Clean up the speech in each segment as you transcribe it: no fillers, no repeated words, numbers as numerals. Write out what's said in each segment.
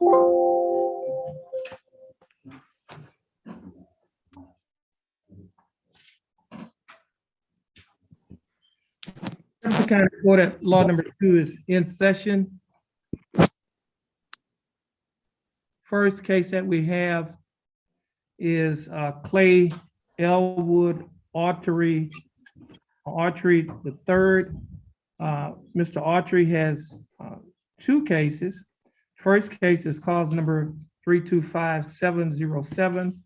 The kind of order, law number 2 is in session. First case that we have is Clay Elwood Autry the third. Mr. Autry has 2 cases. First case is cause number 325707.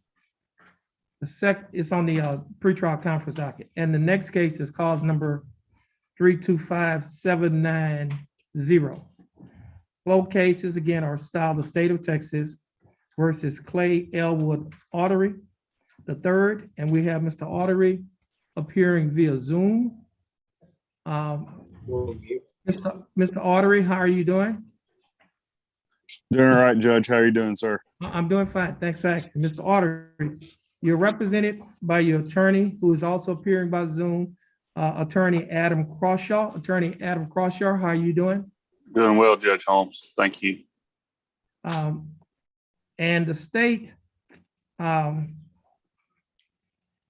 The second is on the pretrial conference docket, and the next case is cause number 325790. Both cases again are styled the state of Texas versus Clay Elwood Autry the third, and we have Mr. Autry appearing via Zoom. Mr. Autry, how are you doing? Doing all right, Judge. How are you doing, sir? I'm doing fine. Thanks for asking. Mr. Autry, you're represented by your attorney, who is also appearing by Zoom, Attorney Adam Crawshaw. Attorney Adam Crawshaw, how are you doing? Doing well, Judge Holmes. Thank you. And the state, in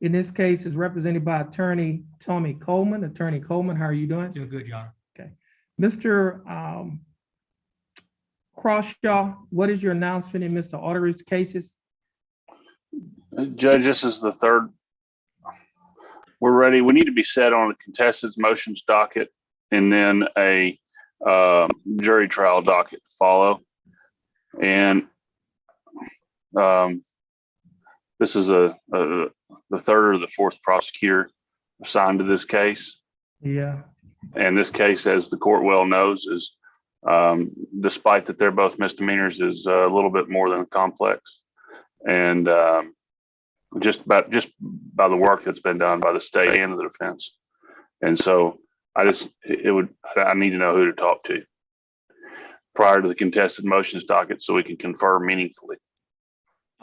this case, is represented by Attorney Tommy Coleman. Attorney Coleman, how are you doing? Doing good, Your Honor. Okay. Mr. Crawshaw, what is your announcement in Mr. Autry's cases? Judge, this is the third. We're ready. We need to be set on a contested motions docket and then a jury trial docket to follow. And this is the third or the fourth prosecutor assigned to this case. Yeah. And this case, as the court well knows, is despite that they're both misdemeanors, is a little bit more than complex. And just by the work that's been done by the state and the defense. And so I need to know who to talk to prior to the contested motions docket so we can confer meaningfully.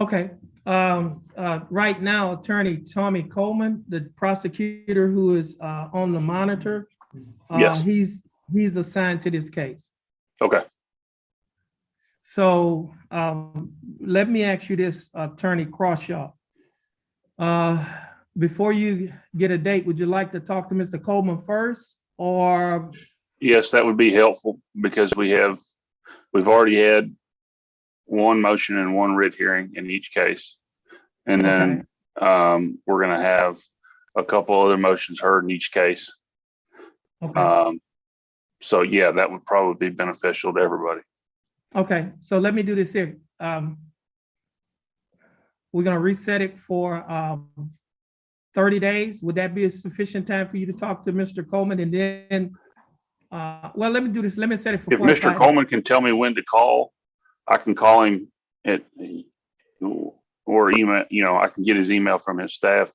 Okay. Right now, Attorney Tommy Coleman, the prosecutor who is on the monitor, Yes. he's assigned to this case. Okay. So let me ask you this, Attorney Crawshaw. Before you get a date, would you like to talk to Mr. Coleman first, or? Yes, that would be helpful because we've already had one motion and one writ hearing in each case. And then we're going to have a couple other motions heard in each case. Okay. So yeah, that would probably be beneficial to everybody. Okay, so let me do this here. We're gonna reset it for 30 days. Would that be a sufficient time for you to talk to Mr. Coleman? And then, well, let me do this. Let me set it for If Mr. Coleman can tell me when to call, I can call him or email, I can get his email from his staff.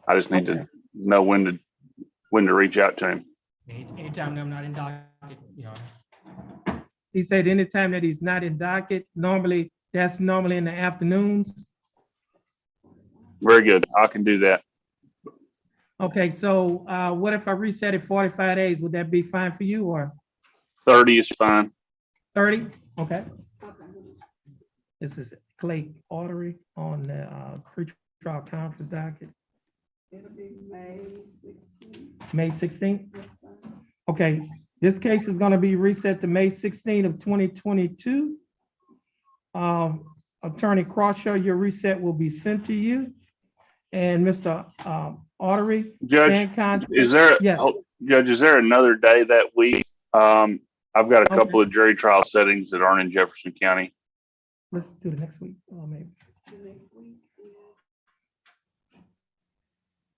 I just need to know when to reach out to him. Anytime I'm not in docket, Your Honor. He said anytime that he's not in docket, that's normally in the afternoons. Very good. I can do that. Okay, so what if I reset it 45 days? Would that be fine for you, or? 30 is fine. 30? Okay. This is Clay Autry on the pre-trial conference docket. It'll be May 16th. May 16th? Yes, sir. Okay, this case is gonna be reset to May 16th of 2022. Attorney Crawshaw, your reset will be sent to you. And Mr. Autry. Judge, is there another day that week? I've got a couple of jury trial settings that aren't in Jefferson County. Let's do the next week, maybe. The next week is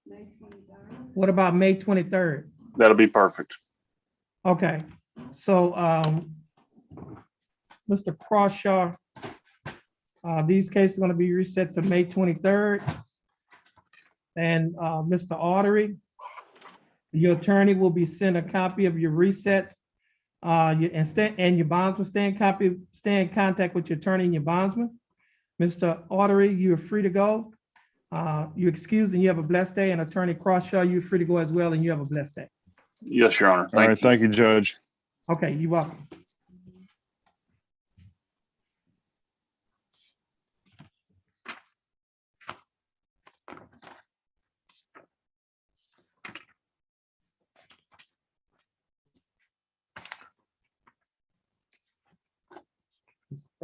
May 23rd. What about May 23rd? That'll be perfect. Okay, so Mr. Crawshaw, these cases are going to be reset to May 23rd. And Mr. Autry, your attorney will be sent a copy of your resets. And your bondsman, stay in contact with your attorney and your bondsman. Mr. Autry, you're free to go. You're excused and you have a blessed day. And Attorney Crawshaw, you're free to go as well and you have a blessed day. Yes, Your Honor. All right, thank you, Judge. Okay, you're welcome.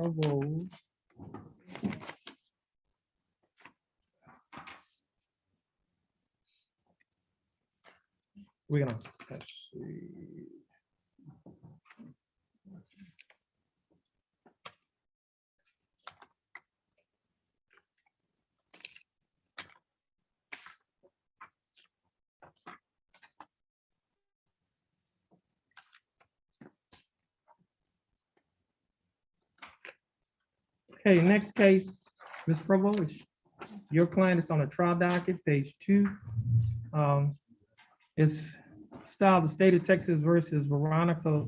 Provo. We're gonna, let's see. Okay, next case, Ms. Provo, your client is on a trial docket, page 2. It's styled the state of Texas versus Veronica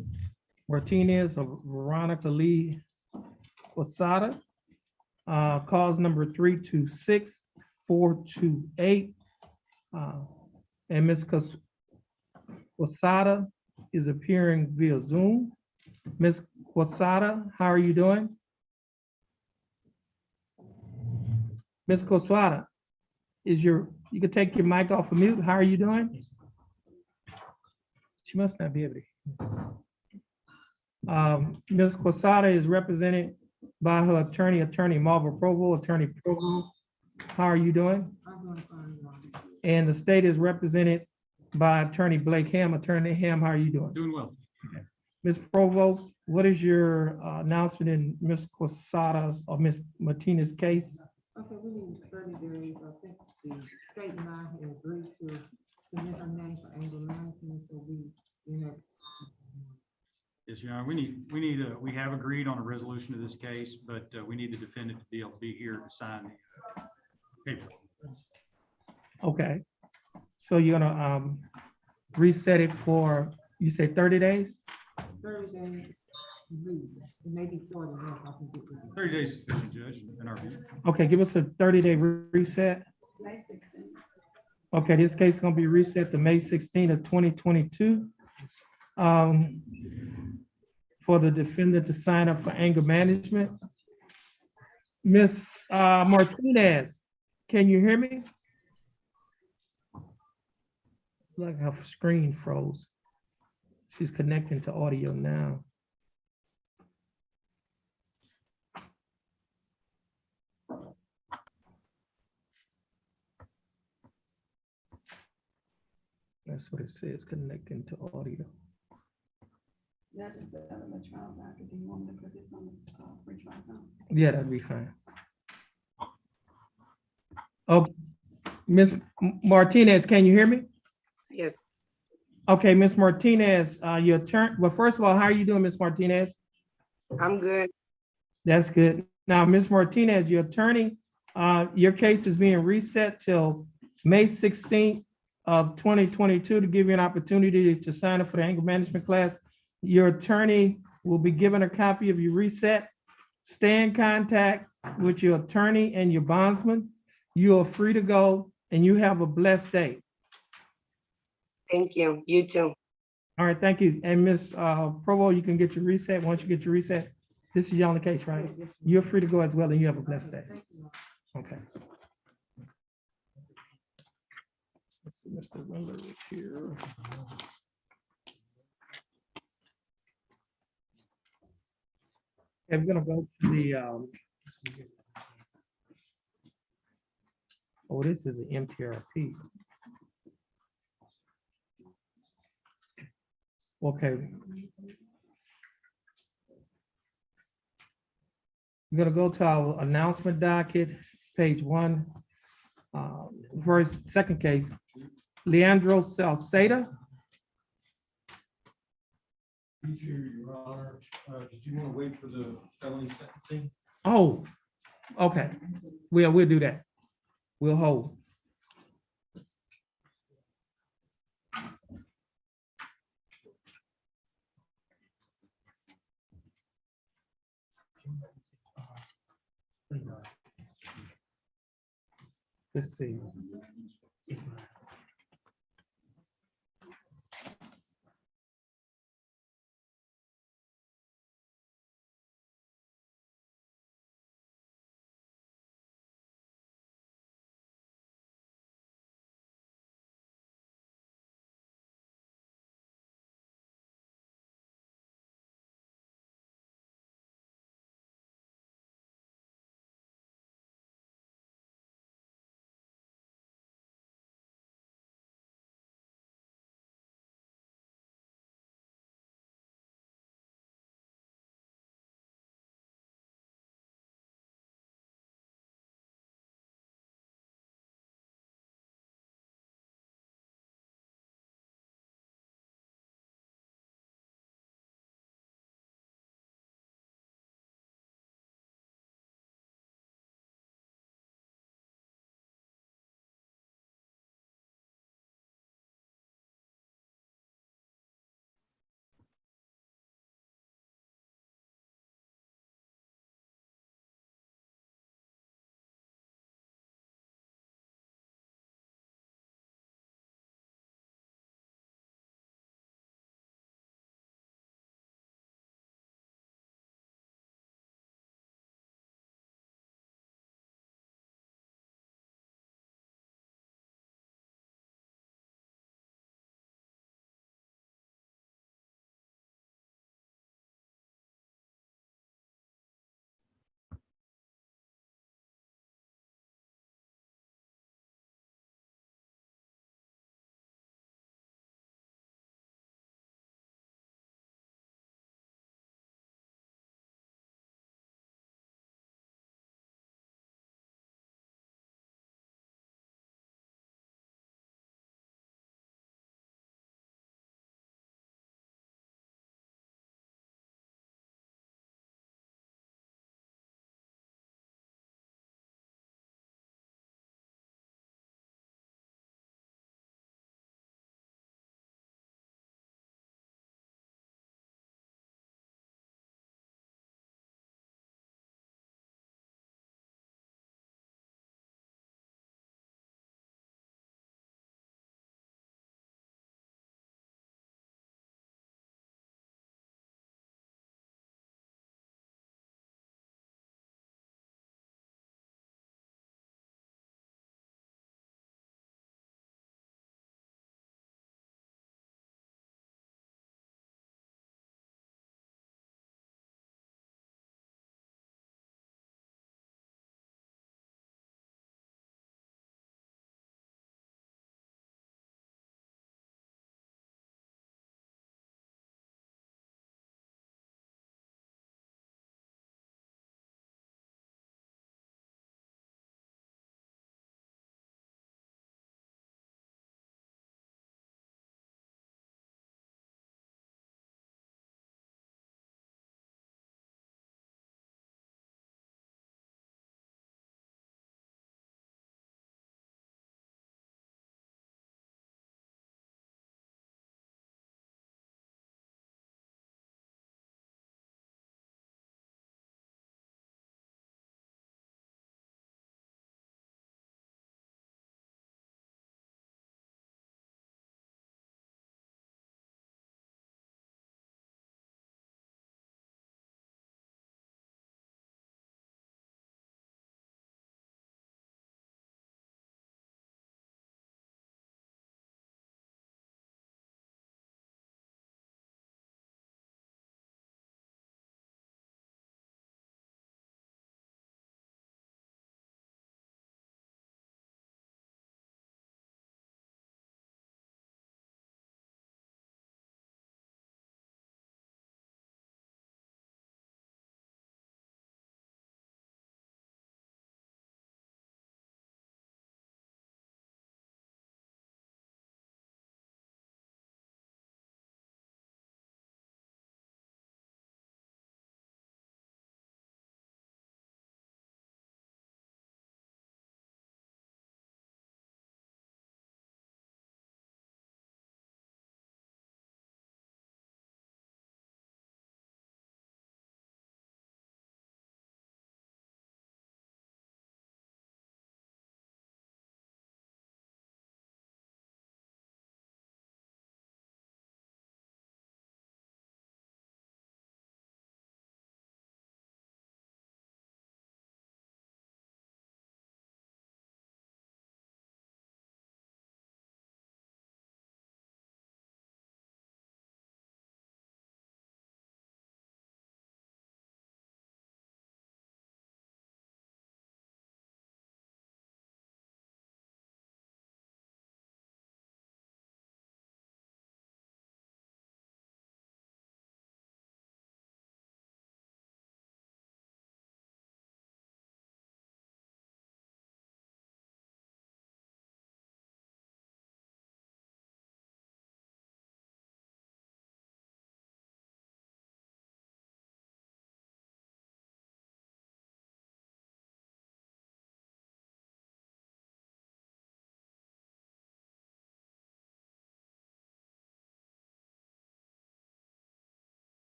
Martinez or Veronica Lee Quasada. Cause number 326428. And Ms. Quasada is appearing via Zoom. Ms. Quasada, how are you doing? Ms. Quasada, you can take your mic off of mute. How are you doing? She must not be able to. Ms. Quasada is represented by her attorney Marva Provo. Attorney Provo, how are you doing? And the state is represented by attorney Blake Ham. Attorney Ham, how are you doing? Doing well. Ms. Provo, what is your announcement in Ms. Quasada's or Ms. Martinez's case? Okay, we need 30 days. I think the state and I have agreed to submit our name for anger management, so Yes, Your Honor, we have agreed on a resolution of this case, but we need the defendant to be able to be here to sign the paper. Okay, so you're gonna reset it for, you say 30 days? 30 days, maybe 40 days. I can get with you. 30 days, is sufficient, Judge, in our view. Okay, give us a 30-day reset. May 16th. Okay, this case is gonna be reset to May 16th of 2022. For the defendant to sign up for anger management. Ms. Martinez, can you hear me? Like her screen froze. She's connecting to audio now. That's what it says, connecting to audio. Yeah, I just set up a trial docket. Do you want me to put this on the free trial now? Yeah, that'd be fine. Oh, Ms. Martinez, can you hear me? Yes, Okay, Ms. Martinez, your turn. Well, first of all, how are you doing, Ms. Martinez? I'm good. That's good. Now, Ms. Martinez, your attorney, your case is being reset till May 16th of 2022 to give you an opportunity to sign up for the anger management class. Your attorney will be given a copy of your reset. Stay in contact with your attorney and your bondsman. You are free to go and you have a blessed day. Thank you. You too. All right, thank you. And Ms. Provo, you can get your reset. Once you get your reset, this is your only case, right? You're free to go as well and you have a blessed day. Okay. Let's see, Mr. Wendler is here. I'm gonna go to the, oh, this is an MTRP. Okay. I'm gonna go to our announcement docket, page 1, second case, Leandro Salceda. Your Honor, did you want to wait for the felony sentencing? Oh, okay. We'll do that. We'll hold. Let's see.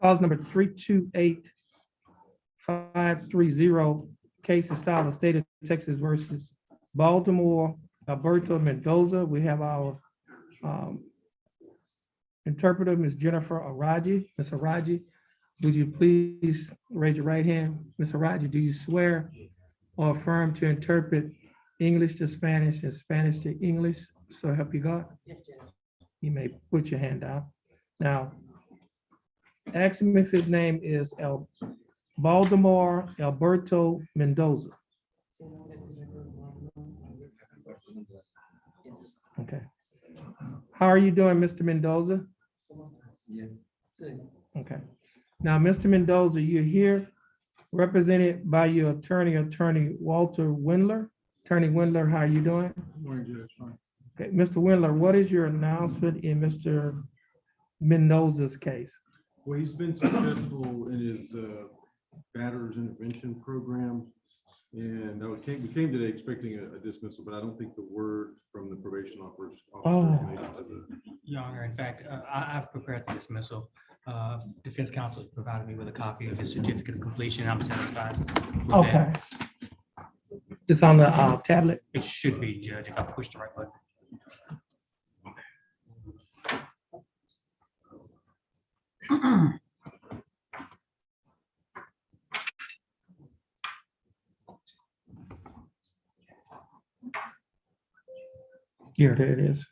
Cause number 328530, case is style of state of Texas versus Baltimore, Alberto Mendoza. We have our interpreter, Ms. Jennifer Araji. Ms. Araji, would you please raise your right hand? Ms. Araji, do you swear or affirm to interpret English to Spanish and Spanish to English? So help you God. Yes, Judge. You may put your hand down. Now, ask him if his name is Baltimore Alberto Mendoza. Okay. How are you doing, Mr. Mendoza? Okay. Now, Mr. Mendoza, you're here represented by your attorney, Walter Windler. Attorney Windler, how are you doing? Morning, Judge. Fine. Okay, Mr. Windler, what is your announcement in Mr. Mendoza's case? Well, he's been successful in his batterers intervention program And no, we came today expecting a dismissal, but I don't think the word from the probation officer. Oh. made it to the- Your Honor, in fact, I've prepared the dismissal. Defense counsel has provided me with a copy of his certificate of completion. I'm satisfied with that. Okay. It's on the tablet. It should be, Judge, if I push the right button. Here, there it is.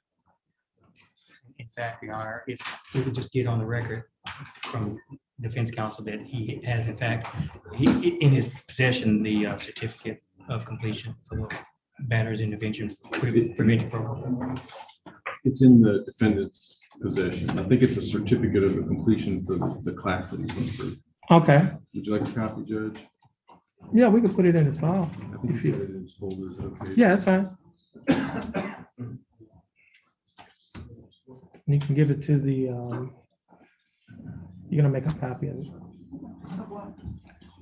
In fact, Your Honor, if we could just get on the record from defense counsel that he has, in fact, in his possession, the certificate of completion for the batteries intervention prevention program. It's in the defendant's possession. I think it's a certificate of completion for the class that he's going through. Okay. Would you like a copy, Judge? Yeah, we could put it in his file. I think he's got it in his folders. Okay. Yeah, that's fine. You can give it to the, you're gonna make a copy of it. Of what?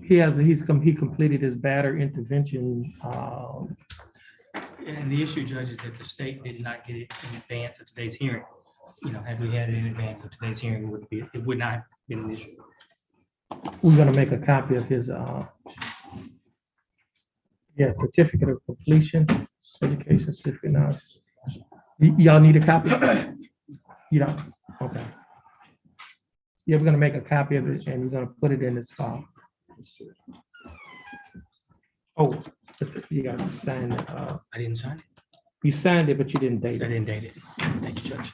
He completed his battery intervention. And the issue, Judge, is that the state did not get it in advance of today's hearing. You know, had we had it in advance of today's hearing, it would not have been an issue. We're gonna make a copy of his, certificate of completion, education certificate. Now, y'all need a copy? You don't? Okay. Yeah, we're gonna make a copy of it and we're gonna put it in this file. Oh, you gotta sign it. I didn't sign it. You signed it, but you didn't date I it. didn't date it. Thank you, Judge.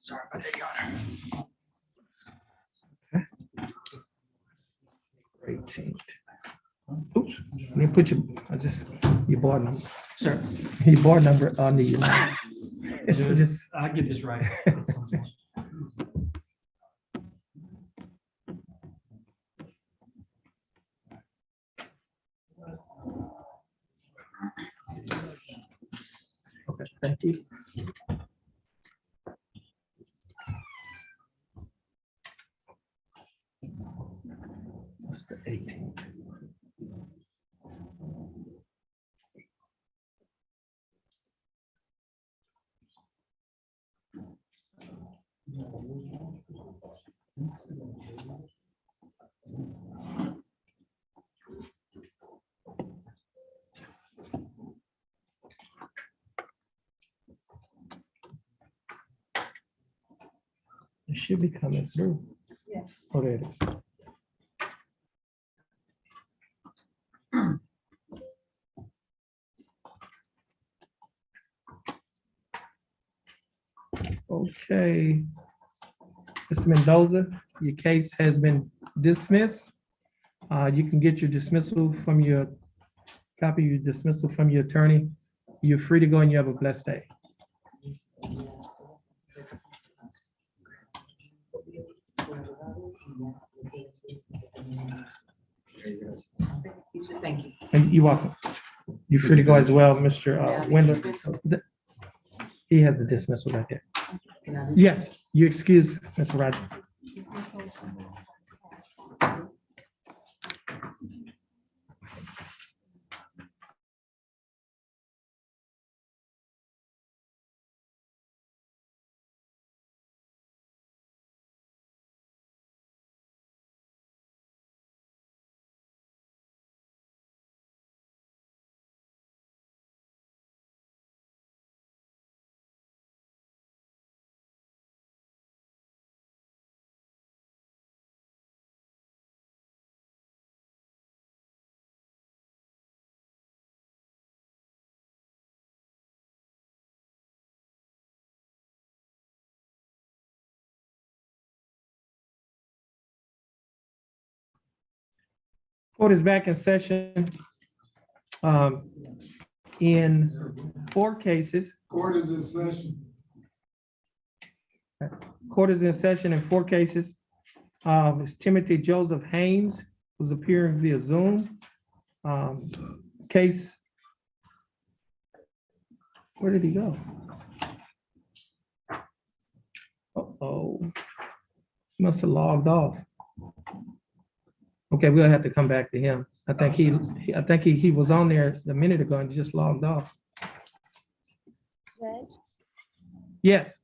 Sorry about that, Your Honor. 18th. Oops, let me put your board number. Sir, Your board number on the, it's just, I'll get this right. okay, thank you. What's the 18th? It should be coming through. Yeah. Oh, there it is. Okay. Mr. Mendoza, your case has been dismissed. You can get your dismissal from your dismissal from your attorney. You're free to go and you have a blessed day. Thank you. And you're welcome. You're free to go as well, Mr. Wendell. He has the dismissal right there. Yes, you excuse Mr. Rogers. Court is back in session in 4 cases. Court is in session. Court is in session in 4 cases. It's Timothy Joseph Haynes, was appearing via Zoom. Case, where did he go? Uh-oh, must have logged off. Okay, we'll have to come back to him. I think he was on there a minute ago and just logged off. Judge, Yes,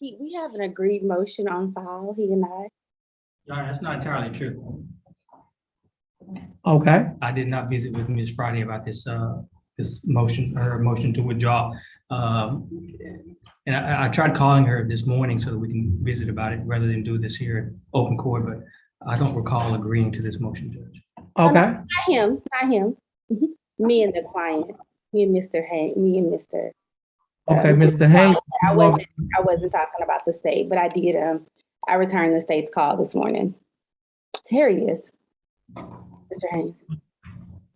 we have an agreed motion on file, he and I. Your Honor, that's not entirely true. okay, I did not visit with Ms. Friday about this, this motion, her motion to withdraw. And I tried calling her this morning so that we can visit about it rather than do this here in open court, but I don't recall agreeing to this motion, Judge. okay, Not him. Mhm. Me and the client, me and Mr. Haynes, me and Mr. okay, Mr. Haynes. I wasn't talking about the state, but I did, I returned the state's call this morning. Here he is, Mr. Haynes.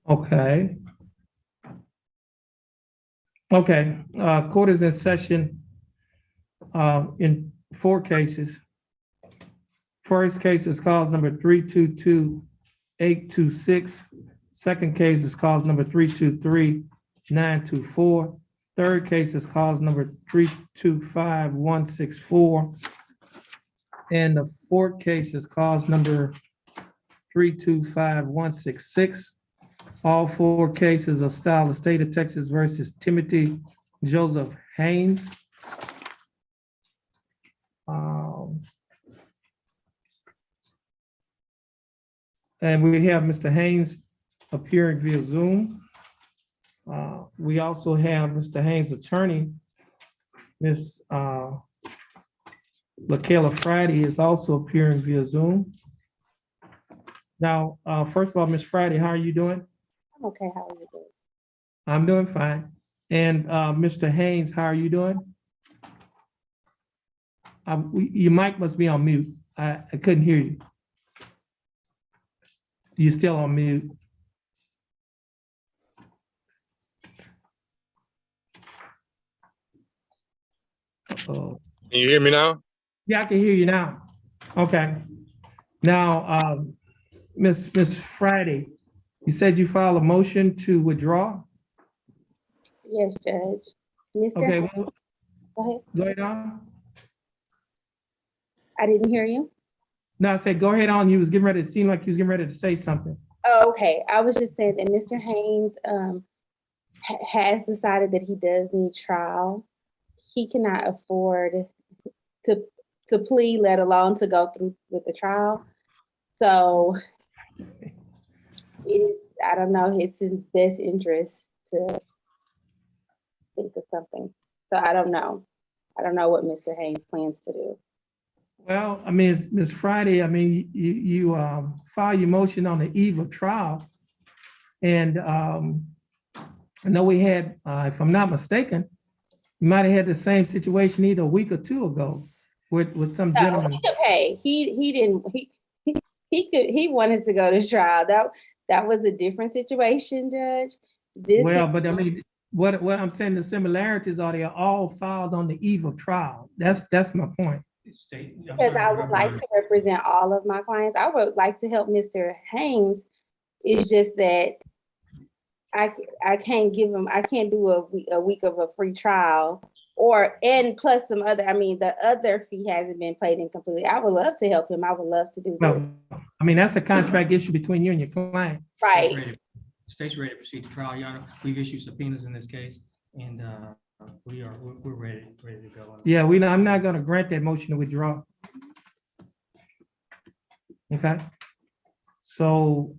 Okay. Okay, court is in session in 4 cases. First case is cause number 322-826. Second case is cause number 323-924. Third case is cause number 325-164. And the fourth case is cause number 325-166. All 4 cases are styled the state of Texas versus Timothy Joseph Haynes. And we have Mr. Haynes appearing via Zoom. We also have Mr. Haynes' attorney, Ms. LaKayla Friday is also appearing via Zoom. Now, first of all, Ms. Friday, how are you doing? I'm okay, how are you doing? I'm doing fine. And Mr. Haynes, how are you doing? Your mic must be on mute. I couldn't hear you. You're still on mute. Uh-oh. Can you hear me now? Yeah, I can hear you now. Okay. Now, Miss Friday, you said you filed a motion to withdraw? Yes, Judge. Mr. Okay, Haynes, well, go ahead. go ahead on. I didn't hear you. No, I said, go ahead on. You was getting ready, it seemed like you was getting ready to say something. Oh, okay. I was just saying that Mr. Haynes has decided that he does need trial. He cannot afford to plea, let alone to go through with the trial. So it is, I don't know, it's in best interest to think of something. So I don't know. I don't know what Mr. Haynes plans to do. Well, I mean, Ms. Friday, I mean, you filed your motion on the eve of trial. And I know we had, if I'm not mistaken, you might have had the same situation either a week or 2 ago with some No, gentleman. he could pay. He wanted to go to trial. That was a different situation, Judge. Well, but I mean, what I'm saying, the similarities are they are all filed on the eve of trial. That's my point. Because I would like to represent all of my clients. I would like to help Mr. Haynes. It's just that I can't give him, I can't do a week of a free trial and plus some other, I mean, the other fee hasn't been paid in completely. I would love to help him. I would love to do that. Well, I mean, that's a contract issue between you and your client. Right. State's ready to proceed to trial, Your Honor. We've issued subpoenas in this case, and we're ready to go. Yeah, I'm not gonna grant that motion to withdraw. Okay. So,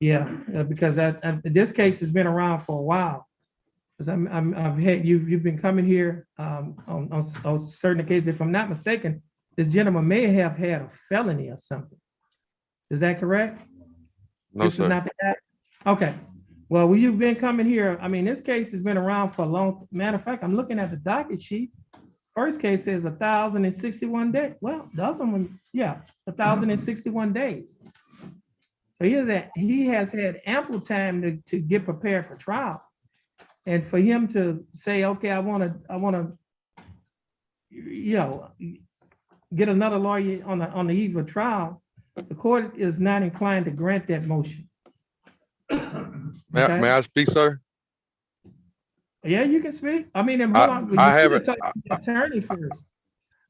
yeah, because this case has been around for a while. Because I've had, you've been coming here on certain cases. If I'm not mistaken, this gentleman may have had a felony or something. Is that correct? No, This sir. is not the guy? Okay. Well, you've been coming here. I mean, this case has been around for a long, matter of fact, I'm looking at the docket sheet. First case says 1,061 days. Well, the other one, yeah, 1,061 days. So he has had ample time to get prepared for trial. And for him to say, okay, I wanna, you know, get another lawyer on the eve of trial, the court is not inclined to grant that motion. Okay? May I speak, sir? Yeah, you can speak. I mean, hold I on. You I need to haven't. talk to the attorney first.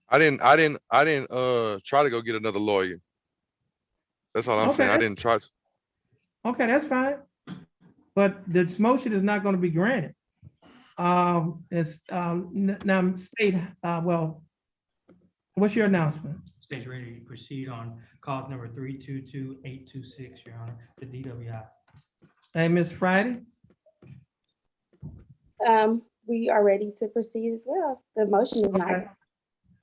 I didn't try to go get another lawyer. That's all I'm saying. I Okay, didn't try. okay, that's fine. But this motion is not going to be granted. It's, now, state, well, what's your announcement? State's ready to proceed on cause number 322826, Your Honor, the DWI. Hey, Ms. Friday? We are ready to proceed as well. The motion is not. Okay.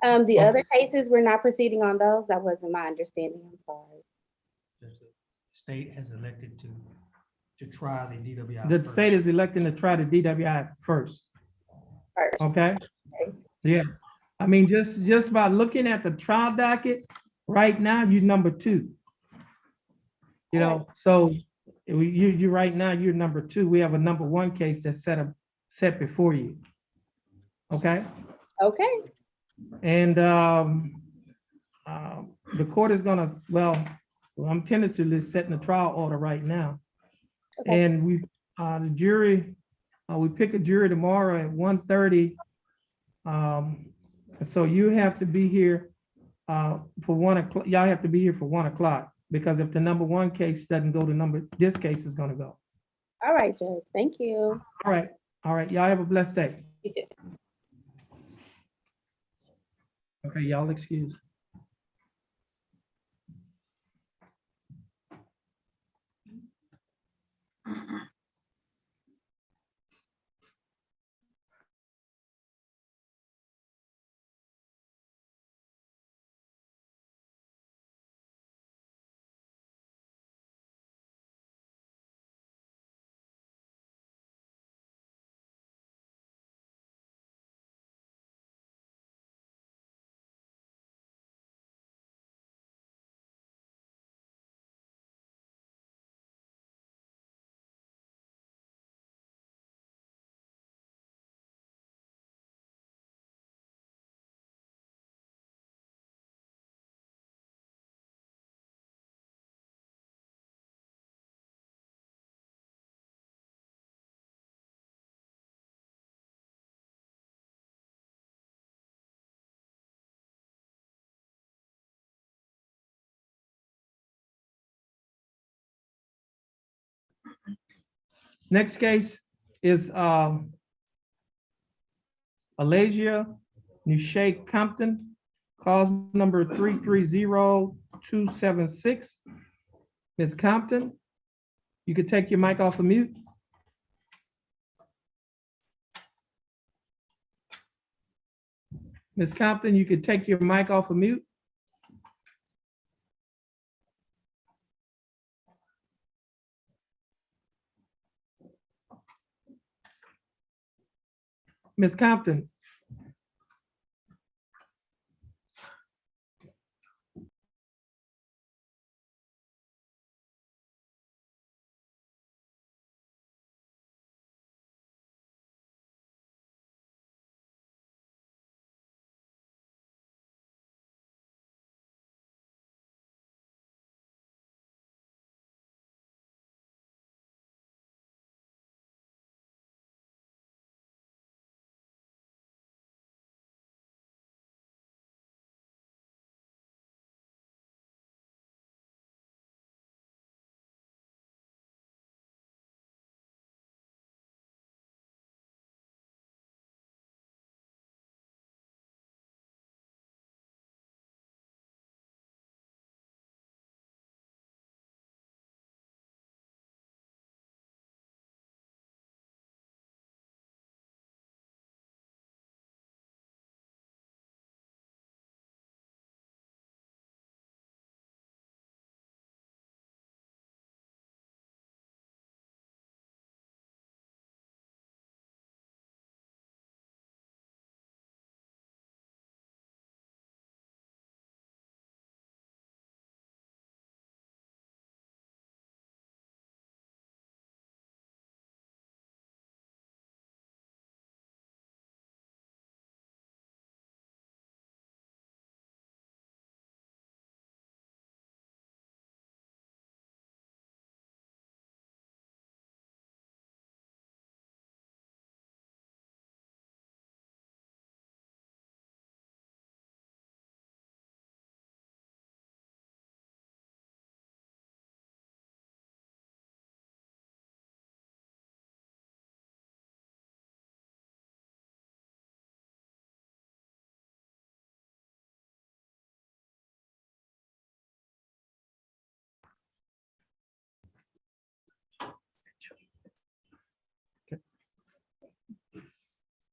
The Okay. other cases, we're not proceeding on those. That wasn't my understanding. I'm sorry. The state has elected to try the DWI. The first. state is electing to try the DWI first, First. okay? Okay. Yeah, I mean, just by looking at the trial docket, right now, you're number 2. You know, so you right now, you're number 2. We have a number 1 case that's set before you. Okay? Okay. And the court is gonna, well, I'm tentatively setting the trial order right now. Okay. And the jury, we pick a jury tomorrow at 1:30. So you have to be here for 1 o'clock. Y'all have to be here for 1 o'clock, because if the number 1 case doesn't go, this case is gonna go. All right, Judge. Thank you. All right, y'all have a blessed day. You too. Okay, y'all excuse. Next case is Alasia Nushay Compton, cause number 330276. Ms. Compton, you could take your mic off of mute. Ms. Compton, you could take your mic off of mute. Ms. Compton.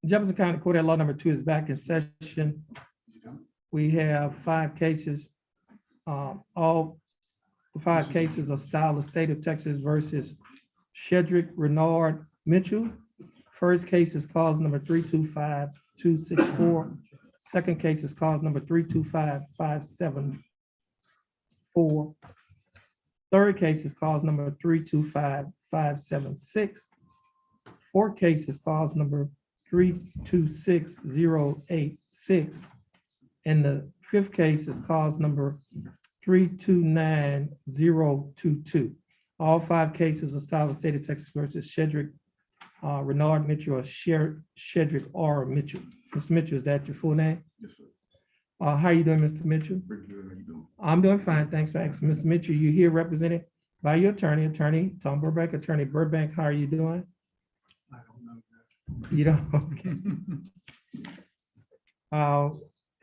Jefferson County Court at Law number 2 is back in session. We have 5 cases. All the 5 cases are style of State of Texas versus Shedrick Renard Mitchell. First case is cause number 325264. Second case is cause number 325574. Third case is cause number 325576. Fourth case is cause number 326086. And the fifth case is cause number 329022. All 5 cases are style of State of Texas versus Shedrick Renard Mitchell or Shedrick R. Mitchell. Mr. Mitchell, is that your full name? Yes, sir. How are you doing, Mr. Mitchell? Pretty good. How you doing? I'm doing fine. Thanks for asking. Mr. Mitchell, you here represented by your attorney Tom Burbank. Attorney Burbank, how are you doing? I don't know. You don't, okay.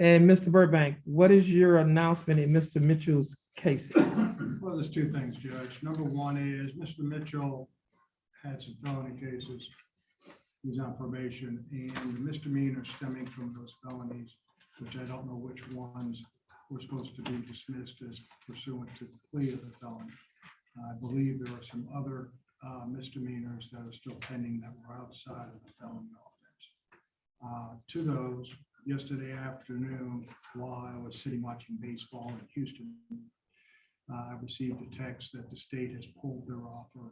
And Mr. Burbank, what is your announcement in Mr. Mitchell's case? Well, there's 2 things, Judge. Number 1 is Mr. Mitchell had some felony cases. He's on probation, and the misdemeanors stemming from those felonies, which I don't know which ones were supposed to be dismissed as pursuant to the plea of the felony. I believe there are some other misdemeanors that are still pending that were outside of the felony offense. To those, yesterday afternoon, while I was sitting watching baseball in Houston, I received a text that the state has pulled their offer.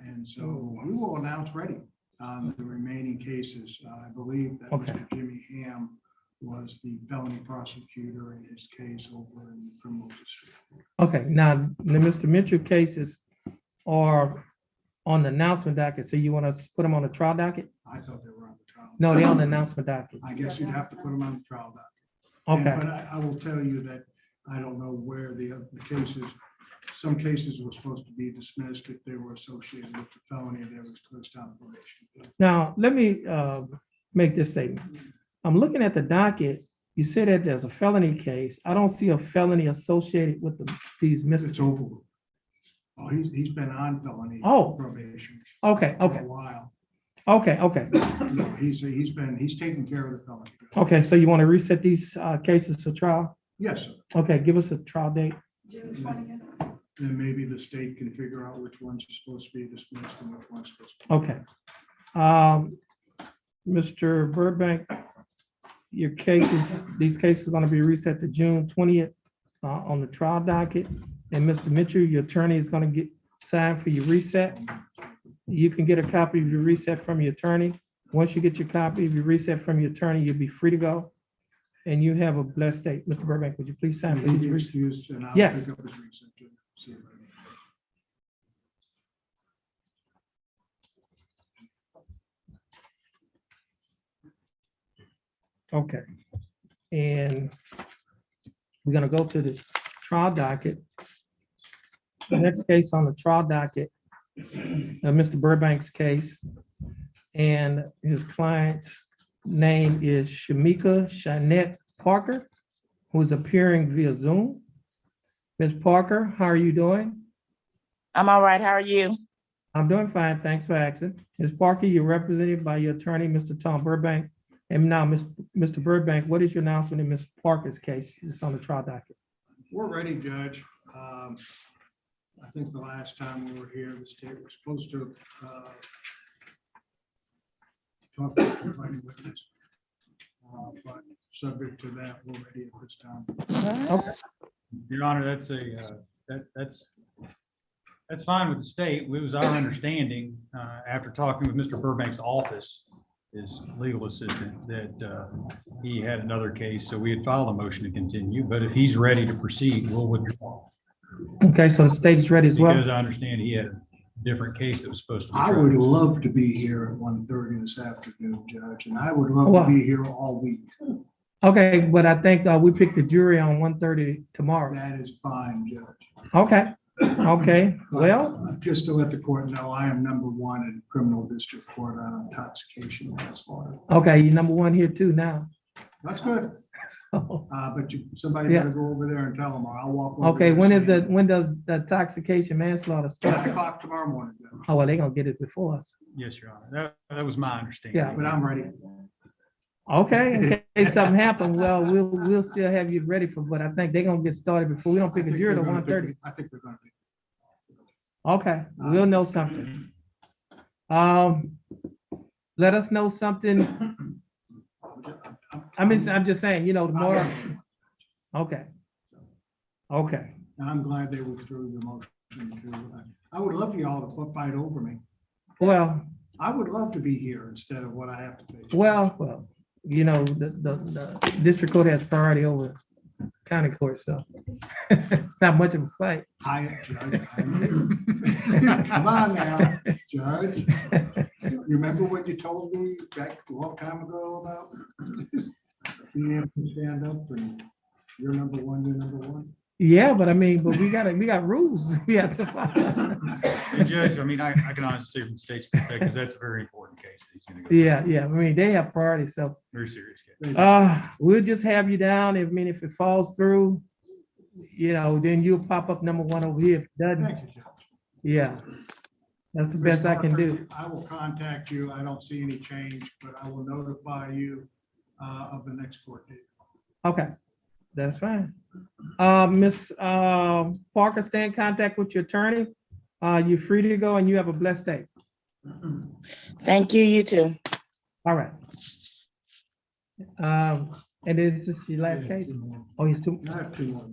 And so we will announce ready on the remaining cases. I believe that Okay. Mr. Jimmy Ham was the felony prosecutor in his case over in the criminal district. Okay, now, the Mr. Mitchell cases are on the announcement docket, so you want to put them on the trial docket? I thought they were on the trial. No, they're on the announcement docket. I guess you'd have to put them on the trial docket. Okay, But I will tell you that I don't know where the cases, some cases were supposed to be dismissed if they were associated with the felony, they were placed on probation. now, let me make this statement. I'm looking at the docket. You said that there's a felony case. I don't see a felony associated with these It's misdemeanors. over. Oh, he's been on felony Oh. probation Okay, for okay, a while. okay, okay. No, he's taking care of the felony. Okay, so you want to reset these cases for trial? Yes, sir. Okay, give us a trial date. June 20th. Then maybe the state can figure out which ones are supposed to be dismissed and which ones. supposed to be. Okay. Mr. Burbank, your cases, these cases are going to be reset to June 20th on the trial docket. And Mr. Mitchell, your attorney is going to get signed for your reset. You can get a copy of your reset from your attorney. Once you get your copy of your reset from your attorney, you'll be free to go. And you have a blessed day. Mr. Burbank, would you please sign for He'll these be reset? excused and I'll Yes. pick up his receipt to see if I can- Okay. And we're gonna go to the trial docket. The next case on the trial docket, Mr. Burbank's case. And his client's name is Shamika Shanette Parker, who is appearing via Zoom. Ms. Parker, how are you doing? I'm all right. How are you? I'm doing fine. Thanks for asking. Ms. Parker, you're represented by your attorney, Mr. Tom Burbank. And now, Mr. Burbank, what is your announcement in Ms. Parker's case? It's on the trial docket. We're ready, Judge. I think the last time we were here, the state was supposed to talk to the complaining witness. But subject to that, we're ready at this time. Okay. Your Honor, that's fine with the state. It was our understanding, after talking with Mr. Burbank's office, his legal assistant, that he had another case, so we had filed a motion to continue, but if he's ready to proceed, we'll withdraw. Okay, so the state is ready as well? Because I understand he had a different case that was supposed to be. I would tried. love to be here at 1:30 this afternoon, Judge, and I would love Well- to be here all week. Okay, but I think we picked the jury on 1:30 tomorrow. That is fine, Judge. Okay, okay, well, Just to let the court know, I am number 1 in criminal district court on intoxication and manslaughter. okay, you're number 1 here too now. That's good. So, But somebody Yeah. better go over there and tell them, or I'll walk over. okay, there when does the intoxication manslaughter 9 start? o'clock tomorrow morning, Judge. Oh, well, they gonna get it before us. Yes, Your Honor. That was my understanding. Yeah. But I'm ready. Okay, in case something happens, well, we'll still have you ready for, but I think they're gonna get started before, we don't pick a think jury they're till gonna pick 1:30. me. I think they're gonna pick. Okay, we'll know something. Let us know something. I'm just saying, tomorrow. Okay. Okay, And I'm glad they withdrew the motion too. I would love for y'all to fight over me. well, I would love to be here instead of what I have to face. well, the district court has priority over county court, so it's not much of a fight. Judge, come on now, Judge. You remember what you told me back a long time ago about being able to stand up and you're number one, you're number one? Yeah, but we got rules we have to follow. And Judge, I can honestly say from the state's perspective, that's a very important case. That he's gonna go. Yeah, they have priority, so. Very serious case. We'll just have you down. If it falls through, then you'll pop up number one over here. If it doesn't, Thank you, Judge. yeah, that's the best I can do. I will contact you. I don't see any change, but I will notify you of the next court date. Okay, that's fine. Miss Parker, stay in contact with your attorney. You're free to go and you have a blessed day. Thank you, you too. All right. And is this your last case? Oh, he's two. I have 2 more.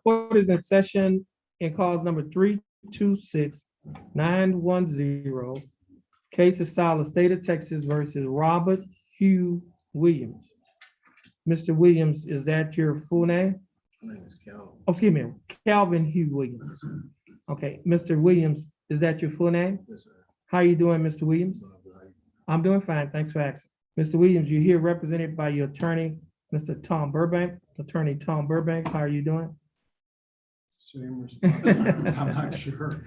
Court is in session in cause number 326-910. Case is filed, State of Texas versus Robert Hugh Williams. Mr. Williams, is that your full name? My name is Cal. Oh, excuse me, Calvin Hugh Williams. Okay, Mr. Williams, is that your full name? Yes, sir. How are you doing, Mr. Williams? I'm doing fine, thanks for asking. Mr. Williams, you're here represented by your attorney, Mr. Tom Burbank. Attorney Tom Burbank, how are you doing? Same response. I'm not sure.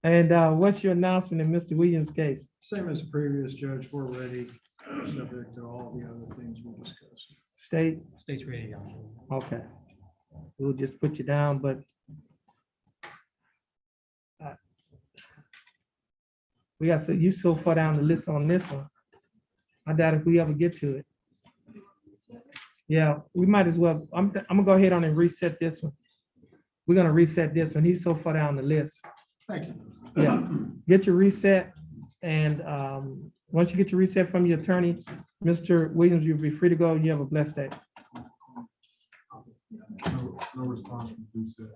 And what's your announcement in Mr. Williams' case? Same as the previous judge, we're ready, subject to all the other things we discussed. State? State's ready, Your Honor. Okay. We'll just put you down, but we got you so far down the list on this one. I doubt if we ever get to it. Yeah, we might as well. I'm gonna go ahead on and reset this one. We're gonna reset this one. He's so far down the list. Thank you. Yeah, get your reset, and once you get your reset from your attorney, Mr. Williams, you'll be free to go. You have a blessed day. No response from who said.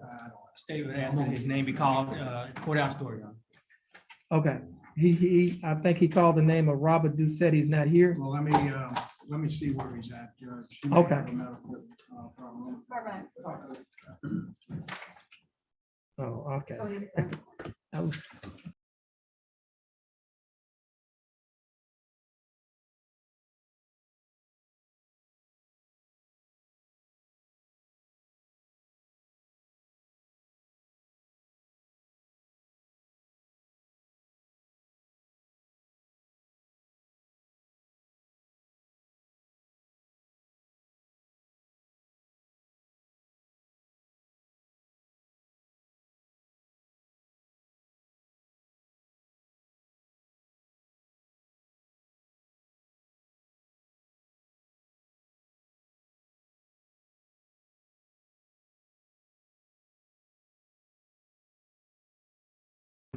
State would ask that his name be called, courthouse door, Your Honor. Okay, I think he called the name of Robert Doucette. He's not here. Well, let me see where he's at, Judge. He may Okay. have a medical problem. Oh, okay. Go ahead, sir. I was-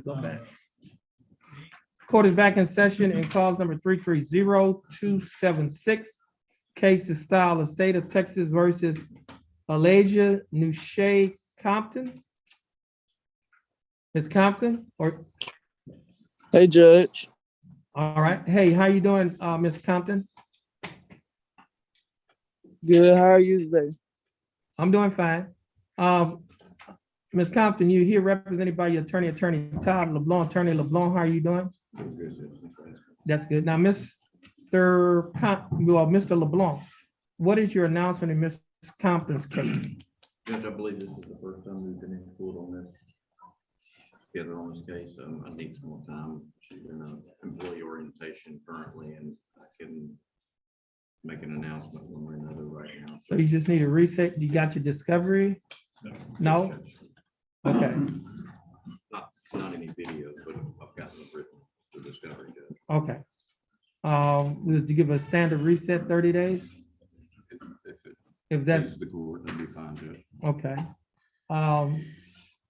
Go back. Court is back in session in clause number 330276. Case is style of state of Texas versus Alasia Nushay Compton. Ms. Compton, or, Hey, Judge. all right. Hey, how you doing, Ms. Compton? Good. How are you today? I'm doing fine. Ms. Compton, you here represented by your attorney, Attorney Todd LeBlanc. Attorney LeBlanc, how are you doing? That's good. Now, Mr. LeBlanc, what is your announcement in Ms. Compton's case? Judge, I believe this is the first time we've been in court on this. Together on this case, I need some more time. She's in an employee orientation currently, and I can make an announcement one way or another right now. So you just need a reset. You got your discovery? No? Okay, Not any videos, but I've gotten the written the discovery, Judge. okay. Would you give a standard reset 30 days? If that's, Pleases the court, that'd be fine, Judge. okay.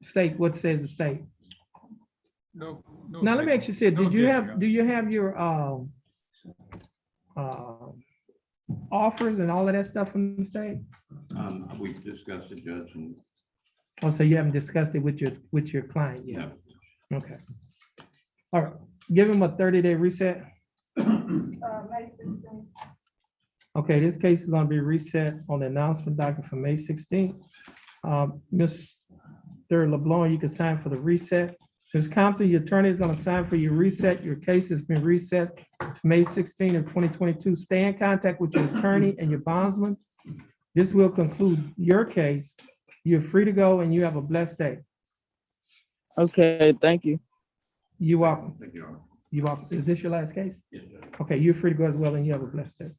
State, what says the state? No. Now, let me ask you, Sid, no do you objection. have your offers and all of that stuff from the state? We discussed it, Judge, and Oh, so you haven't discussed it with your client yet? no. Okay. All right, give him a 30-day reset. May 16th. Okay, this case is gonna be reset on the announcement docket for May 16th. Mr. LeBlanc, you can sign for the reset. Ms. Compton, your attorney is gonna sign for your reset. Your case has been reset to May 16 of 2022. Stay in contact with your attorney and your bondsman. This will conclude your case. You're free to go and you have a blessed day. Okay, thank you. You're welcome. Thank you, Your Honor. You're welcome. Is this your last case? Yes, Judge. Okay, you're free to go as well and you have a blessed day.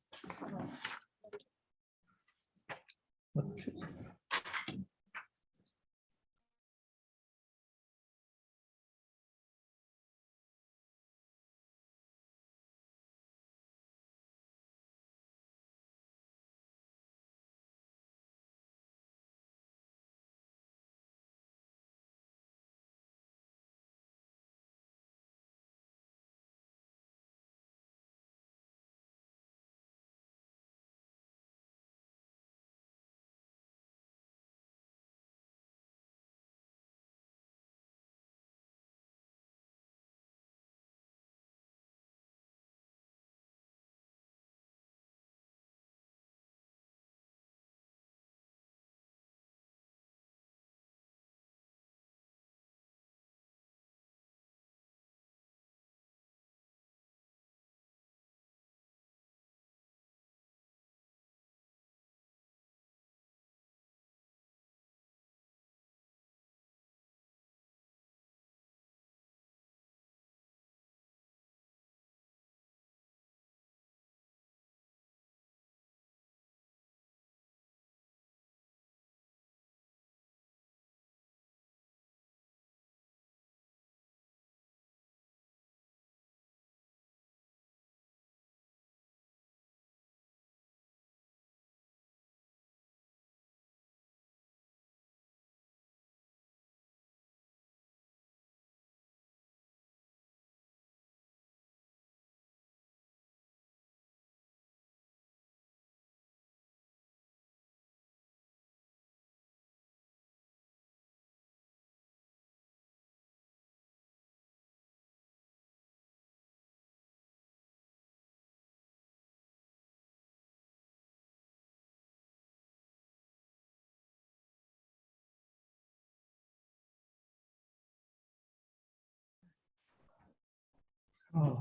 Oh.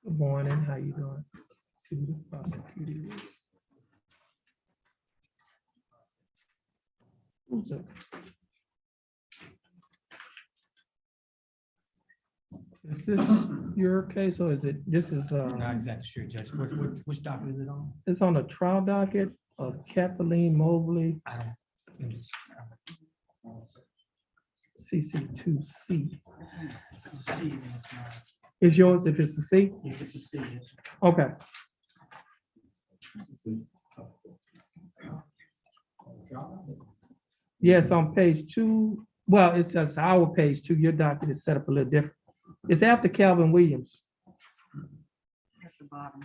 Good morning, how you doing? See who the prosecutor is. Who's it? Is this your case or is it, this is, Not exactly sure, Judge. Which document is it on? it's on a trial docket of Kathleen Mobley, I don't. let me just- CC2C. it's a C, and it's not- Is yours if it's a C? if it's a C, it's- Okay. Yes, on page 2. Well, it's just our page 2. Your docket is set up a little different. It's after Calvin Williams. At the bottom.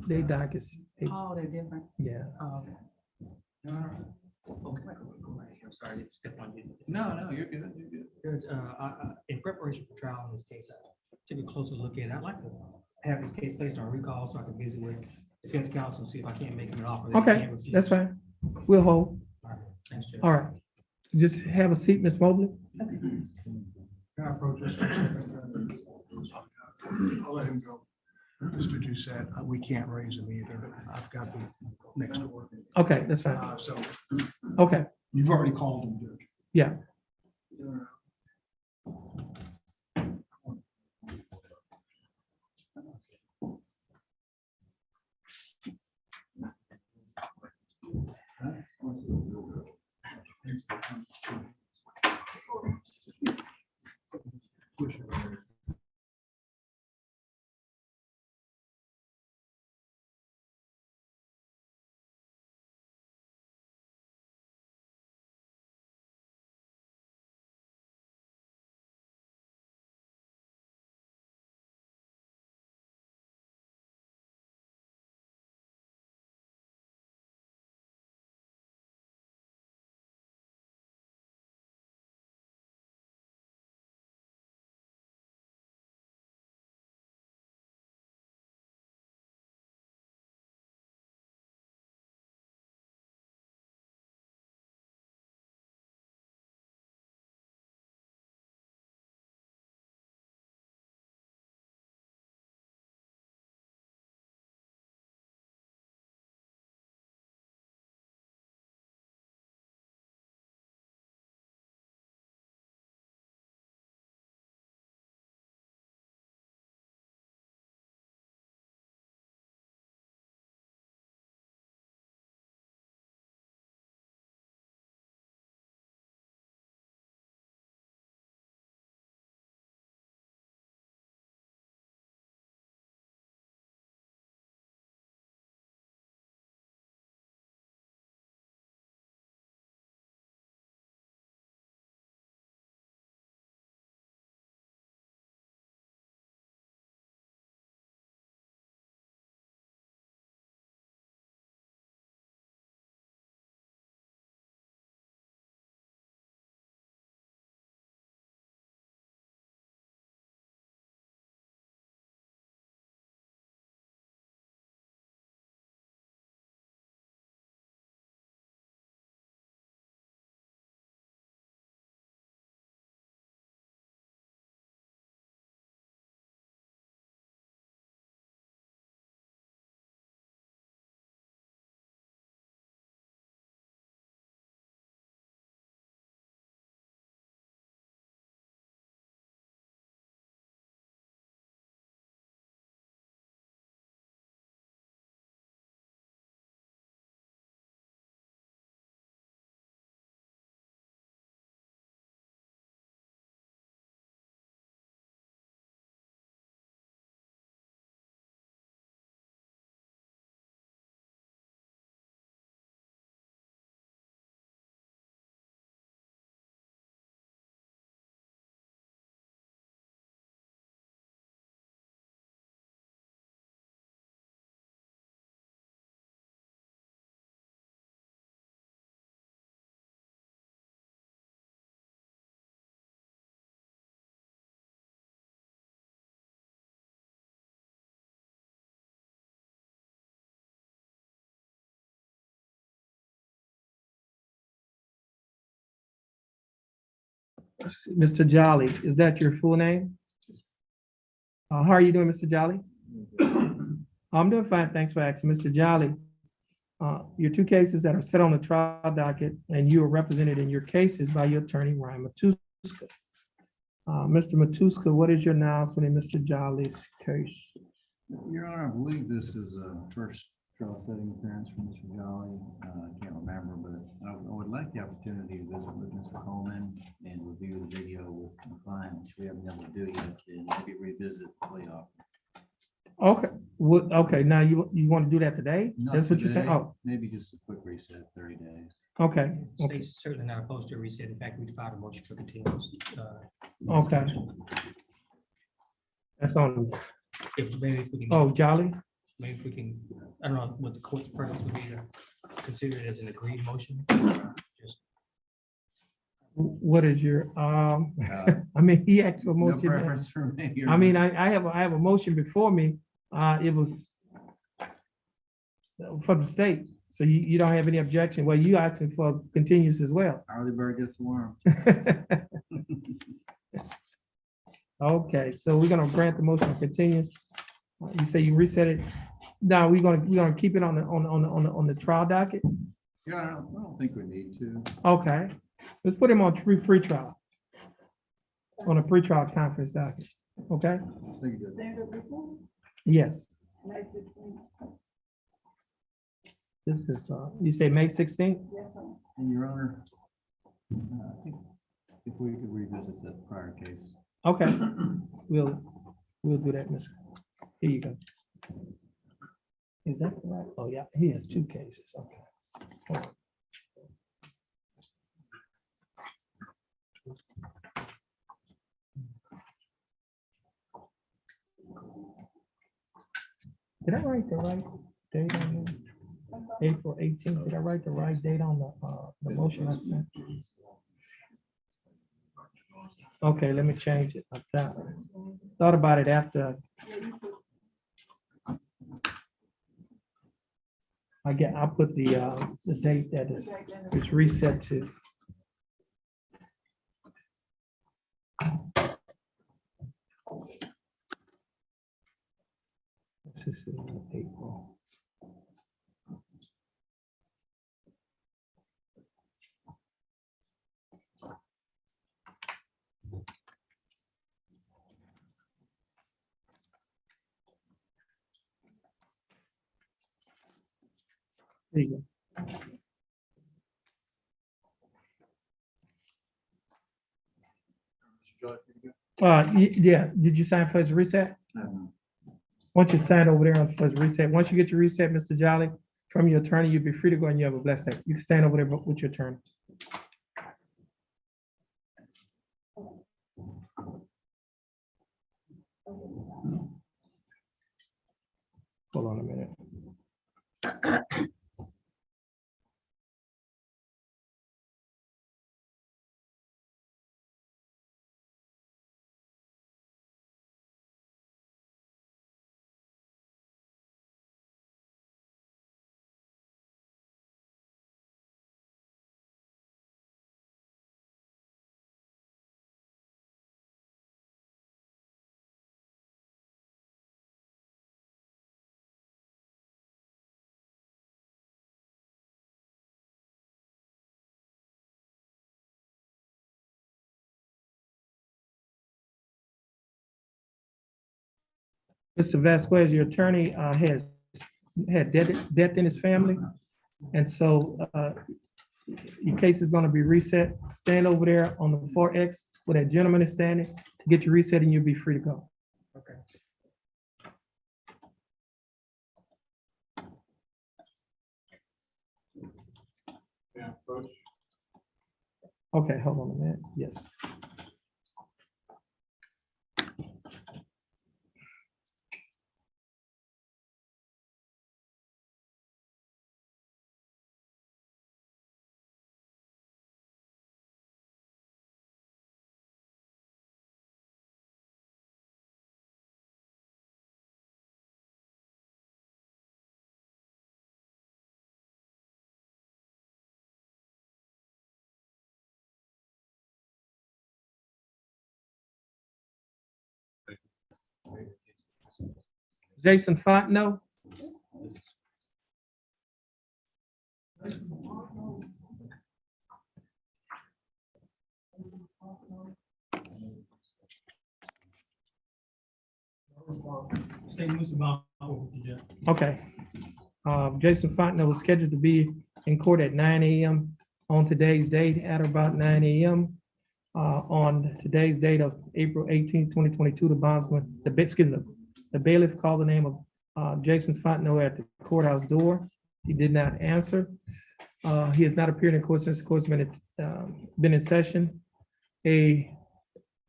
They dockets. Oh, they're different. Yeah. Oh, okay. Okay, go right here. I'm sorry to step on you. No, you're good, you're good. Judge, in preparation for trial in this case, I took a closer look at it. I'd like to have this case placed on recall so I can visit with defense counsel, see if I can't make him an offer. that he Okay, can't refuse. that's fine. We'll hold. All right, thanks, Judge. All right. Just have a seat, Ms. Mobley. Can I approach this? I'll let him go. Mr. Doucette, we can't raise him either. I've got to be next door. Okay, that's fine. So Okay, you've already called him, Judge. yeah. Mr. Jolly, is that your full name? How are you doing, Mr. Jolly? I'm doing fine, thanks for asking. Mr. Jolly, your two cases that are set on the trial docket, and you are represented in your cases by your attorney, Ryan Matuska. Mr. Matuska, what is your announcement in Mr. Jolly's case? Your Honor, I believe this is a first trial setting appearance from Mr. Jolly. I can't remember, but I would like the opportunity to visit with Mr. Coleman and review the video with my client, which we haven't been able to do yet, and maybe revisit the plea offer. Okay, What, okay, now you want to do that today? Not That's what you're saying? today, Oh, Maybe just a quick reset, 30 days. okay, okay, State's certainly not opposed to a reset. In fact, we filed a motion for continuance. okay. That's on, If maybe if we can. oh, Jolly? Maybe if we can, I don't know what the court's preference would be to consider it as an agreed motion. Just What is your, I mean, he asked for a No motion. preference for me. I mean, I have a motion before me. It was from the state. So you don't have any objection. Well, you asking for continuous as well. Early bird gets the worm. Okay, so we're gonna grant the motion of continuous. You say you reset it. Now we're gonna keep it on the trial docket. Yeah, I don't think we need to. Okay, let's put him on pre-trial. On a pre-trial conference docket, okay? Think good. Standard before, Yes, May 16th. this is, you say May 16th? Yes, sir. And Your Honor, I think if we could revisit that prior case. Okay, we'll do that, Mr. Here you go. Is that right? Oh, yeah, he has two cases, okay. Hold on. Did I write the right date on it? April 18th, did I write the right date on the motion I sent? Okay, let me change it. I thought about it after. I put the date that is reset to. This is April. There you go. Yeah, did you sign for his reset? Once you sign over there for his reset, once you get your reset, Mr. Jolly, from your attorney, you'll be free to go and you have a blessed day. You can stand over there with your attorney. Hold on a minute. Mr. Vasquez, your attorney has had death in his family. And so your case is going to be reset. Stand over there on the 4X where that gentleman is standing. Get your reset and you'll be free to go. Okay. Okay, hold on a minute. Yes. Jason Fontenot. Okay. Jason Fontenot was scheduled to be in court at 9 a.m. on today's date at about 9 a.m. On today's date of April 18, 2022, the bondsman, the bailiff called the name of Jason Fontenot at the courthouse door. He did not answer. He has not appeared in court since the court's been in session. A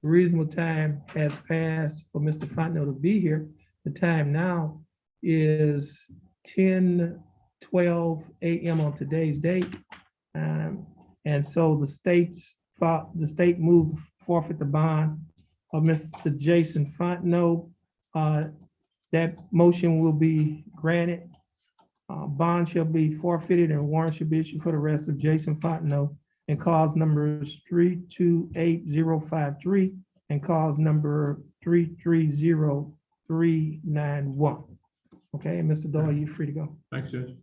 reasonable time has passed for Mr. Fontenot to be here. The time now is 10:12 a.m. on today's date. And so the state moved to forfeit the bond of Mr. Jason Fontenot. That motion will be granted. Bond shall be forfeited and warrant shall be issued for the arrest of Jason Fontenot and cause numbers 328053 and cause number 330391. Okay, and Mr. Doyle, you're free to go. Thanks, Judge.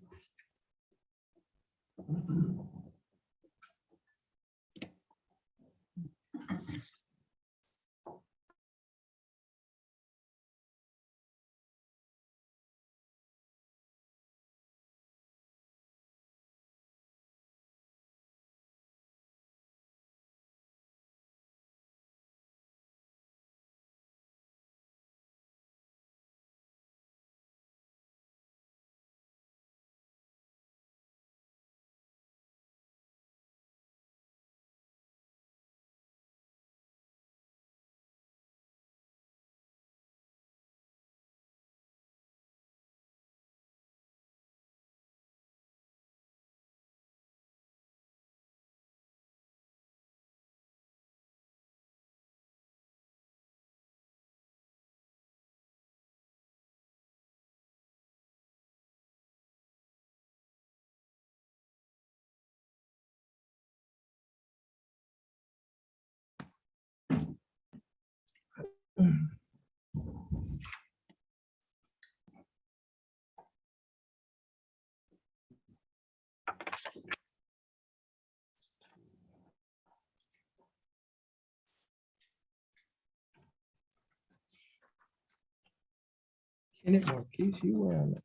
Kenneth Marquise, you were on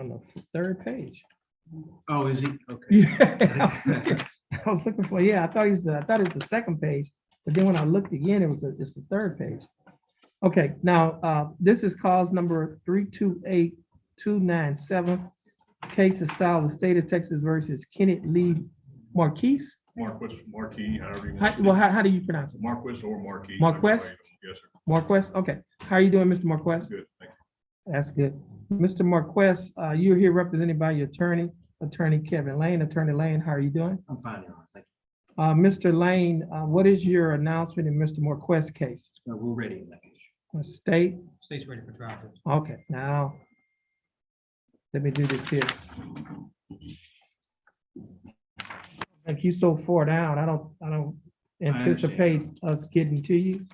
the third page. Oh, is he? Okay. Yeah. I was looking for, I thought it was the second page, but then when I looked again, it's the third page. Okay, now, this is cause number 328297. Case is styled the state of Texas versus Kenneth Lee Marquise. Marquis, however you How, want. well, how do you pronounce it? Marquis or Marquis. Marquess? Yes, sir. Marquess, okay. How are you doing, Mr. Marquess? Good, thank you. That's good. Mr. Marquess, you're here represented by your attorney, Attorney Kevin Lane. Attorney Lane, how are you doing? I'm fine, Your Honor. Thank Mr. Lane, what is your announcement in Mr. Marquess' case? you. We're ready in that case. State? State's ready for trial. Judge. Okay, now, let me do this here. Like you so far down, I don't anticipate us getting to you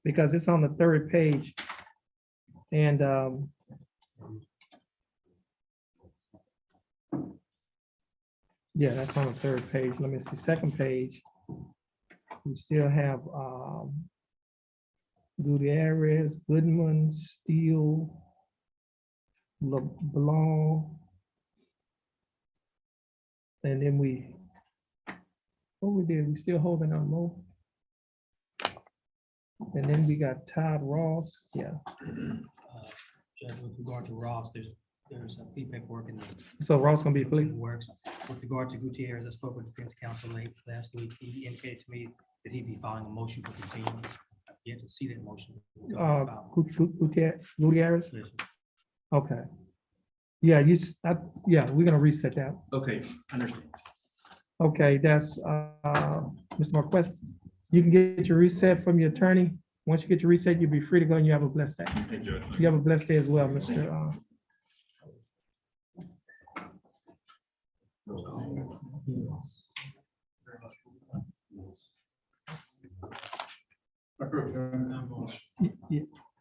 because it's on the third page. And yeah, that's on the third page. Let me see, second page. We still have Gutierrez, Goodman, Steele, LeBlanc. And then what we did, we still holding on low. And then we got Todd Ross, yeah. Judge, with regard to Ross, there's a plea paperwork in the So Ross gonna be a plea? works. With regard to Gutierrez, I spoke with defense counsel last week. He indicated to me that he'd be filing a motion for continuance. I've yet to see that motion. Gutierrez? Yes, sir. Okay. Yeah, yeah, we're gonna reset that. Okay, understand. Okay, that's Mr. Marquess. You can get your reset from your attorney. Once you get your reset, you'll be free to go and you have a blessed day. Hey, Judge. You have a blessed day as well, Mr.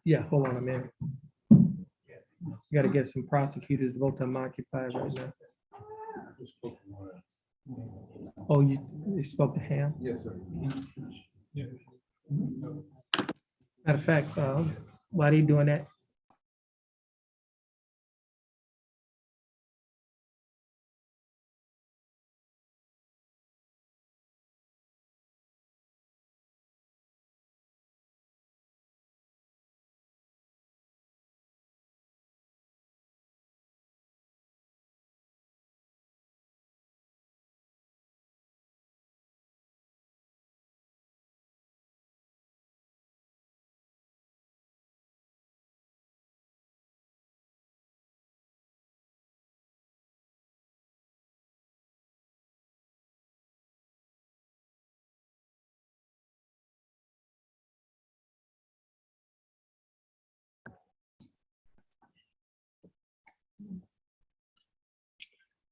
Yeah, hold on a minute. You gotta get some prosecutors, both of them occupied right now. Oh, you spoke to Ham? Yes, sir. Matter of fact, while they doing that,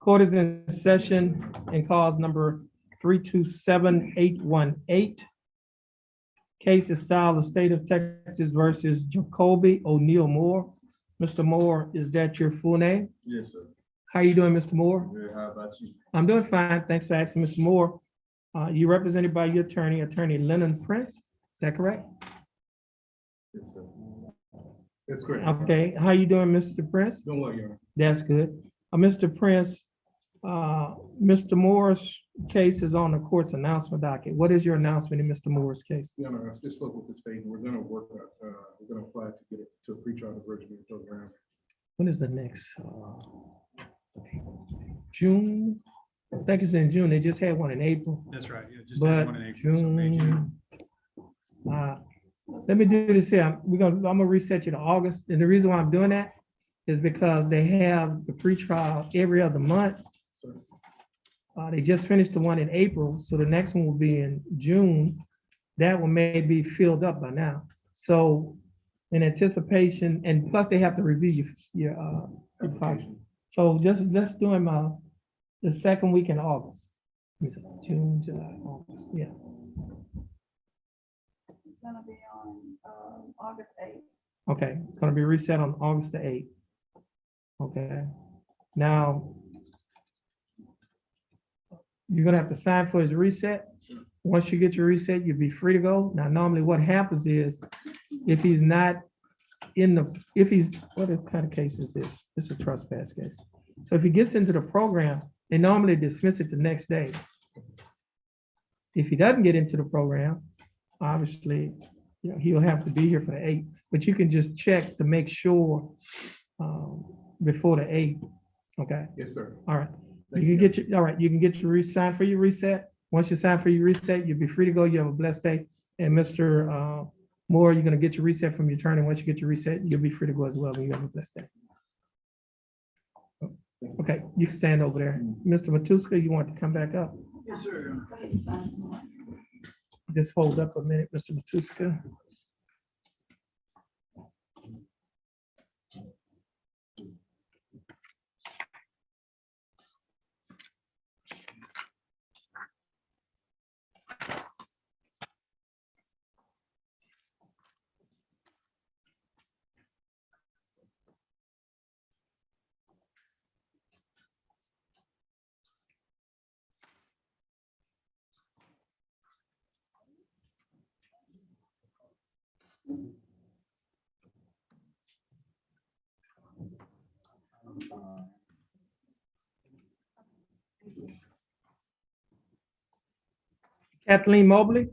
Court is in session in cause number 327818. Case is styled the state of Texas versus Jacoby O'Neill Moore. Mr. Moore, is that your full name? Yes, sir. How you doing, Mr. Moore? Good, how about you? I'm doing fine. Thanks for asking, Mr. Moore. You represented by your attorney, Attorney Lennon Prince. Is that correct? Yes, sir. That's correct. Okay. How you doing, Mr. Prince? Doing well, Your Honor. That's good. Mr. Prince, Mr. Moore's case is on the court's announcement docket. What is your announcement in Mr. Moore's case? Your Honor, I just spoke with the state, and we're gonna work, we're gonna apply to get it to a pretrial diversion program. When is the next? June? I think it's in June. They just had one in April. That's right. Yeah, just had But one in April, so May, June. June. Let me do this here. I'm gonna reset you to August. And the reason why I'm doing that is because they have the pretrial every other month. They just finished the one in April, so the next one will be in June. That one may be filled up by now. So in anticipation, and plus they have to review your application. So let's do them the second week in August. June, July, August, yeah. It's gonna be on, August 8th. Okay, it's gonna be reset on August the 8th. Okay, now you're gonna have to sign for his reset. Once you get your reset, you'll be free to go. Now, normally what happens is if he's not what kind of case is this? This is a trespass case. So if he gets into the program, they normally dismiss it the next day. If he doesn't get into the program, obviously, he'll have to be here for the 8th, but you can just check to make sure before the 8th, okay? Yes, sir. All right. You can get your sign for your reset. Once you sign for your reset, you'll be free to go. You have a blessed day. And Mr. Moore, you're gonna get your reset from your attorney. Once you get your reset, you'll be free to go as well. And you have a blessed day. Okay, you can stand over there. Mr. Matuska, you want to come back up? Yes, sir. Just hold up a minute, Mr. Matuska. Kathleen Mobley.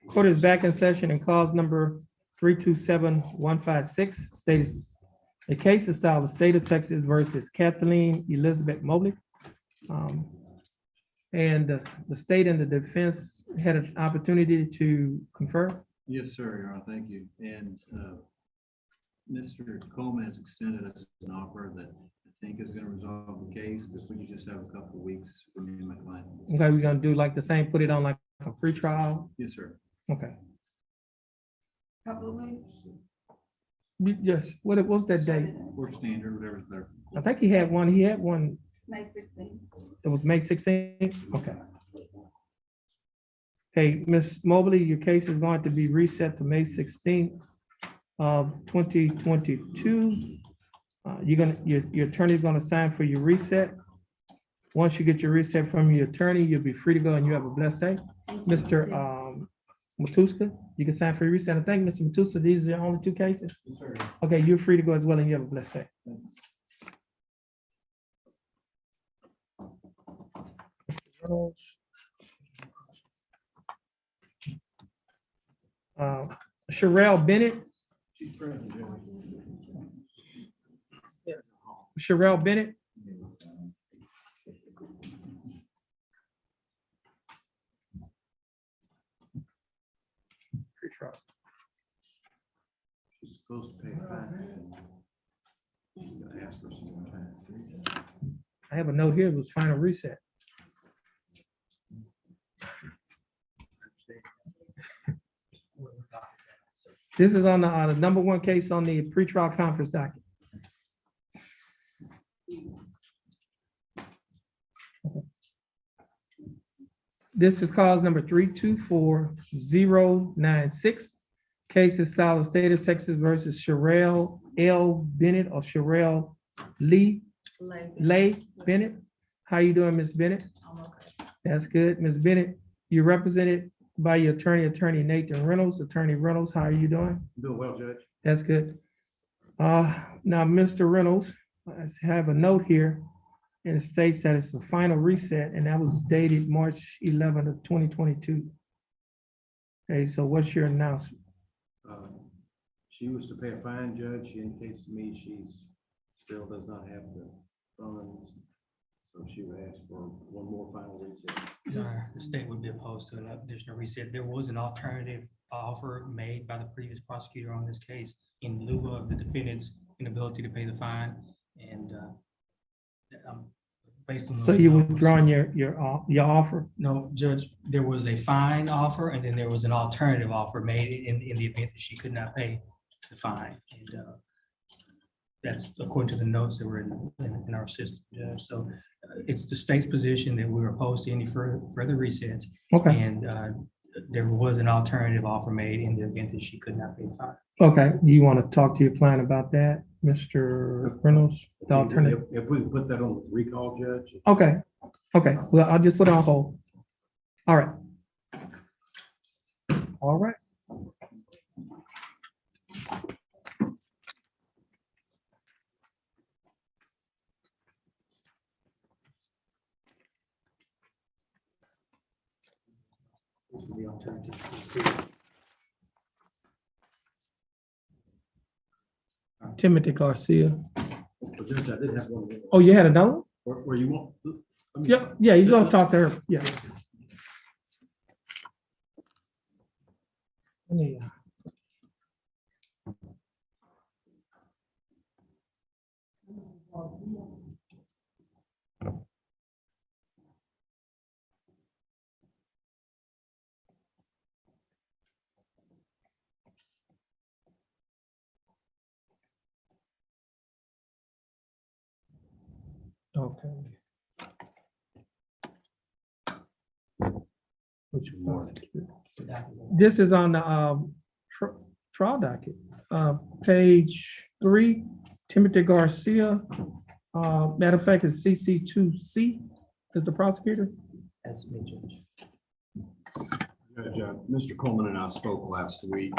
Court is back in session and cause number 327156 states the case is styled the state of Texas versus Kathleen Elizabeth Mobley. And the state and the defense had an opportunity to confer. Yes, sir, Your Honor, thank you. And Mr. Coleman has extended us an offer that I think is gonna resolve the case, because we could just have a couple of weeks for me and my client. Okay, we're gonna do like the same, put it on like a pretrial. Yes, sir. Okay. Couple of weeks. Yes, what was that date? Or standard, whatever's there. I think he had one, May 16th. it was May 16th, okay. Okay, Ms. Mobley, your case is going to be reset to May 16th of 2022. Your attorney's gonna sign for your reset. Once you get your reset from your attorney, you'll be free to go and you have a blessed day. Mr. Matuska, you can sign for your reset. I think, Mr. Matuska, these are the only two cases? Yes, sir. Okay, you're free to go as well and you have a blessed day. Sherelle Bennett. She's present, Judge. Sherelle Bennett. She's supposed to pay a fine. She's gonna ask for some more time. I I have a note here, it was final reset. This is on the number one case on the pretrial conference docket. This is cause number 324096. Case is style of State of Texas versus Sherelle L. Bennett or Sherelle Lee Bennett. How you doing, Ms. Bennett? I'm okay. That's good. Ms. Bennett, you're represented by your attorney Nathan Reynolds. Attorney Reynolds, how are you doing? Doing well, Judge. That's good. Now, Mr. Reynolds, I have a note here, and it states that it's the final reset, and that was dated March 11th of 2022. Okay, so what's your announcement? She was to pay a fine, Judge. She indicates to me still does not have the funds. So she would ask for one more final reset. The state would be opposed to an additional reset. There was an alternative offer made by the previous prosecutor on this case in lieu of the defendant's inability to pay the fine. And based on. So you withdrawing your offer? No, Judge, there was a fine offer and then there was an alternative offer made in the event that she could not pay the fine. And that's according to the notes that were in our system, Judge. So it's the state's position that we're opposed to any further resets. Okay. And there was an alternative offer made in the event that she could not pay the fine. Okay, do you want to talk to your client about that, Mr. Reynolds? The alternative? If we put that on the recall, Judge. Okay, well, I'll just put it on hold. All right. All right. The alternative. Timothy Garcia. But Judge, I did have one. Oh, you had another one? Where you want? Yeah, you go talk to her. Yeah. Let me, Okay. This is on the trial docket, page 3, Timothy Garcia. Matter of fact, it's CC2C is the prosecutor. That's me, Judge. Judge, Mr. Coleman and I spoke last week.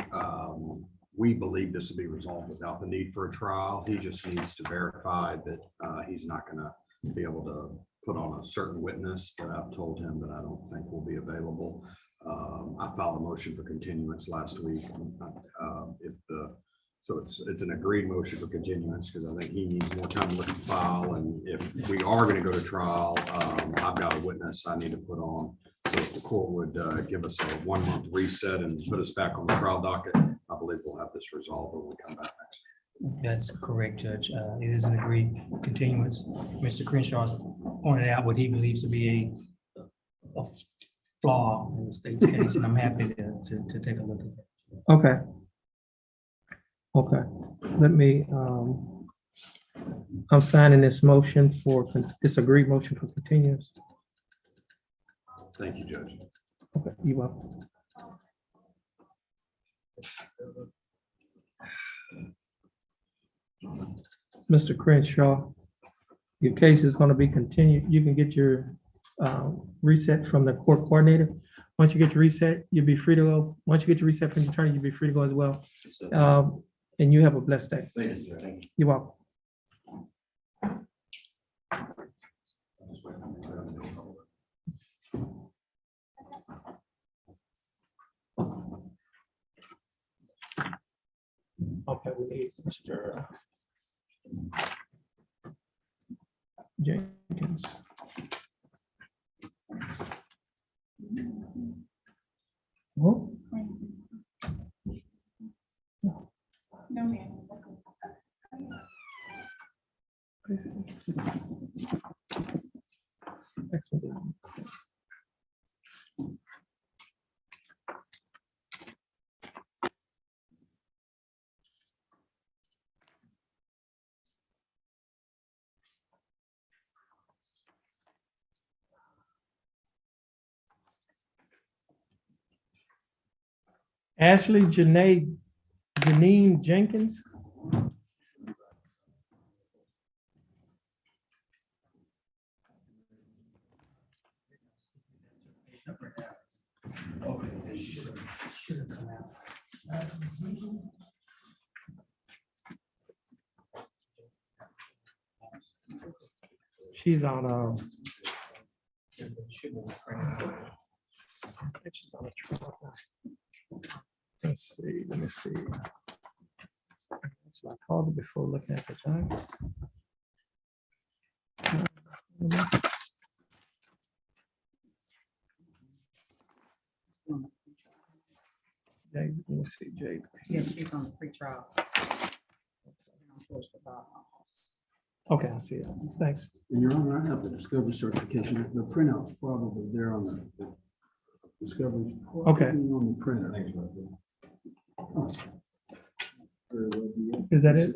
We believe this will be resolved without the need for a trial. He just needs to verify that he's not going to be able to put on a certain witness that I've told him that I don't think will be available. I filed a motion for continuance last week. So it's an agreed motion for continuance because I think he needs more time to look at the file. And if we are going to go to trial, I've got a witness I need to put on. So if the court would give us a 1-month reset and put us back on the trial docket, I believe we'll have this resolved when we come back next. That's correct, Judge. It is an agreed continuance. Mr. Crenshaw pointed out what he believes to be a flaw in the state's case, and I'm happy to take a look at that. Okay. Okay. Let me, I'm signing this motion for, this agreed motion for continuance. Thank you, Judge. Okay, you're welcome. Mr. Crenshaw, your case is going to be continued. You can get your reset from the court coordinator. Once you get your reset, you'll be free to go. Once you get your reset from the attorney, you'll be free to go as well. And you have a blessed day. Thank you, sir. You're welcome. Okay, we need Mr. Jenkins. Oh. No, ma'am. Ashley Janine Jenkins. She's on, she's on a trial. Let's see, let me see. So I called it before looking at the time. Jay, let me see, Jay. Yeah, she's on the pretrial. Okay, I see it. Thanks. And Your Honor, I have the discovery certification. The printout's probably there on the discovery. Okay. On the printer. Is that it?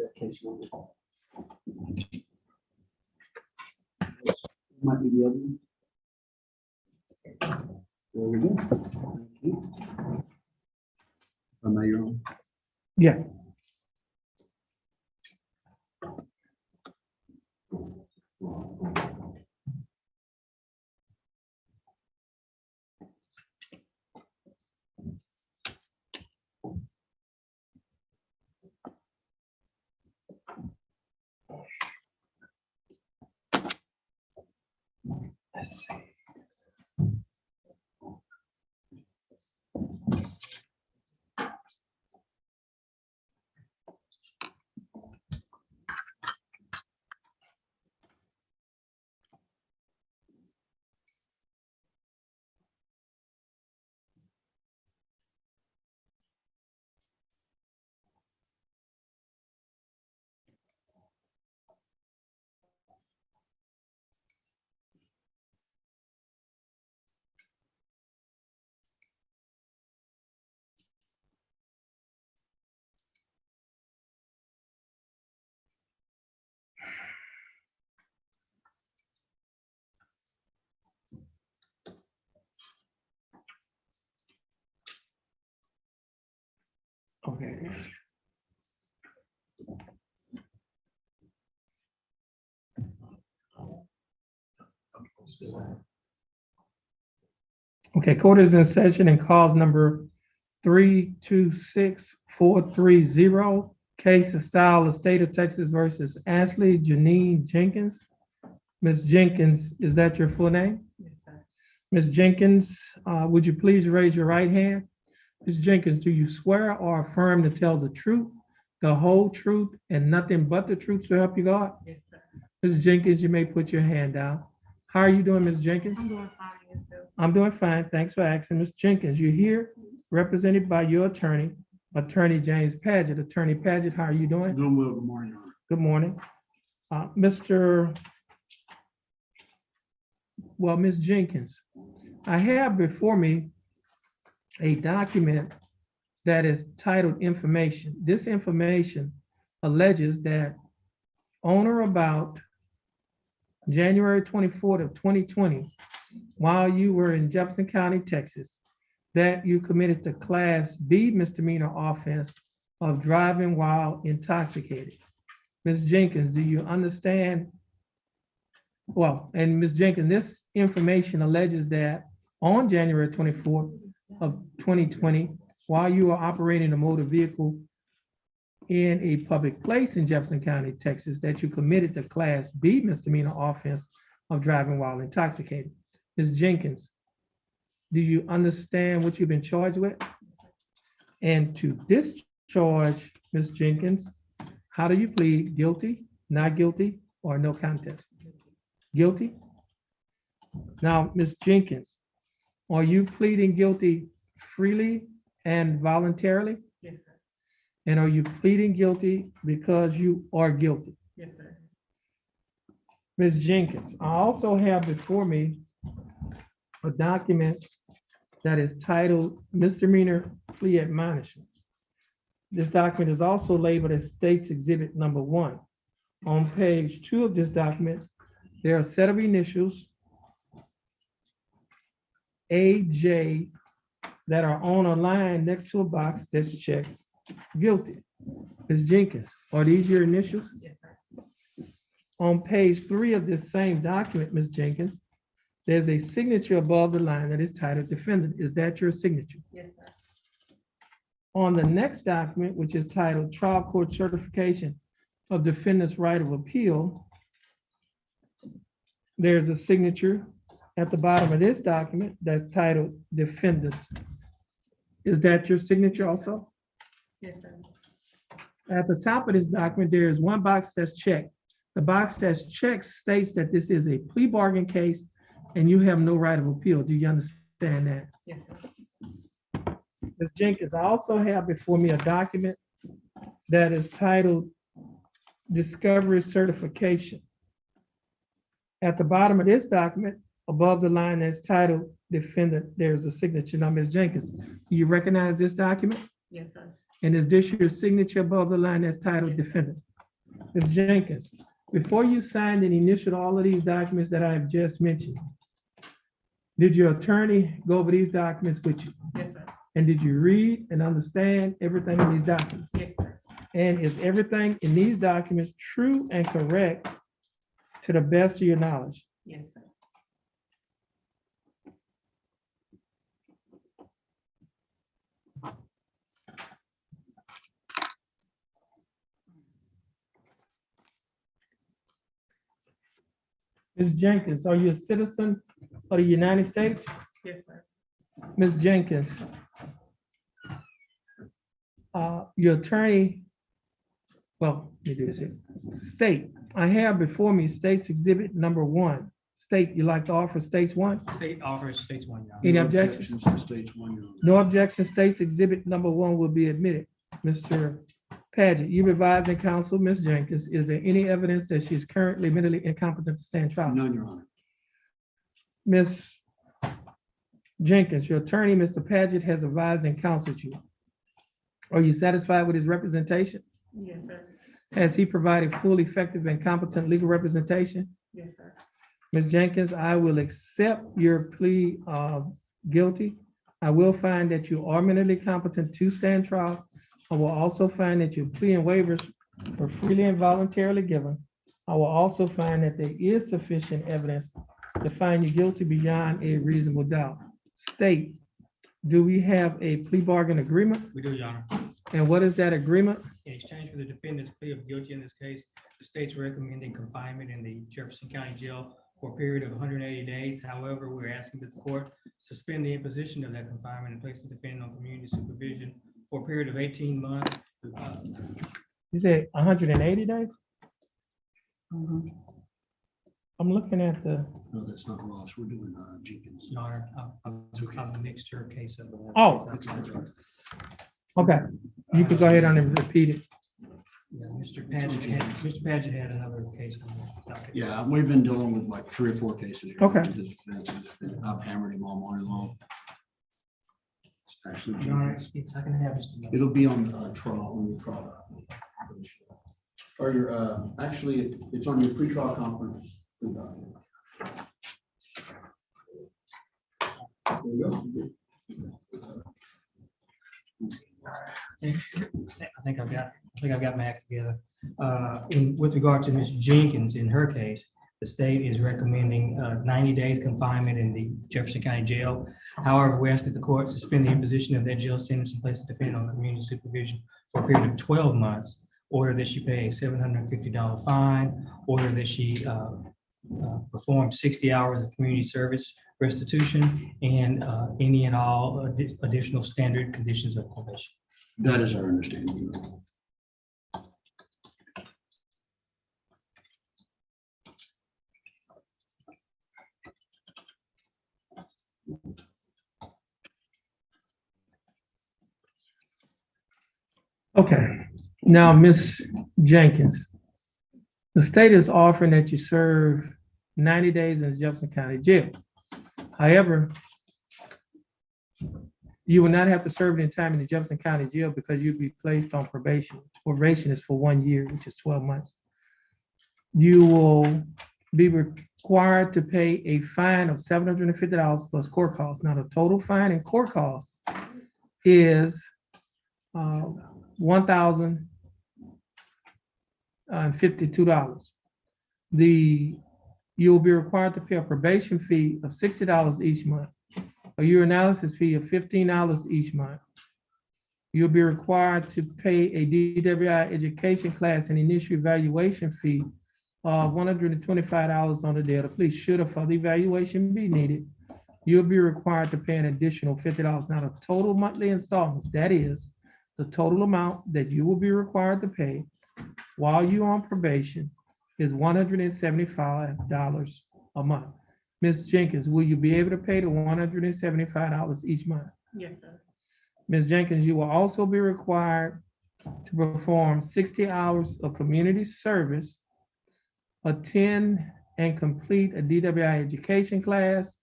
Might be the other one. There we go. Thank you. Am I your own? Yeah. Let's see. Okay. Okay, court is in session and cause number 326430. Case of style of state of Texas versus Ashley Janine Jenkins. Ms. Jenkins, is that your full name? Yes, sir. Ms. Jenkins, would you please raise your right hand? Ms. Jenkins, do you swear or affirm to tell the truth, the whole truth, and nothing but the truth to help you God? Yes, sir. Ms. Jenkins, you may put your hand down. How are you doing, Ms. Jenkins? I'm doing fine, yourself. I'm doing fine. Thanks for asking. Ms. Jenkins, you're here represented by your attorney, Attorney James Paget. Attorney Paget, how are you doing? Doing well. Good morning, Your Honor. Good morning. Ms. Jenkins, I have before me a document that is titled information. This information alleges that on or about January 24th of 2020, while you were in Jefferson County, Texas, that you committed the Class B misdemeanor offense of driving while intoxicated. Ms. Jenkins, do you understand? Well, and Ms. Jenkins, this information alleges that on January 24th of 2020, while you were operating a motor vehicle in a public place in Jefferson County, Texas, that you committed the Class B misdemeanor offense of driving while intoxicated. Ms. Jenkins, do you understand what you've been charged with? And to discharge Ms. Jenkins, how do you plead? Guilty, not guilty, or no contest? Guilty? Now, Ms. Jenkins, are you pleading guilty freely and voluntarily? Yes, sir. And are you pleading guilty because you are guilty? Yes, sir. Ms. Jenkins, I also have before me a document that is titled Misdemeanor Plea Admonishments. This document is also labeled as State's Exhibit Number 1. On page 2 of this document, there are a set of initials, AJ, that are on a line next to a box that's checked guilty. Ms. Jenkins, are these your initials? Yes, sir. On page 3 of this same document, Ms. Jenkins, there's a signature above the line that is titled Defendant. Is that your signature? Yes, sir. On the next document, which is titled Trial Court Certification of Defendant's Right of Appeal, there's a signature at the bottom of this document that's titled Defendants. Is that your signature also? Yes, sir. At the top of this document, there is one box that's checked. The box that's checked states that this is a plea bargain case and you have no right of appeal. Do you understand that? Yes, sir. Ms. Jenkins, I also have before me a document that is titled Discovery Certification. At the bottom of this document, above the line that's titled Defendant, there's a signature. Now, Ms. Jenkins, do you recognize this document? Yes, sir. And is this your signature above the line that's titled Defendant? Ms. Jenkins, before you signed and initialed all of these documents that I've just mentioned, did your attorney go over these documents with you? Yes, sir. And did you read and understand everything in these documents? Yes, sir. And is everything in these documents true and correct to the best of your knowledge? Yes, sir. Ms. Jenkins, are you a citizen of the United States? Yes, sir. Ms. Jenkins, your attorney, well, let me do this here. State, I have before me State's Exhibit Number 1. State, you like to offer States 1? State offers states one, Your Honor. Any objections? to stage one, Your Honor. No objection. State's Exhibit Number 1 will be admitted. Mr. Paget, you've advised in counsel, Ms. Jenkins, is there any evidence that she's currently mentally incompetent to stand trial? None, Your Honor. Ms. Jenkins, your attorney, Mr. Paget, has advised and counseled you. Are you satisfied with his representation? Yes, sir. Has he provided full, effective, and competent legal representation? Yes, sir. Ms. Jenkins, I will accept your plea of guilty. I will find that you are mentally competent to stand trial. I will also find that your plea and waivers were freely and voluntarily given. I will also find that there is sufficient evidence to find you guilty beyond a reasonable doubt. State, do we have a plea bargain agreement? We do, Your Honor. And what is that agreement? In exchange for the defendant's plea of guilty in this case, the state's recommending confinement in the Jefferson County Jail for a period of 180 days. However, we're asking that the court suspend the imposition of that confinement and place the defendant on community supervision for a period of 18 months. You said 180 days? I'm looking at the, No, that's not Ross. We're doing Jenkins. Your Honor, I'm a mixture case of. Oh. Okay, you could go ahead and repeat it. Yeah, Mr. Paget had another case on this docket. Yeah, we've been dealing with like 3 or 4 cases. Your Okay. Honor. His defense has I've hammered him all morning long. It's actually Your Honor, Jenkins. if I can have just. It'll be on trial, on your trial. Or your, actually, it's on your pretrial conference. There you go. I think I've got my act together. With regard to Ms. Jenkins, in her case, the state is recommending 90 days confinement in the Jefferson County Jail. However, we ask that the court suspend the imposition of that jail sentence and place the defendant on community supervision for a period of 12 months. Order that she pay a $750 fine, order that she perform 60 hours of community service restitution, and any and all additional standard conditions of probation. That is our understanding. Okay, now, Ms. Jenkins, the state is offering that you serve 90 days in Jefferson County Jail. However, you will not have to serve any time in the Jefferson County Jail because you'll be placed on probation. Probation is for 1 year, which is 12 months. You will be required to pay a fine of $750 plus court costs. Now, the total fine and court costs is $1,052. You'll be required to pay a probation fee of $60 each month, a urinalysis fee of $15 each month. You'll be required to pay a DWI education class and initial evaluation fee of $125 on the day of the plea. Should a further evaluation be needed, you'll be required to pay an additional $50. Now, the total monthly installments, that is the total amount that you will be required to pay while you're on probation, is $175 a month. Ms. Jenkins, will you be able to pay the $175 each month? Yes, sir. Ms. Jenkins, you will also be required to perform 60 hours of community service, attend and complete a DWI education class.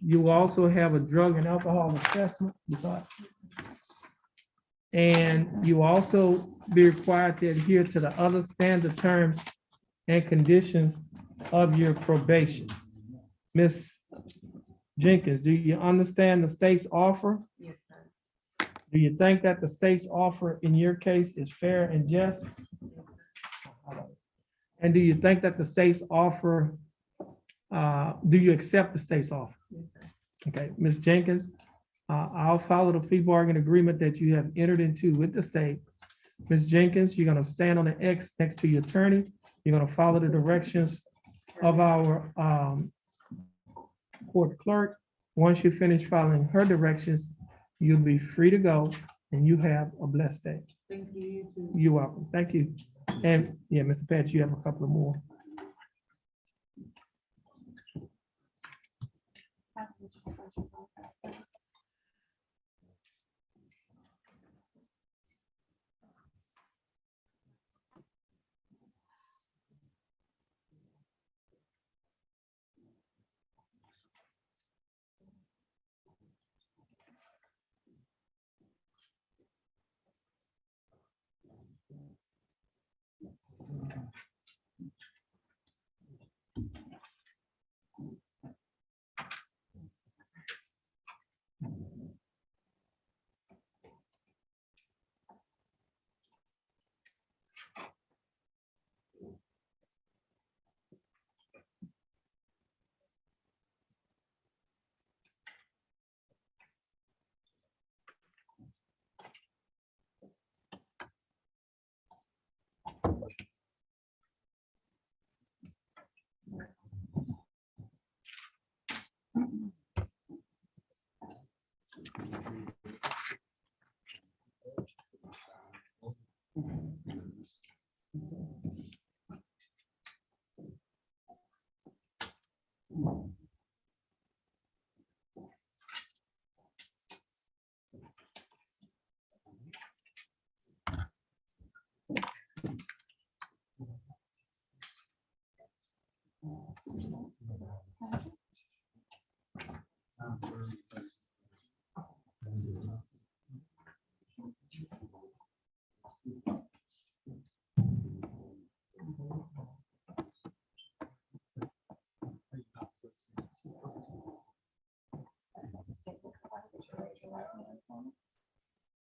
You will also have a drug and alcohol assessment. And you will also be required to adhere to the other standard terms and conditions of your probation. Ms. Jenkins, do you understand the state's offer? Yes, sir. Do you think that the state's offer in your case is fair and just? And do you think that the state's offer, do you accept the state's offer? Yes, sir. Okay, Ms. Jenkins, I'll follow the plea bargain agreement that you have entered into with the state. Ms. Jenkins, you're gonna stand on the X next to your attorney. You're gonna follow the directions of our court clerk. Once you finish following her directions, you'll be free to go and you have a blessed day. Thank you, you too. You're welcome. Thank you. And yeah, Mr. Patch, you have a couple of more.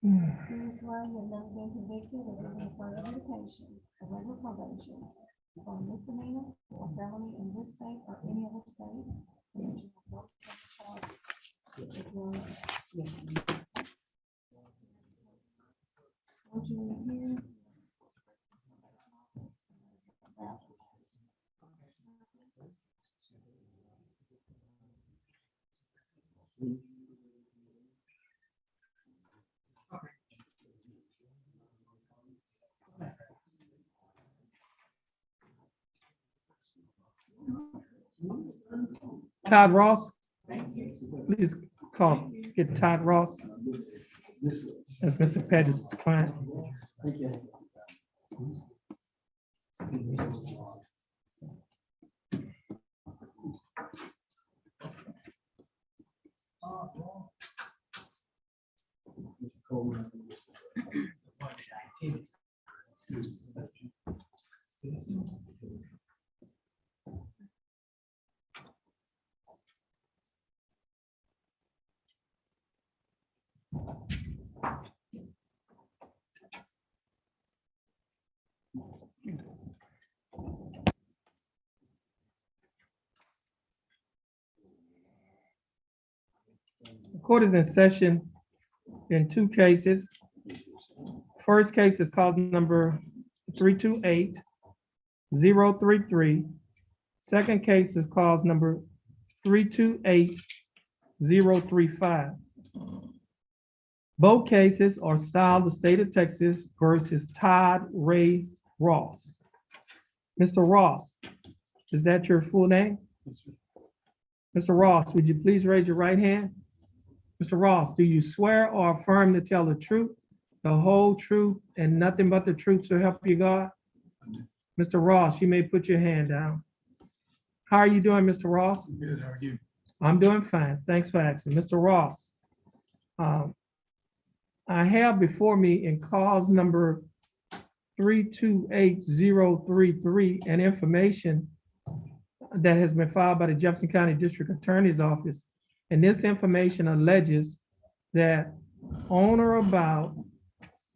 Do you swear you have never been convicted of any further education, irregular probation, for a misdemeanor or felony in this state or any other state? And that you have no charge with drugs? Yes. Won't you read here? Todd Ross, please get Todd Ross. That's Mr. Pettis' client. courtroom. The court is in session in two cases. First case is cause number 328-033. Second case is cause number 328-035. Both cases are styled the state of Texas versus Todd Ray Ross. Mr. Ross, is that your full name? Mr. Ross, would you please raise your right hand? Mr. Ross, do you swear or affirm to tell the truth, the whole truth, and nothing but the truth to help you God? Mr. Ross, you may put your hand down. How are you doing, Mr. Ross? Good, how are you? I'm doing fine. Thanks for asking. Mr. Ross, I have before me in cause number 328033 an information that has been filed by the Jefferson County District Attorney's Office. And this information alleges that on or about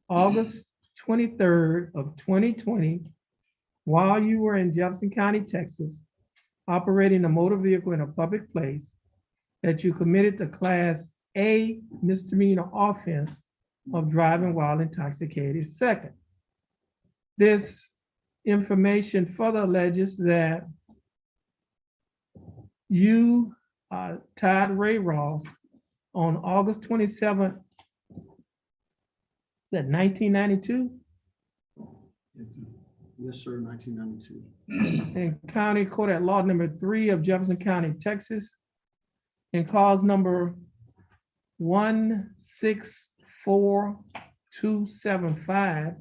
August 23rd of 2020, while you were in Jefferson County, Texas, operating a motor vehicle in a public place, that you committed the Class A misdemeanor offense of driving while intoxicated. Second, this information further alleges that you, Todd Ray Ross, on August 27th, that 1992, Yes, sir, 1992. in County Court at Law number 3 of Jefferson County, Texas, in cause number 164275,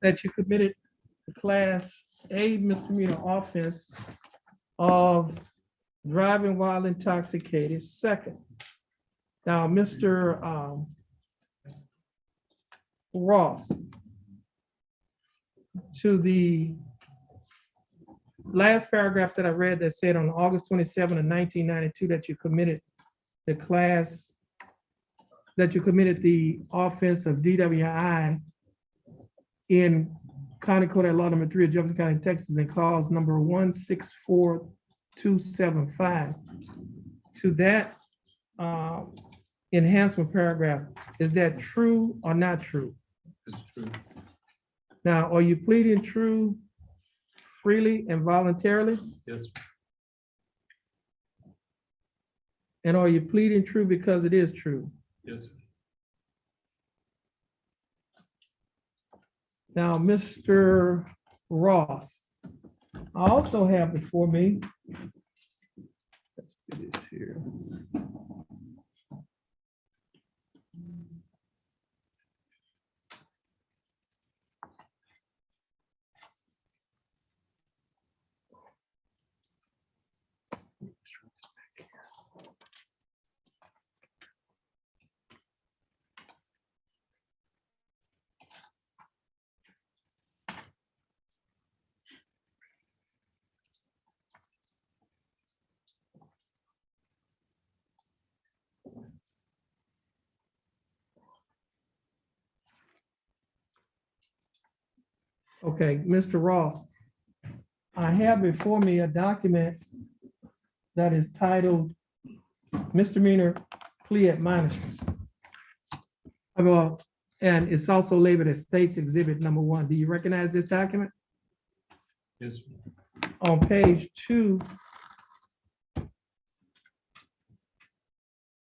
that you committed the Class A misdemeanor offense of driving while intoxicated. Second, now, Mr. Ross, to the last paragraph that I read that said on August 27 of 1992 that you committed the offense of DWI in County Court at Law number 3 of Jefferson County, Texas, in cause number 164275. To that enhancement paragraph, is that true or not true? It's true. Now, are you pleading true freely and voluntarily? Yes. And are you pleading true because it is true? Yes, sir. Now, Mr. Ross, I also have before me, let's do this here. Okay, Mr. Ross, I have before me a document that is titled Misdemeanor Plea Admonishments. And it's also labeled as State's Exhibit number 1. Do you recognize this document? Yes, sir. On page 2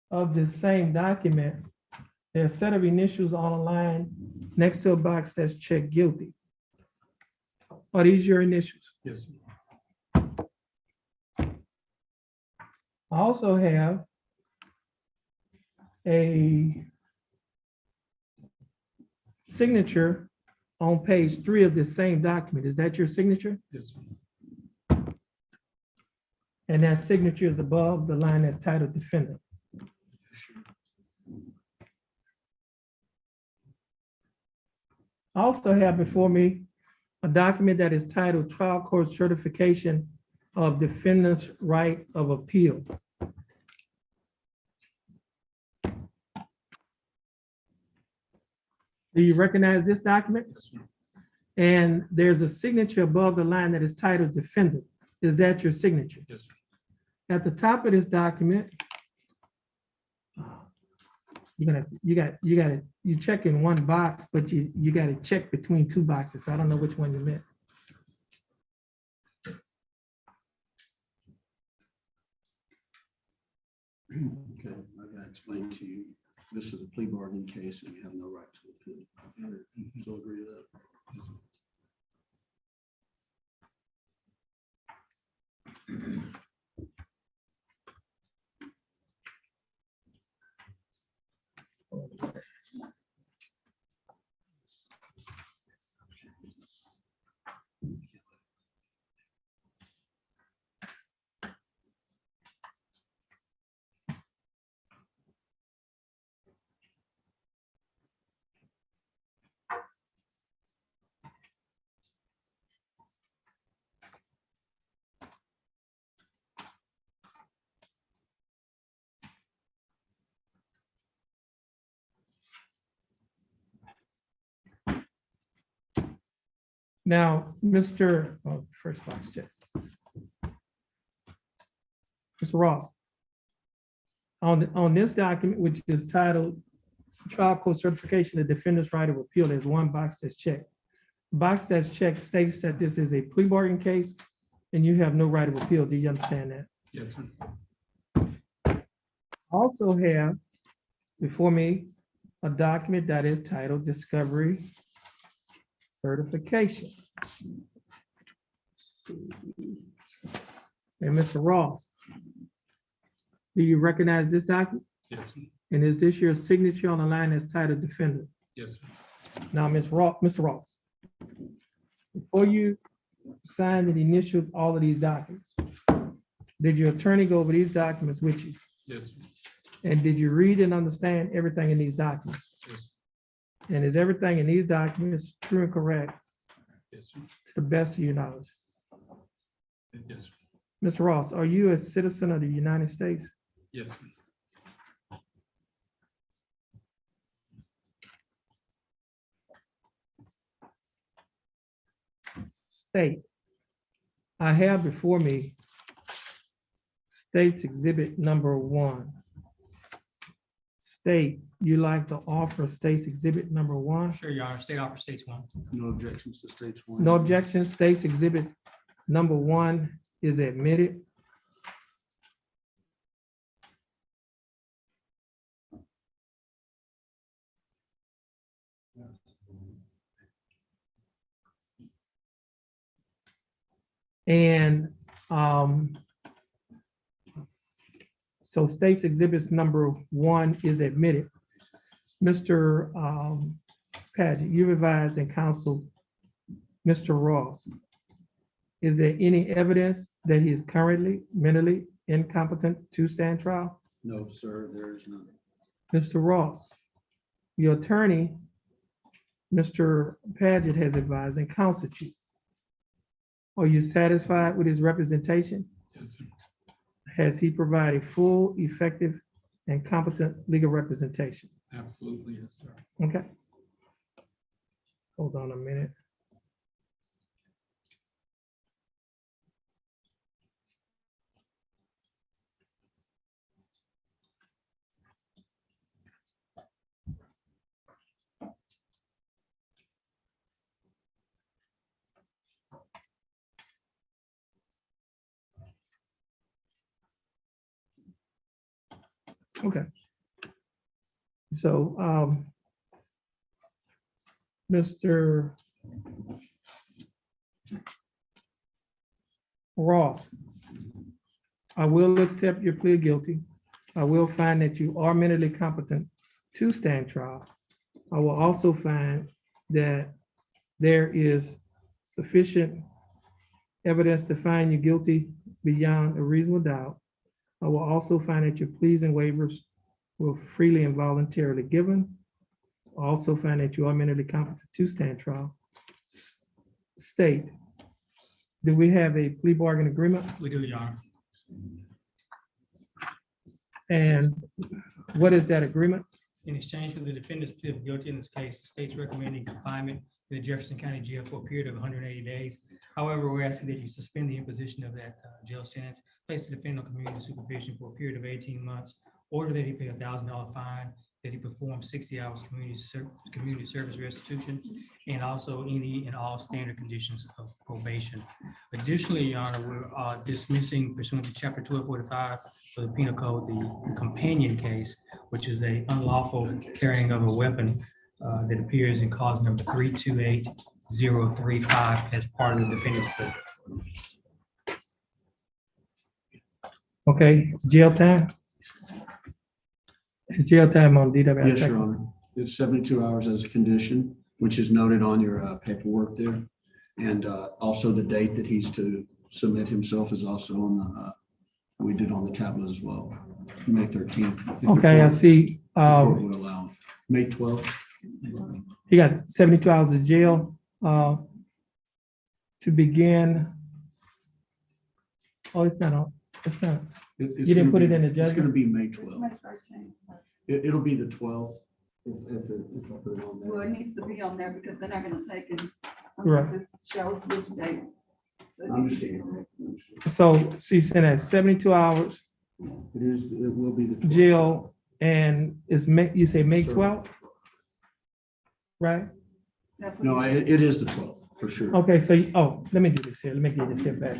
of the same document, there's a set of initials on a line next to a box that's checked guilty. Are these your initials? Yes, sir. I also have a signature on page 3 of this same document. Is that your signature? Yes, sir. And that signature is above the line that's titled Defendant. I also have before me a document that is titled Trial Court Certification of Defendant's Right of Appeal. Do you recognize this document? And there's a signature above the line that is titled Defendant. Is that your signature? Yes, sir. At the top of this document, you check in one box, but you got to check between two boxes. So I don't know which one you meant. Okay, I gotta explain to you, this is a plea bargaining case and you have no right to appeal. So agree to that? Yes, sir. Now, first box check. Mr. Ross, on this document, which is titled Trial Court Certification of Defendant's Right of Appeal, there's one box that's checked. The box that's checked states that this is a plea bargain case and you have no right of appeal. Do you understand that? Yes, sir. Also have before me a document that is titled Discovery Certification. And Mr. Ross, do you recognize this document? Yes, sir. And is this your signature on the line that's titled Defendant? Yes, sir. Now, Mr. Ross, before you signed and initialed all of these documents, did your attorney go over these documents with you? Yes, sir. And did you read and understand everything in these documents? Yes, And is everything in these documents true and correct yes, sir. to the best of your knowledge? Yes, sir. Mr. Ross, are you a citizen of the United States? Yes, sir. State. I have before me State's Exhibit number 1. State, you like to offer State's Exhibit number 1? Sure, Your Honor. State offer states one. No objections to stage one. No objection. State's Exhibit number 1 is admitted. And so State's Exhibits number 1 is admitted. Mr. Paget, you advised and counsel Mr. Ross. Is there any evidence that he is currently mentally incompetent to stand trial? No, sir, there is none. Mr. Ross, your attorney, Mr. Paget, has advised and counseled you. Are you satisfied with his representation? Yes, sir. Has he provided full, effective, and competent legal representation? Absolutely, yes, sir. Okay. Hold on a minute. Okay. So, Mr. Ross, I will accept your plea of guilty. I will find that you are mentally competent to stand trial. I will also find that there is sufficient evidence to find you guilty beyond a reasonable doubt. I will also find that your pleas and waivers were freely and voluntarily given. also find that you are mentally competent to stand trial. State, do we have a plea bargain agreement? We do, Your Honor. And what is that agreement? In exchange for the defendant's plea of guilty in this case, the state's recommending confinement in the Jefferson County Jail for a period of 180 days. However, we're asking that you suspend the imposition of that jail sentence, place the defendant on community supervision for a period of 18 months, order that he pay a $1,000 fine, that he perform 60 hours community service restitution, and also any and all standard conditions of probation. Additionally, Your Honor, we're dismissing pursuant to Chapter 1245 for the Penal Code, the companion case, which is a unlawful carrying of a weapon that appears in cause number 328035 as part of the defendant's plea. Okay, jail time? Is jail time on DWI? Yes, Your Honor. It's 72 hours as a condition, which is noted on your paperwork there. And also the date that he's to submit himself is also on the, we did on the tablet as well, May 13th. if the Okay, I court- see. the court would allow. May 12th. You got 72 hours of jail to begin. Oh, it's not on, it's not. It's You didn't gonna put it be- in the It's going to judgment? be May 12th. It'll be the 12th if I put it on Well, there. it needs to be on there because they're not gonna take it. Right. Unless it shows which date. So it I needs to be understand. correct. So she's saying that 72 hours It will be the 12th. jail and is May, you say May Sure. 12th? Right? That's what No, he said. it is the 12th, for sure. Okay, so, oh, let me do this here. Let me get this here back.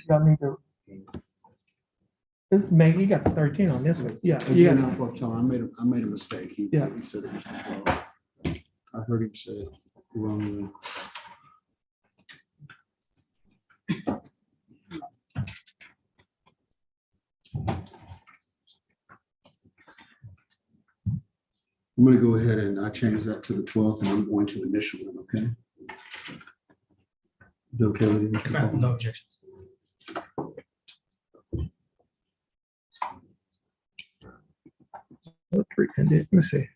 Y'all need to. This May, you got 13 on this one. Yeah, Again, yeah. that's what I'm telling you. I made a mistake. He Yeah. he said it was the 12th. I heard him say it wrongly. I'm gonna go ahead and I change that to the 12th and I'm going to initial it, okay? Is that okay with you, Mr. Paul? No objections. Let me see.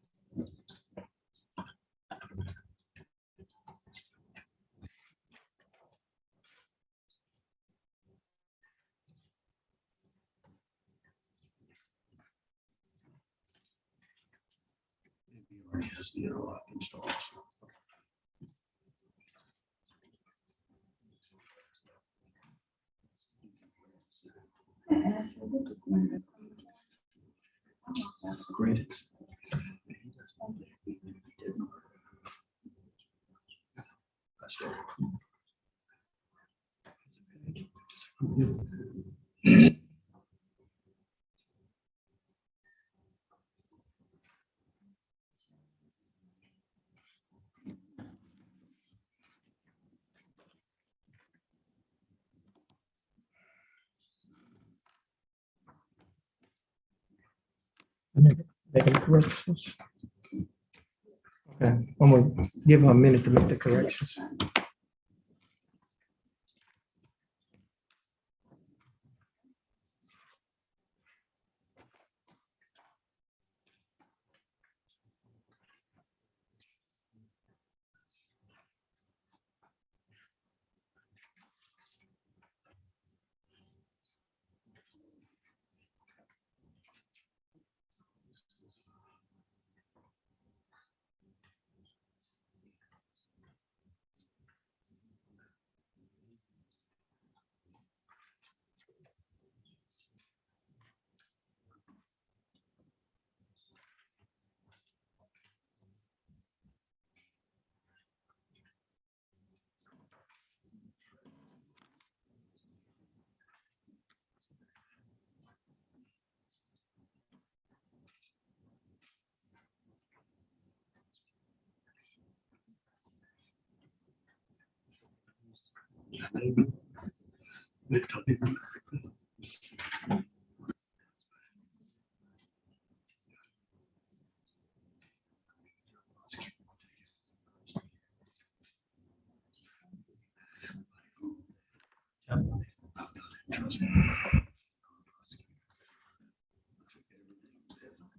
He already has the interlock installed. Great. Making corrections. Okay, I'm gonna give her a minute to make the corrections.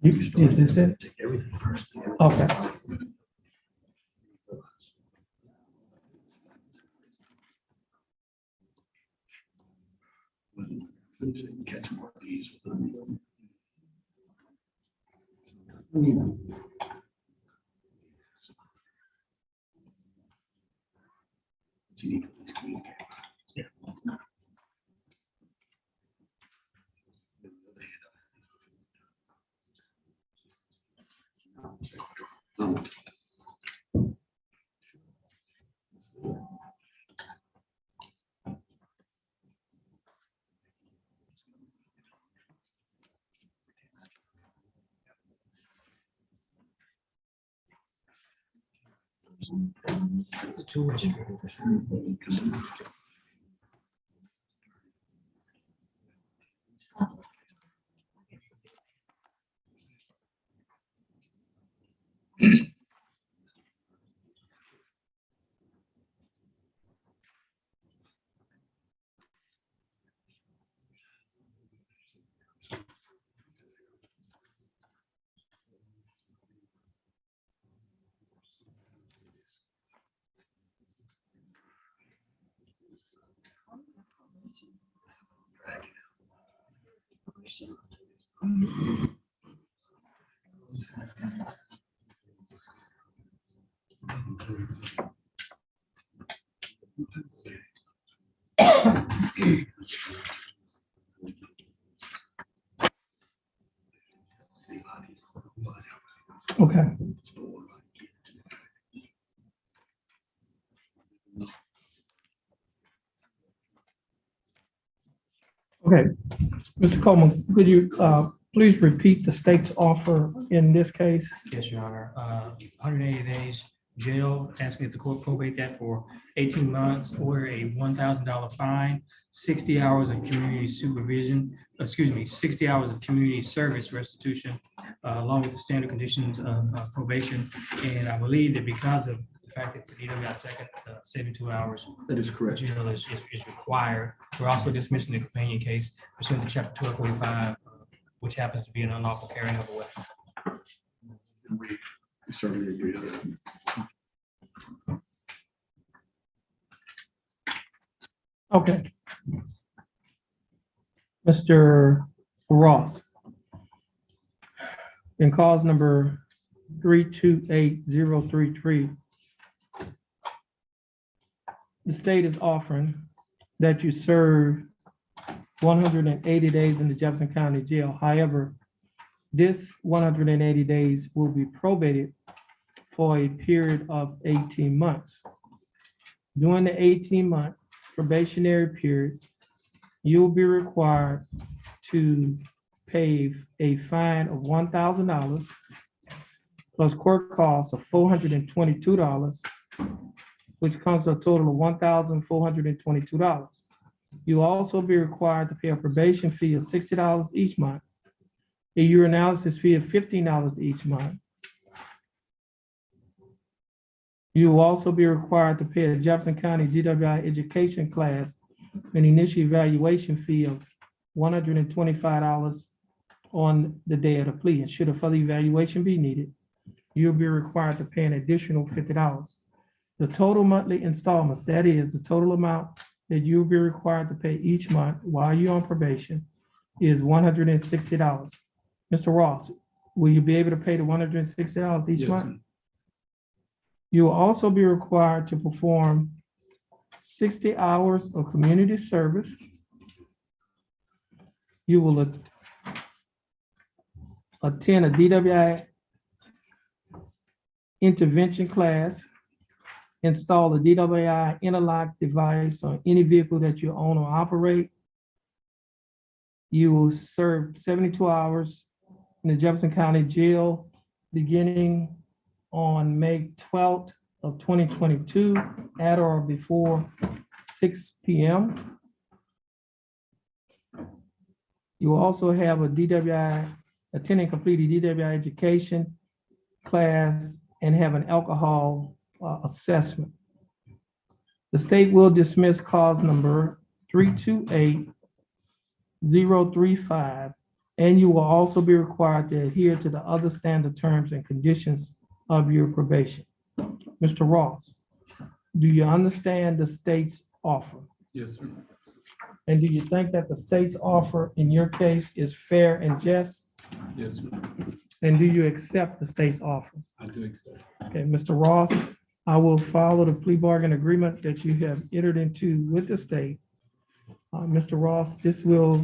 Is this it? Okay. Catch more bees with them. You need to please communicate. Okay. Okay, Mr. Coleman, could you please repeat the state's offer in this case? Yes, Your Honor. 180 days jail, asking that the court probate that for 18 months or a $1,000 fine, 60 hours of community supervision, 60 hours of community service restitution, along with the standard conditions of probation. And I believe that because of the fact that the DWI second 72 hours. That is correct. Jail is required. We're also dismissing the companion case pursuant to chapter 1245, which happens to be an unlawful carrying of a weapon. We certainly agree to that. Okay. Mr. Ross. In cause number 328033, the state is offering that you serve 180 days in the Jefferson County Jail. However, this 180 days will be probated for a period of 18 months. During the 18-month probationary period, you'll be required to pay a fine of $1,000 plus court costs of $422, which comes to a total of $1,422. You'll also be required to pay a probation fee of $60 each month, a urinalysis fee of $15 each month. You will also be required to pay a Jefferson County DWI education class an initial evaluation fee of $125 on the day of the plea. And should a further evaluation be needed, you'll be required to pay an additional $50. The total monthly installments, that is the total amount that you'll be required to pay each month while you're on probation, is $160. Mr. Ross, will you be able to pay the $160 each Yes, month? sir. You will also be required to perform 60 hours of community service. You will attend a DWI intervention class, install a DWI interlock device on any vehicle that you own or operate. You will serve 72 hours in the Jefferson County Jail beginning on May 12th of 2022 at or before 6 p.m. You will also have a DWI, attending completed DWI education class and have an alcohol assessment. The state will dismiss cause number 328033 035, and you will also be required to adhere to the other standard terms and conditions of your probation. Mr. Ross, do you understand the state's offer? Yes, sir. And do you think that the state's offer in your case is fair and just? Yes, sir. And do you accept the state's offer? I do accept. Okay, Mr. Ross, I will follow the plea bargain agreement that you have entered into with the state. Mr. Ross, this will,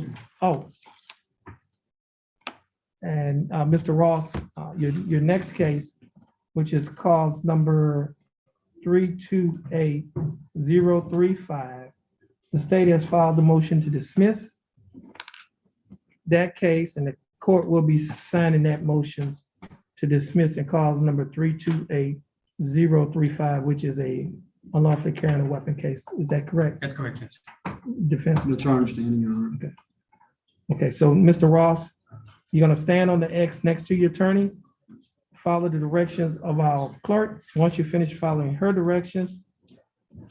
and Mr. Ross, your next case, which is cause number 328035, the state has filed the motion to dismiss that case, and the court will be signing that motion to dismiss in cause number 328035, which is a unlawfully carrying a weapon case. Is that correct? That's correct, Judge. Defense. That's our understanding, Your Honor. Okay. Okay, so Mr. Ross, you're gonna stand on the X next to your attorney, follow the directions of our clerk. Once you finish following her directions,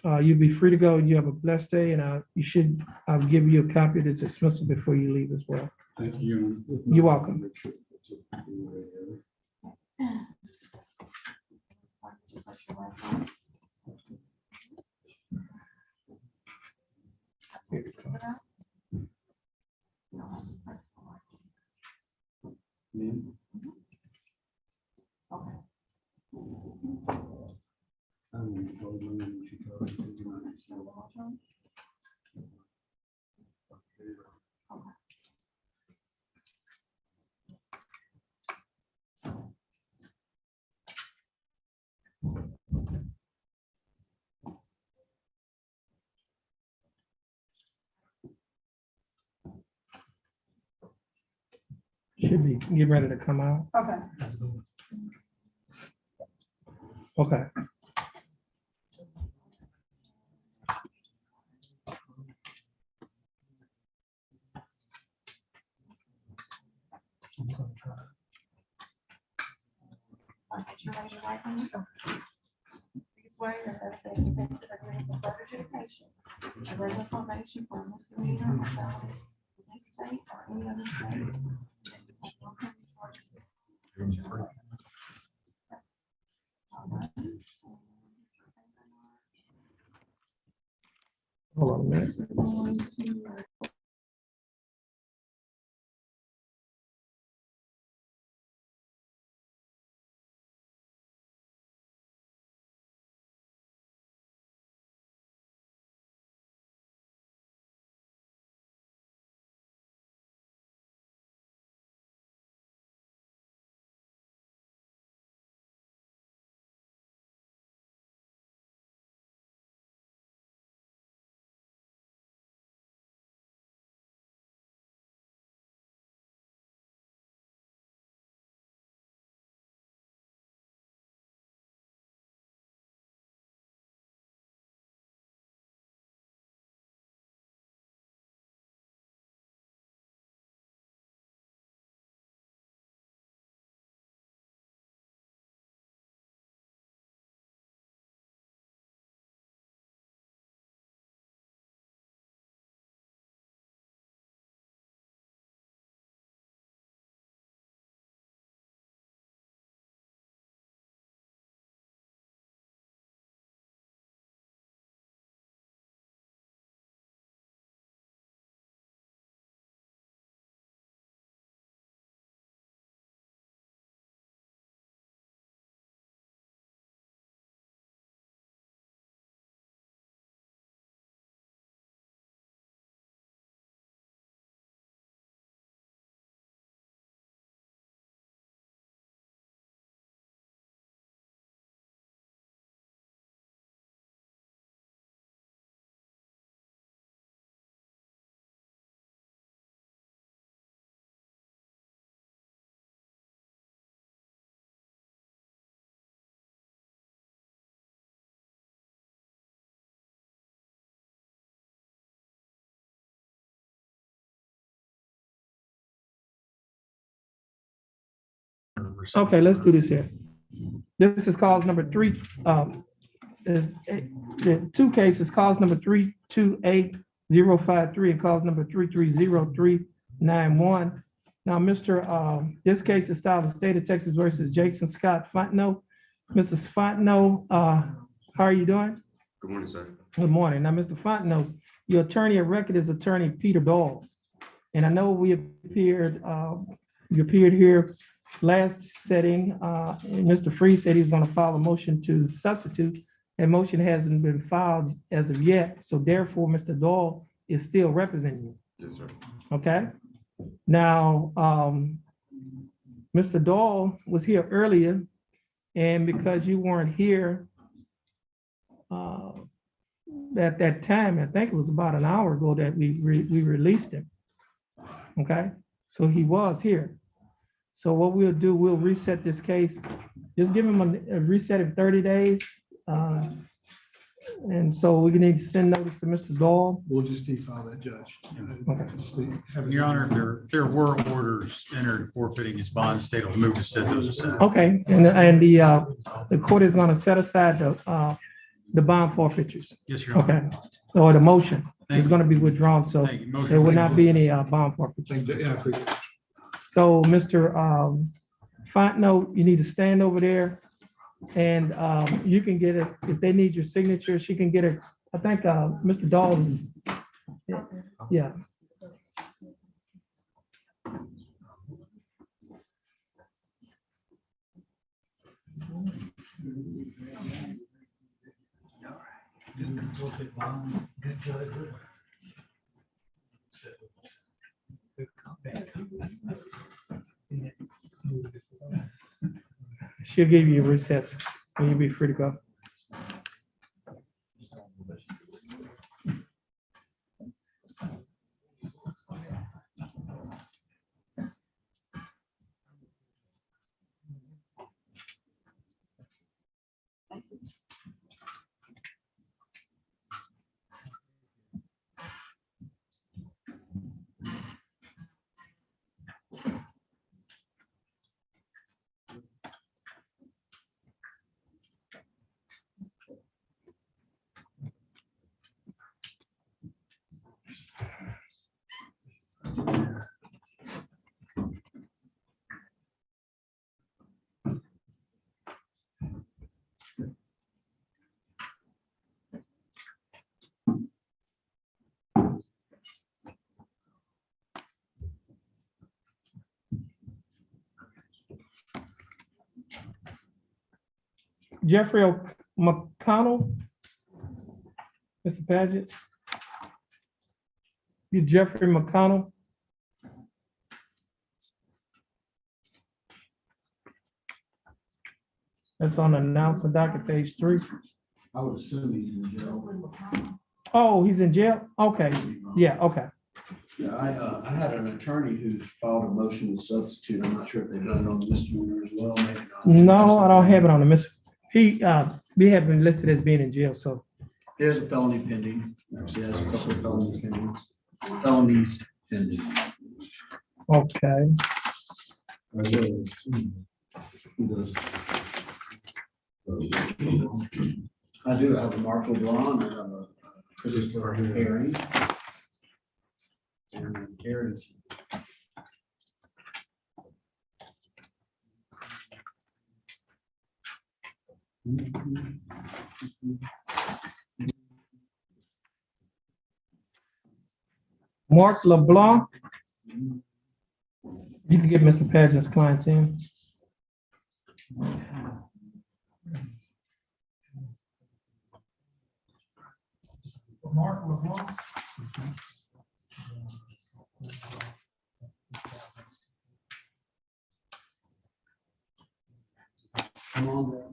you'll be free to go. You have a blessed day, and I'll give you a copy of this dismissal before you leave as well. Thank you. You're welcome. Should be getting ready to come out. Okay. Okay. Raise your right hand. You swear that the state of Texas agrees with further education, a regular probation for misdemeanor or felony in this state or any other state. Hold on a minute. Okay, let's do this here. This is cause number the two cases, cause number 328035 053 and cause number 330391. Now, this case is styled the state of Texas versus Jason Scott Fontenot. Mr. Fontenot, how are you doing? Good morning, sir. Good morning. Now, Mr. Fontenot, your attorney of record is attorney Peter Dahl. And I know you appeared here last setting, and Mr. Freeze said he was going to file a motion to substitute. That motion hasn't been filed as of yet, so therefore, Mr. Dahl is still representing you. Yes, sir. Okay? Now, Mr. Dahl was here earlier, and because you weren't here at that time, I think it was about an hour ago that we released him. Okay? So he was here. So what we'll do, we'll reset this case. Just give him a reset of 30 days. And so we need to send notice to Mr. Dahl. We'll just defile that, Judge. Okay. Your Honor, if there were orders entered forfeiting his bond, state will move to set those aside. Okay, and the court is gonna set aside the bond forfeitures. Yes, Your Honor. Okay, or the motion Thank is you. gonna be withdrawn, so Thank you. Motion there will not please. be any bond forfeitures. Yeah, I appreciate it. So, Mr. Fontenot, you need to stand over there, and you can get it, if they need your signature, she can get it. I think Mr. Dahl is, yeah. She'll give you a recess and you'll be free to go. Jeffrey McConnell, Mr. Paget. You Jeffrey McConnell. That's on the announcement docket, page 3. I would assume he's in jail. Oh, he's in jail? Okay, yeah, okay. Yeah, I had an attorney who filed a motion to substitute. I'm not sure if they've done it on misdemeanor as well, maybe not. No, I don't have it on the miss. We have been listed as being in jail, so. There's a felony pending. Actually, has a couple of felonies pending. Okay. I do have a Mark LeBlanc, I have a Christopher Herring. And Terrence. Mark LeBlanc. You can get Mr. Paget's clients in. Mark LeBlanc. Come on, bro.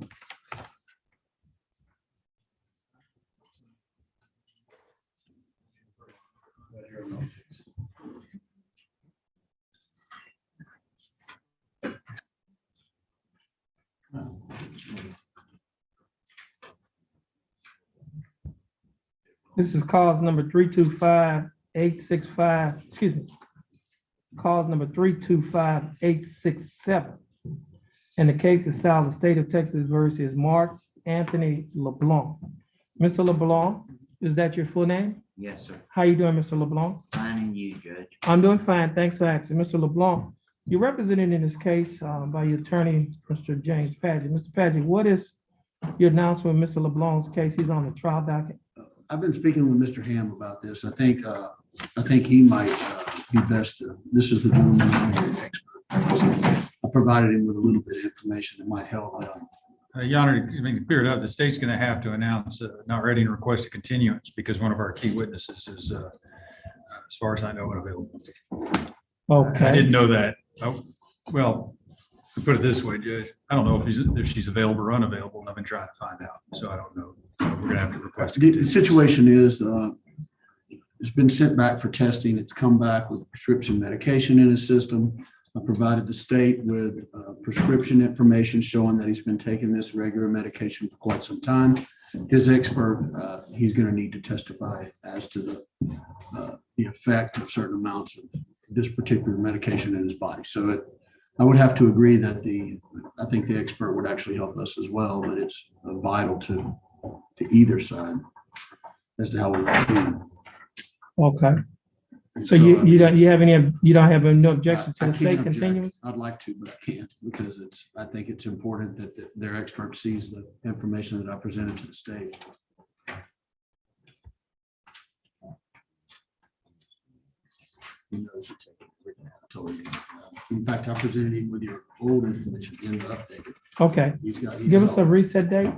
This is cause number 325-865, excuse me. Cause number 325-867. And the case is styled the state of Texas versus Mark Anthony LeBlanc. Mr. LeBlanc, is that your full name? Yes, sir. How you doing, Mr. LeBlanc? Fine, and you, Judge. I'm doing fine. Thanks for asking. Mr. LeBlanc, you're represented in this case by your attorney, Mr. James Padgett. Mr. Padgett, what is your announcement of Mr. LeBlanc's case? He's on the trial docket. I've been speaking with Mr. Ham about this. I think he might be best to, this is the gentleman, who's the expert. I provided him with a little bit of information that might help. Your Honor, I mean, to clear it up, the state's going to have to announce not ready and request a continuance because one of our key witnesses is, as far as I know, unavailable. Okay. I didn't know that. Oh, well, to put it this way, Judge, I don't know if she's available or unavailable, and I've been trying to find out, so I don't know. So we're going to have to request a The continuance. situation is, it's been sent back for testing. It's come back with prescription medication in his system. I provided the state with prescription information showing that he's been taking this regular medication for quite some time. His expert, he's going to need to testify as to the effect of certain amounts of this particular medication in his body. So I would have to agree that I think the expert would actually help us as well, but it's vital to either side as to how we proceed. Okay. So you don't have no objection to I the state can't object. continuance? I'd like to, but I can't because I think it's important that their expert sees the information that I presented to the state. In fact, I presented him with your old information and the updated. Okay. Give us a reset date.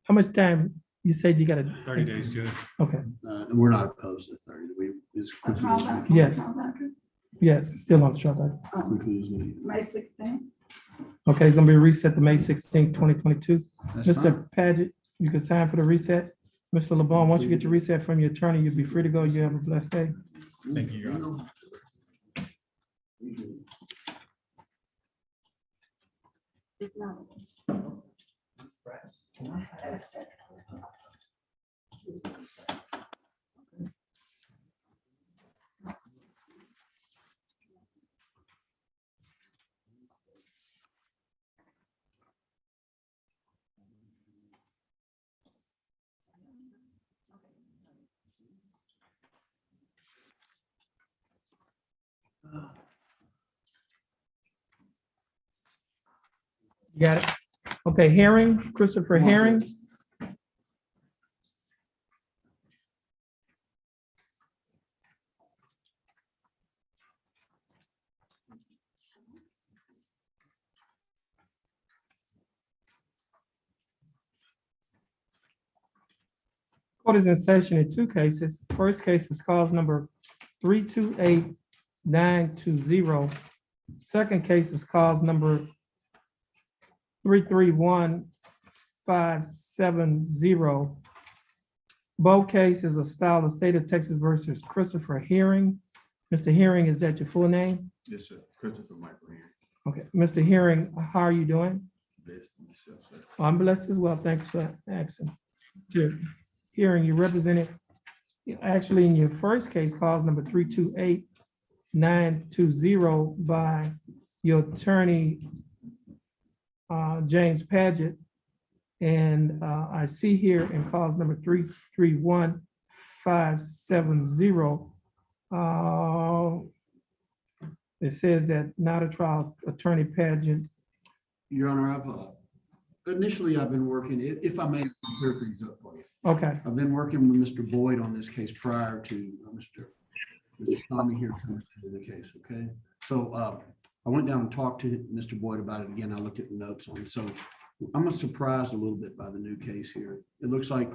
How much time? You said you got 30 days, Judge. Okay. And we're not opposed to 30. We as quickly as we can. Yes. Yes, still on the trial docket. As quickly as we. May 16th. Okay, it's gonna be reset to May 16th, 2022. That's Mr. Padgett, you can sign for the reset. Mr. LeBlanc, once you get your reset from your attorney, you'll be free to go. You have a blessed day. Thank you, Your Honor. It's not. Got it? Okay, Herring, Christopher Herring. Court is in session in two cases. First case is cause number 328920. Second case is cause number 331570. Both cases are styled the state of Texas versus Christopher Herring. Mr. Herring, is that your full name? Yes, sir. Christopher Michael here. Okay, Mr. Herring, how are you doing? Blessed myself, sir. I'm blessed as well. Thanks for asking. Your hearing, you represented, actually in your first case, cause number 328920 by your attorney, James Padgett. And I see here in cause number 331570, it says that not a trial attorney Padgett. Your Honor, initially I've been working, if I may clear things up for you. Okay. I've been working with Mr. Boyd on this case prior to Mr. Tommy here coming to the case, okay? So I went down and talked to Mr. Boyd about it again. I looked at the notes on it. So I'm surprised a little bit by the new case here. It looks like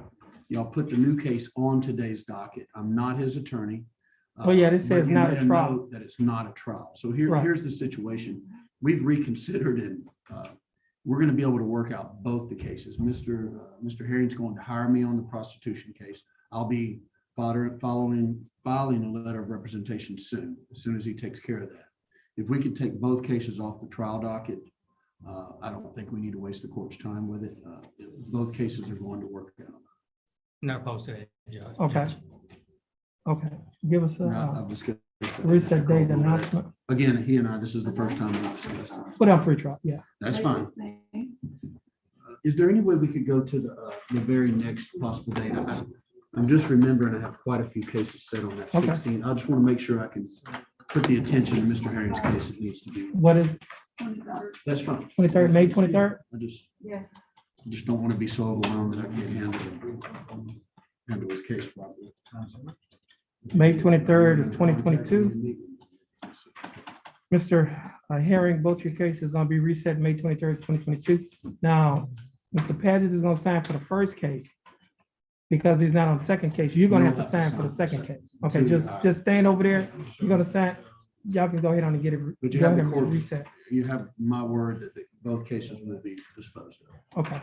y'all put the new case on today's docket. I'm not his attorney. Oh, yeah, this but says you not made a trial. note that it's not a trial. So Right. here's the situation. We've reconsidered and we're going to be able to work out both the cases. Mr. Herring's going to hire me on the prostitution case. I'll be filing a letter of representation soon as he takes care of that. If we could take both cases off the trial docket, I don't think we need to waste the court's time with it. Both cases are going to work out. Not opposed to it, Judge. Okay. Okay, give us Now, a I've discussed that. reset date announcement. Again, he and I, this is the first time we've discussed it. Put on pre-trial, yeah. That's fine. Is there any way we could go to the very next possible date? I'm just remembering I have quite a few cases set on that Okay. 16. I just want to make sure I can put the attention to Mr. Herring's case it needs to be. What is That's fine. 23rd, May 23rd? I Yes. just don't want to be so overwhelmed that I can't handle his case properly. May 23rd is 2022. Mr. Herring, both your cases is gonna be reset May 23rd, 2022. Now, Mr. Paget is gonna sign for the first case because he's not on the second case. You're gonna have to sign for the second case. Okay, just stand over there. You're gonna sign. Y'all can go ahead on and get it. But you go have ahead the and court, reset. you have my word that both cases will be disposed of. Okay.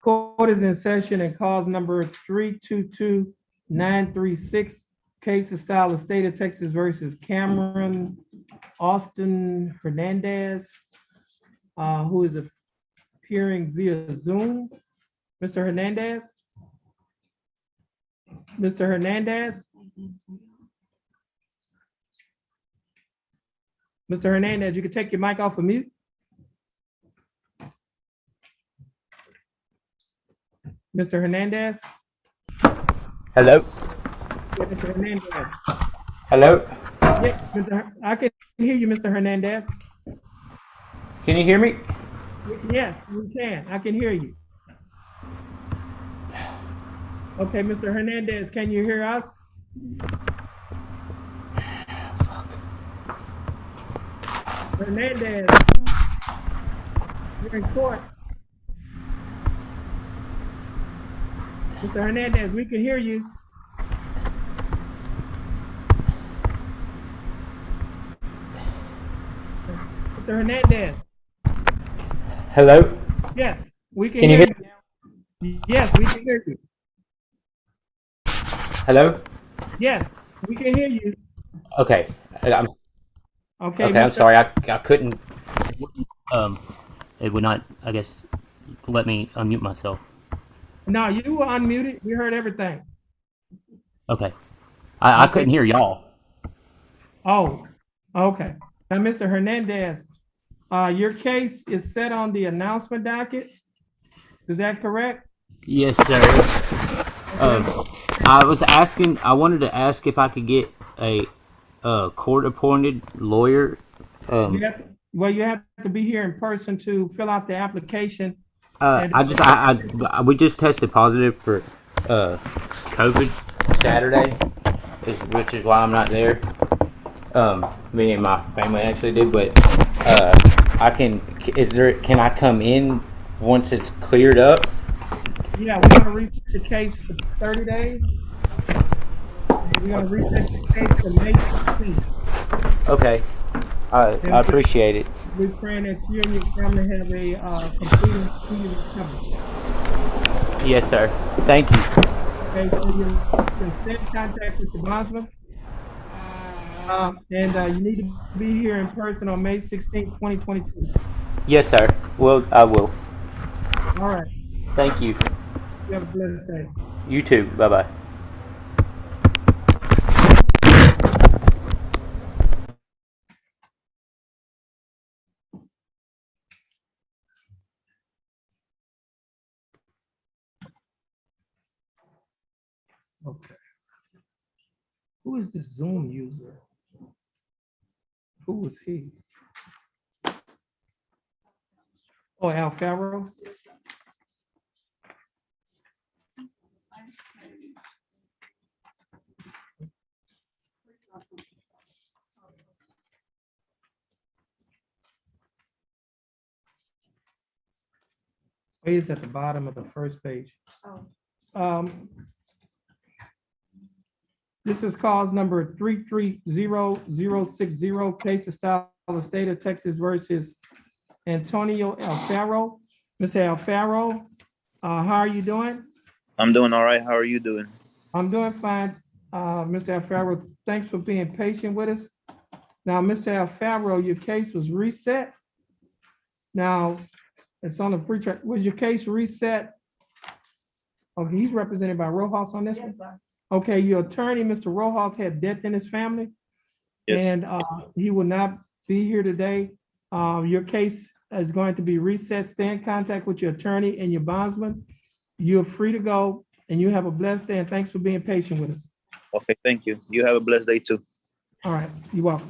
Court is in session and cause number 322936, case of style of state of Texas versus Cameron Austin Hernandez, who is appearing via Zoom. Mr. Hernandez? Mr. Hernandez? Mr. Hernandez, you can take your mic off of mute. Mr. Hernandez? Hello? Yeah, Mr. Hernandez. Hello? Yeah, I can hear you, Mr. Hernandez. Can you hear me? Yes, we can. I can hear you. Okay, Mr. Hernandez, can you hear us? Hernandez, you're in court. Mr. Hernandez, we can hear you. Mr. Hernandez. Hello? Yes, we can Can you hear hear? you. Yes, we can hear you. Hello? Yes, we can hear you. Okay. I'm, Okay, okay, I'm Mr. sorry. I couldn't. It would not, I guess, let me unmute myself. No, you were unmuted. We heard everything. Okay. I Okay. couldn't hear y'all. Oh, okay. Now, Mr. Hernandez, your case is set on the announcement docket. Is that correct? Yes, sir. I wanted to ask if I could get a court-appointed lawyer. You have to be here in person to fill out the application. We just tested positive for COVID Saturday, which is why I'm not there. Me and my family actually did, but can I come in once it's cleared up? Yeah, we're gonna reset the case for 30 days. We're gonna reset the case to May 16th. Okay, I appreciate it. We're praying that you and your family have a complete recovery. Yes, sir. Thank you. Okay, so you can stay in contact with the bondsman. And you need to be here in person on May 16th, 2022. Yes, sir. I will. All right. Thank you. You have a blessed day. You too. Bye-bye. Okay. Who is this Zoom user? Who was he? Oh, Al Farrow? He's at the bottom of the first page. This is cause number 330060, case of style of state of Texas versus Antonio Alfaro. Mr. Alfaro, how are you doing? I'm doing all right. How are you doing? I'm doing fine. Mr. Alfaro, thanks for being patient with us. Now, Mr. Alfaro, your case was reset. Now, it's on the pre-trial. Was your case reset? Okay, he's represented by Rojas on this one? Okay, your attorney, Mr. Rojas, had death in his family. Yes. And he will not be here today. Your case is going to be reset. Stay in contact with your attorney and your bondsman. You're free to go, and you have a blessed day, and thanks for being patient with us. Okay, thank you. You have a blessed day too. All right, you're welcome.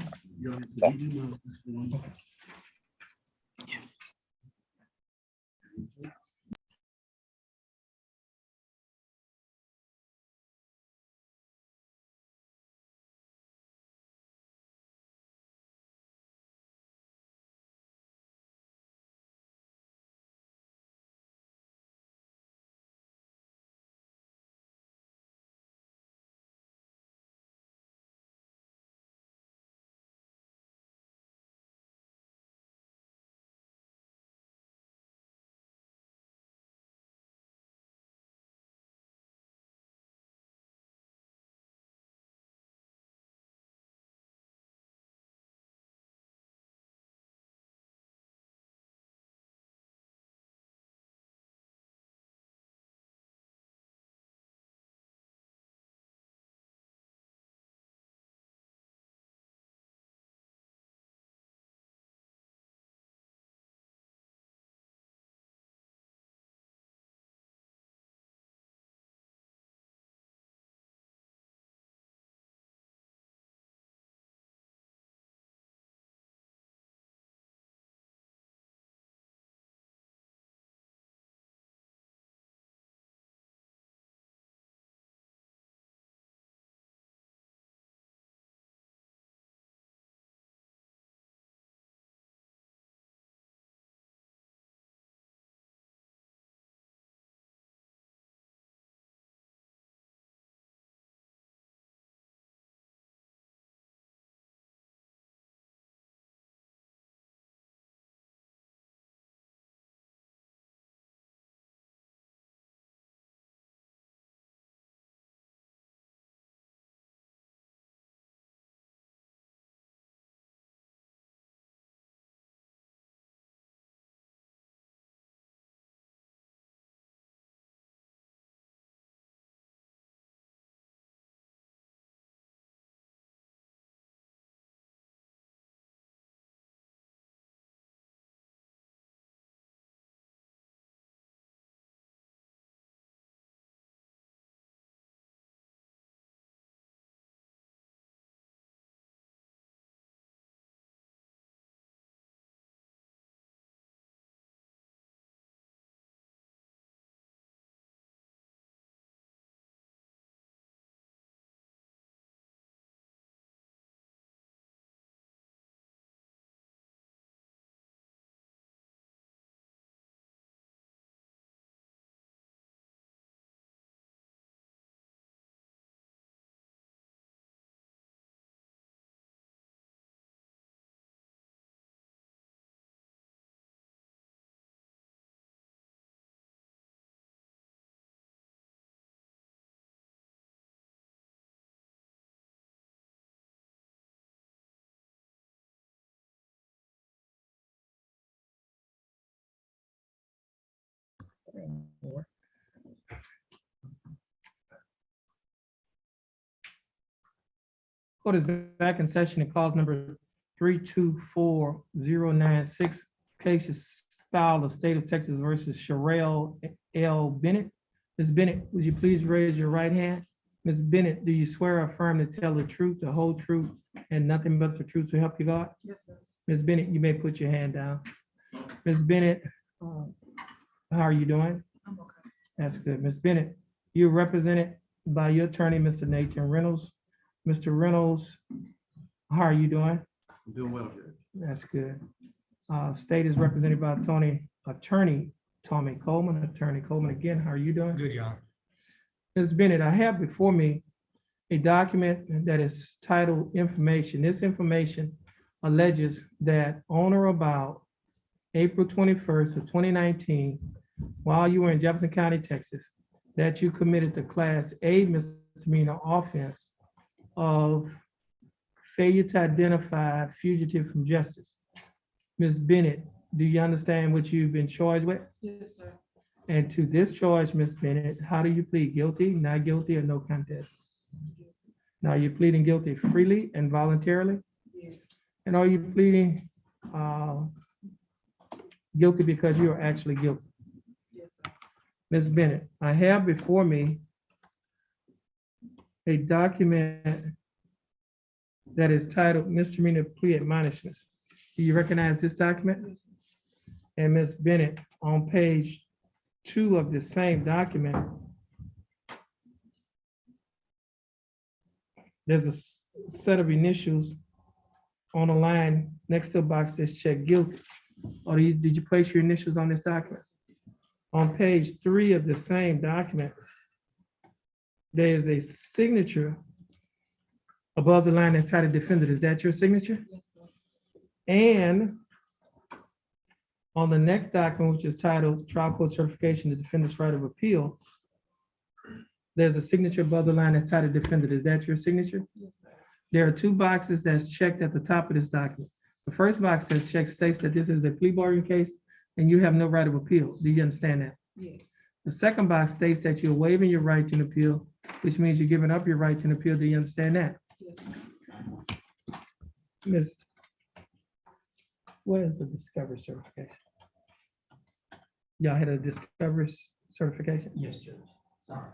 Court is back in session and calls number 324096, cases style of State of Texas versus Sherelle L. Bennett. Ms. Bennett, would you please raise your right hand? Ms. Bennett, do you swear or affirm to tell the truth, the whole truth, and nothing but the truth to help you God? Yes, sir. Ms. Bennett, you may put your hand down. Ms. Bennett, how are you doing? I'm okay. That's good. Ms. Bennett, you're represented by your attorney, Mr. Nathan Reynolds. Mr. Reynolds, how are you doing? I'm doing well, Judge. That's good. State is represented by attorney Tommy Coleman. Attorney Coleman, again, how are you doing? Good, John. Ms. Bennett, I have before me a document that is titled Information. This information alleges that on or about April 21st of 2019, while you were in Jefferson County, Texas, that you committed the Class A misdemeanor offense of failure to identify fugitive from justice. Ms. Bennett, do you understand what you've been charged with? Yes, sir. And to this charge, Ms. Bennett, how do you plead? Guilty, not guilty, or no contest? Now, you're pleading guilty freely and voluntarily? Yes. And are you pleading guilty because you are actually guilty? Yes, sir. Ms. Bennett, I have before me a document that is titled Misdemeanor Plea Admonishments. Do you recognize this document? Yes, sir. And Ms. Bennett, on page 2 of the same document, there's a set of initials on a line next to a box that's checked guilty. Or did you place your initials on this document? On page 3 of the same document, there's a signature above the line that's titled Defendant. Is that your signature? Yes, sir. And on the next document, which is titled Trial Court Certification, the Defendant's Right of Appeal, there's a signature above the line that's titled Defendant. Is that your signature? Yes, sir. There are 2 boxes that's checked at the top of this document. The first box that's checked states that this is a plea bargain case and you have no right of appeal. Do you understand that? Yes. The second box states that you're waiving your right to an appeal, which means you're giving up your right to an appeal. Do you understand that? Yes, sir. Miss, where is the discovery certification? Y'all had a discovery certification? Yes, Judge. Sorry.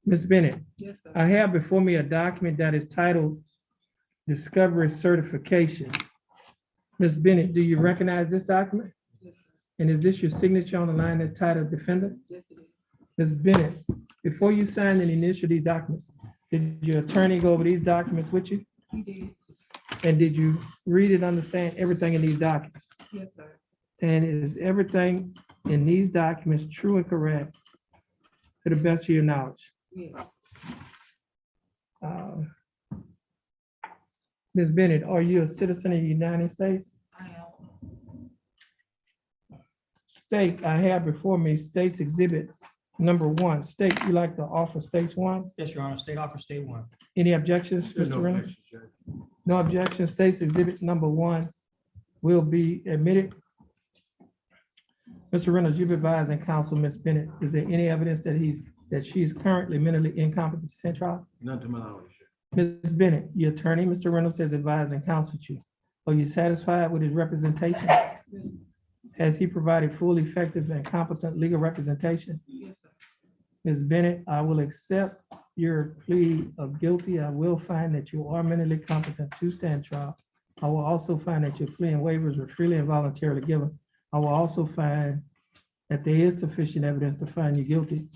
Miss Bennett, Yes, sir. I have before me a document that is titled Discovery Certification. Ms. Bennett, do you recognize this document? Yes, sir. And is this your signature on the line that's titled Defendant? Yes, it is. Ms. Bennett, before you signed and initialed these documents, did your attorney go over these documents with you? He did. And did you read and understand everything in these documents? Yes, sir. And is everything in these documents true and correct to the best of your knowledge? Yes. Ms. Bennett, are you a citizen of the United States? I am. State, I have before me State's Exhibit number 1. State, you like to offer States 1? Yes, Your Honor. State offer, state 1. Any objections, There's Mr. no Reynolds? objection, Judge. No objection. State's Exhibit number 1 will be admitted. Mr. Reynolds, you've advised and counsel Ms. Bennett. Is there any evidence that she's currently mentally incompetent to stand trial? None to my knowledge. Ms. Bennett, your attorney, Mr. Reynolds, has advised and counseled you. Are you satisfied with his representation? Has he provided full, effective, and competent legal representation? Yes, sir. Ms. Bennett, I will accept your plea of guilty. I will find that you are mentally competent to stand trial. I will also find that your plea and waivers were freely and voluntarily given. I will also find that there is sufficient evidence to find you guilty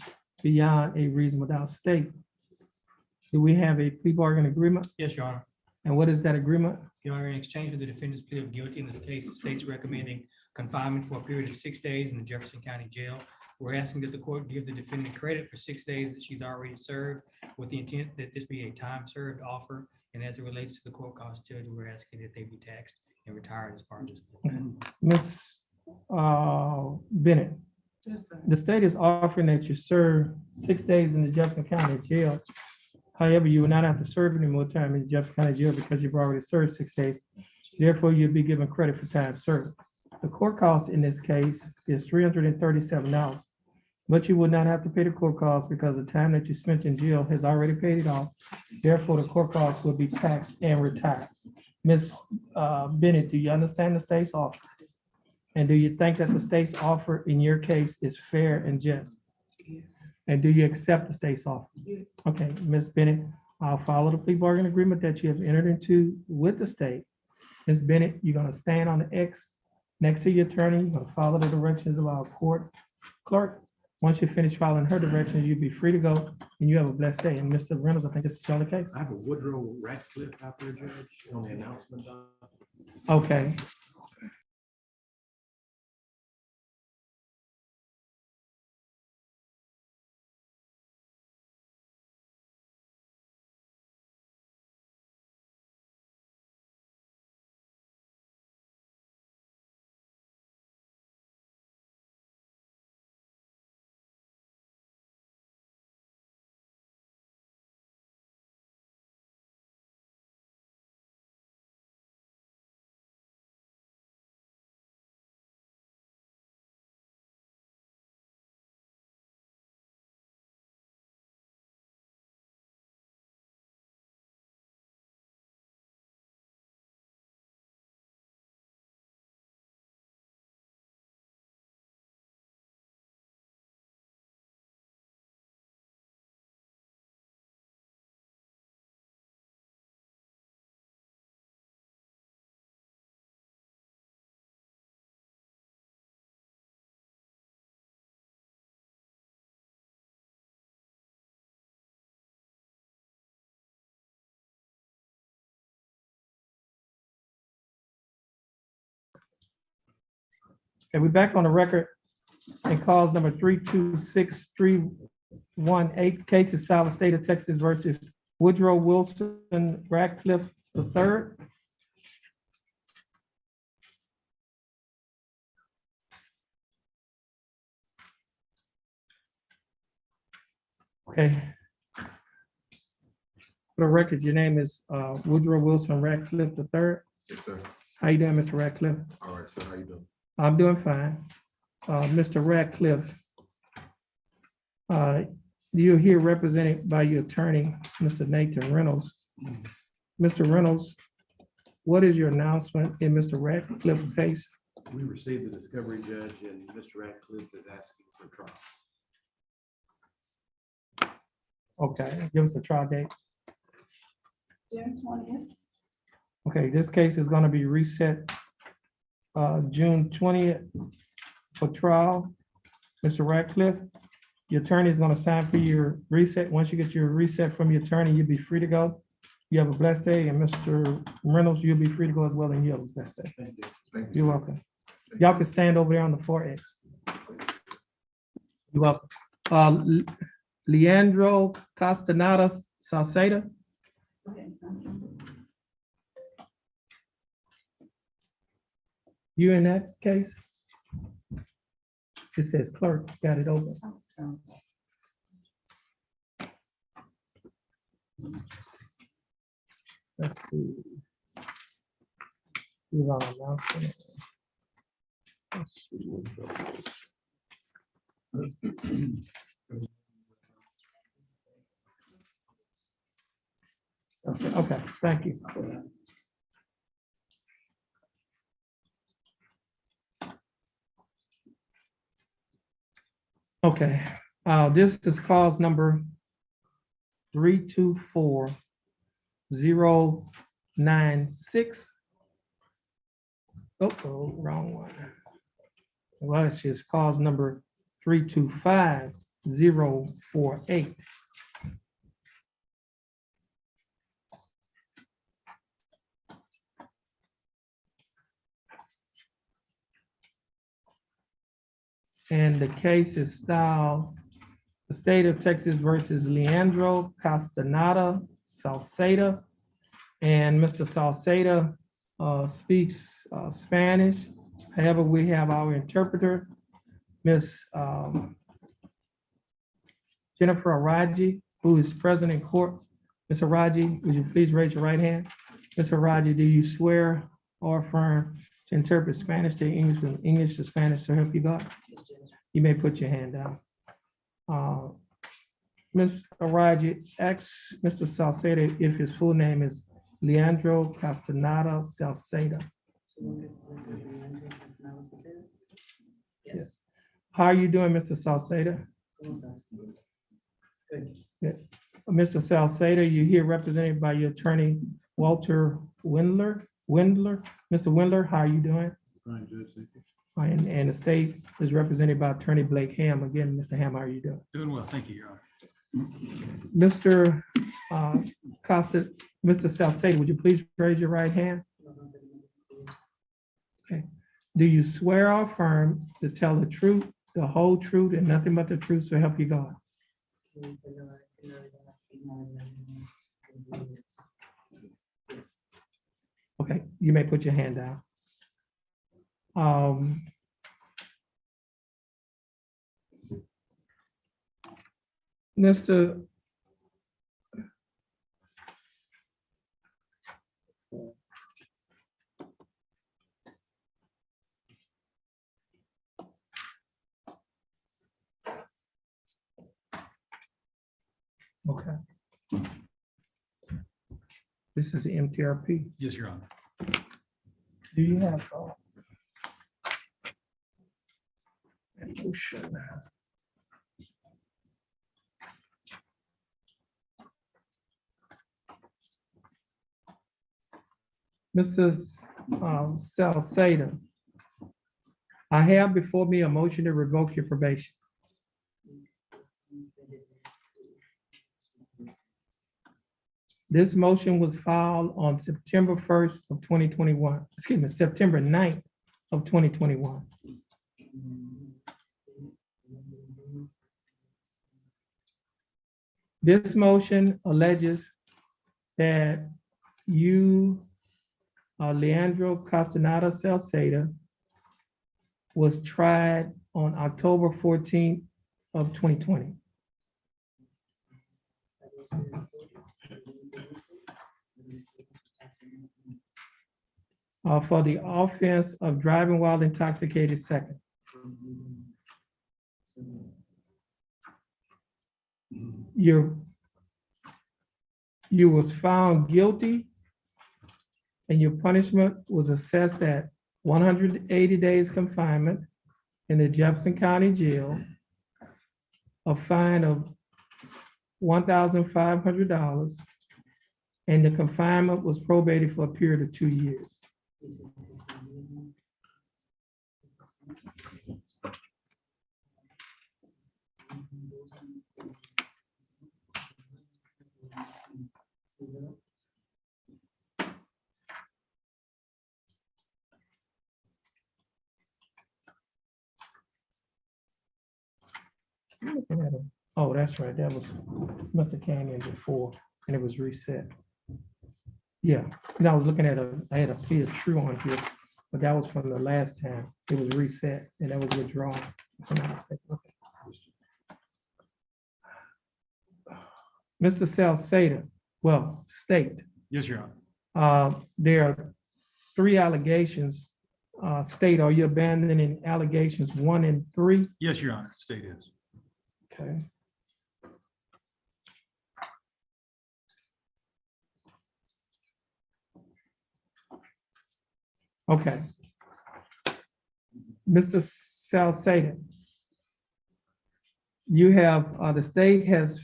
beyond a reasonable doubt. State, do we have a plea bargain agreement? Yes, Your Honor. And what is that agreement? Your Honor, in exchange for the defendant's plea of guilty in this case, the state's recommending confinement for a period of 6 days in the Jefferson County Jail. We're asking that the court give the defendant credit for 6 days that she's already served with the intent that this be a time served offer. And as it relates to the court cost, Judge, we're asking that they be taxed and retired as part of this. Ms. Bennett, Yes, sir. the state is offering that you serve 6 days in the Jefferson County Jail. However, you will not have to serve any more time in the Jefferson County Jail because you've already served 6 days. Therefore, you'll be given credit for time served. The court cost in this case is $337, but you will not have to pay the court cost because the time that you spent in jail has already paid it off. Therefore, the court cost will be taxed and retired. Ms. Bennett, do you understand the state's offer? And do you think that the state's offer in your case is fair and just? And do you accept the state's offer? Yes. Okay, Ms. Bennett, I'll follow the plea bargain agreement that you have entered into with the state. Ms. Bennett, you're gonna stand on the X next to your attorney. You're gonna follow the directions of our court clerk. Once you finish following her directions, you'll be free to go and you have a blessed day. And Mr. Reynolds, I think this is your case. I have a Woodrow Ratcliffe out there, Judge, on the announcement. Okay. Okay, we're back on the record in cause number 326318, case is filed in state of Texas versus Woodrow Wilson Radcliffe III. Okay. For the record, your name is Woodrow Wilson Radcliffe III. Yes, sir. How you doing, Mr. Radcliffe? All right, sir. How you doing? I'm doing fine. Mr. Radcliffe, you're here represented by your attorney, Mr. Nathan Reynolds. Mr. Reynolds, what is your announcement in Mr. Radcliffe's case? We received the discovery, Judge, and Mr. Ratcliffe is asking for trial. Okay, give us a trial date. June 20th. Okay, this case is gonna be reset June 20th for trial. Mr. Radcliffe, your attorney is gonna sign for your reset. Once you get your reset from your attorney, you'll be free to go. You have a blessed day, and Mr. Reynolds, you'll be free to go as well, and you have a blessed day. Thank you. Thank you. You're welcome. Y'all can stand over there on the 4X. You're welcome. Leandro Castaneda Salceda. You in that case? It says clerk, got it open. Let's see. You're on announcement. Let's see what goes. Okay, thank you. Okay, this is cause number 324096. Oh, wrong one. Well, it's just cause number 325048. And the case is styled, the state of Texas versus Leandro Castaneda Salceda. And Mr. Salceda speaks Spanish. However, we have our interpreter, Miss Jennifer Araji, who is present in court. Ms. Araji, would you please raise your right hand? Ms. Araji, do you swear or affirm to interpret Spanish to English and English to Spanish to help you God? You may put your hand down. Ms. Araji, ask Mr. Salceda if his full name is Leandro Castaneda Salceda. Yes. How are you doing, Mr. Salceda? Yeah. Mr. Salceda, you're here represented by your attorney, Walter Windler. Mr. Windler, how are you doing? Fine, Judge, thank you. And the state is represented by Attorney Blake Ham. Again, Mr. Ham, how are you doing? Doing well, thank you, Your Honor. Mr. Mr. Salceda, would you please raise your right hand? Okay. Do you swear or affirm to tell the truth, the whole truth, and nothing but the truth so help you God? Okay, you may put your hand down. Mr. Okay. This is the MTRP. Yes, Your Honor. Do you have a motion? Mr. Salceda, I have before me a motion to revoke your probation. This motion was filed on September 1st of 2021, excuse me, September 9th of 2021. This motion alleges that you, Leandro Castaneda Salceda, was tried on October 14th of 2020. For the offense of driving while intoxicated second. You was found guilty and your punishment was assessed at 180 days confinement in the Jefferson County Jail, a fine of $1,500, and the confinement was probated for a period of 2 years. Oh, that's right. That was, must have came in before and it was reset. Yeah, and I was looking at I had a plea of true on here, but that was from the last time. It was reset and that was withdrawn. If I'm not mistaken. Okay. Mr. Salceda, well, state. Yes, Your Honor. There are 3 allegations. State, are you abandoning allegations 1 and 3? Yes, Your Honor, state is. Okay. Okay. Mr. Salceda, you have, the state has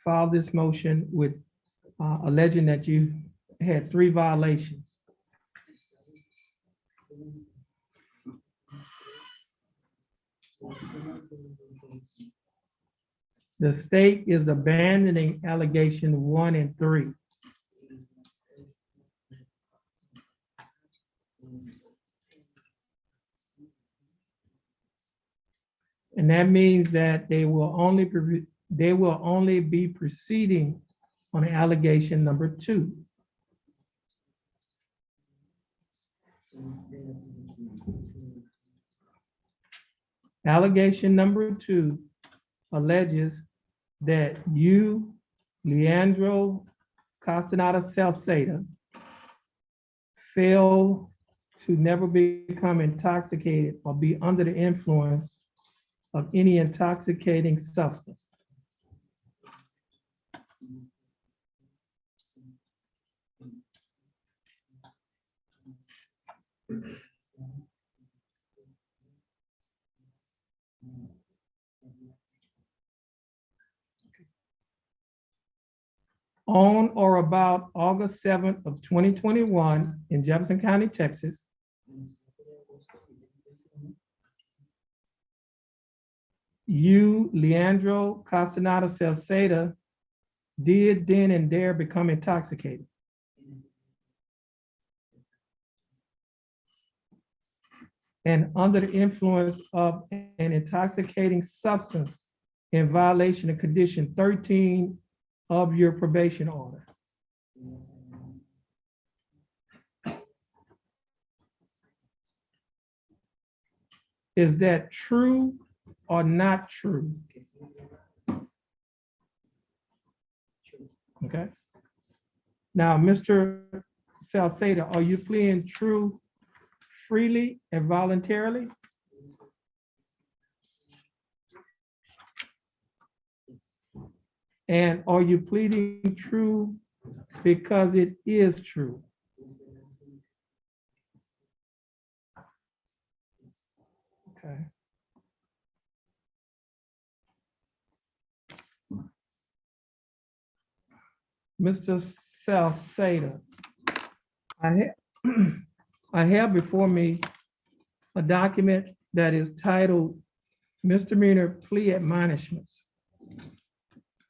filed this motion with alleging that you had 3 violations. The state is abandoning allegation 1 and 3. And that means that they will only be proceeding on allegation number 2. Allegation number 2 alleges that you, Leandro Castaneda Salceda, fail to never become intoxicated or be under the influence of any intoxicating substance. On or about August 7th of 2021 in Jefferson County, Texas, you, Leandro Castaneda Salceda, did then and there become intoxicated. And under the influence of an intoxicating substance in violation of condition 13 of your probation order. Is that true or not true? Okay. Now, Mr. Salceda, are you pleading true freely and voluntarily? And are you pleading true because it is true? Okay. Mr. Salceda, I have before me a document that is titled Misdemeanor Plea Admonishments.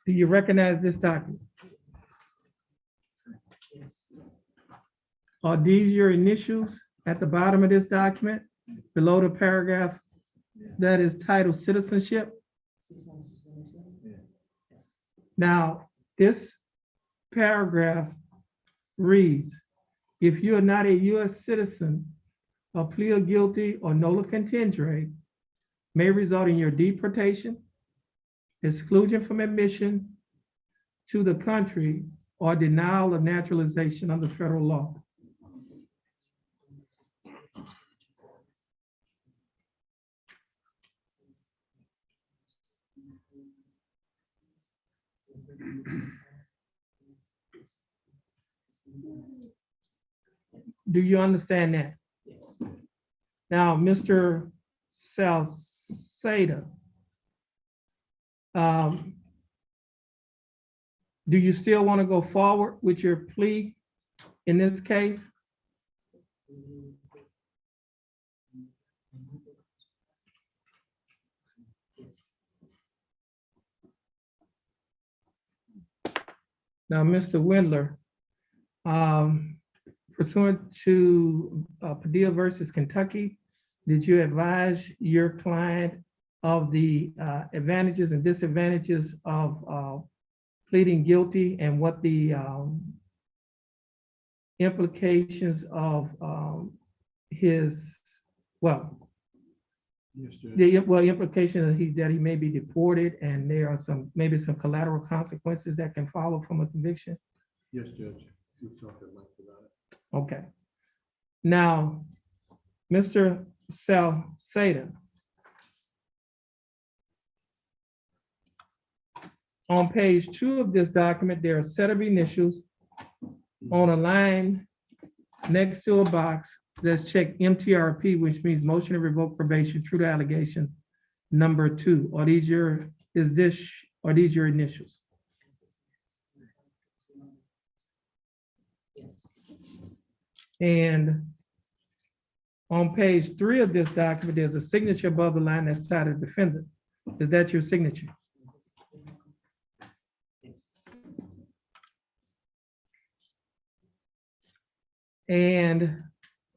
Do you recognize this document? Are these your initials at the bottom of this document, below the paragraph that is titled Citizenship? Now, this paragraph reads, if you are not a U.S. citizen, a plea of guilty or nolo contendere may result in your deportation, exclusion from admission to the country, or denial of naturalization under federal law. Do you understand that? Now, Mr. Salceda, do you still want to go forward with your plea in this case? Now, Mr. Windler, pursuant to Padilla versus Kentucky, did you advise your client of the advantages and disadvantages of pleading guilty and what the implications of his, well, Yes, Judge. the implication that he may be deported and there are maybe some collateral consequences that can follow from a conviction? Yes, Judge. We've talked at length about it. Okay. Now, Mr. Salceda, on page 2 of this document, there are a set of initials on a line next to a box that's checked MTRP, which means motion to revoke probation, true to allegation number 2. Are these your initials? And on page 3 of this document, there's a signature above the line that's titled Defendant. Is that your signature? And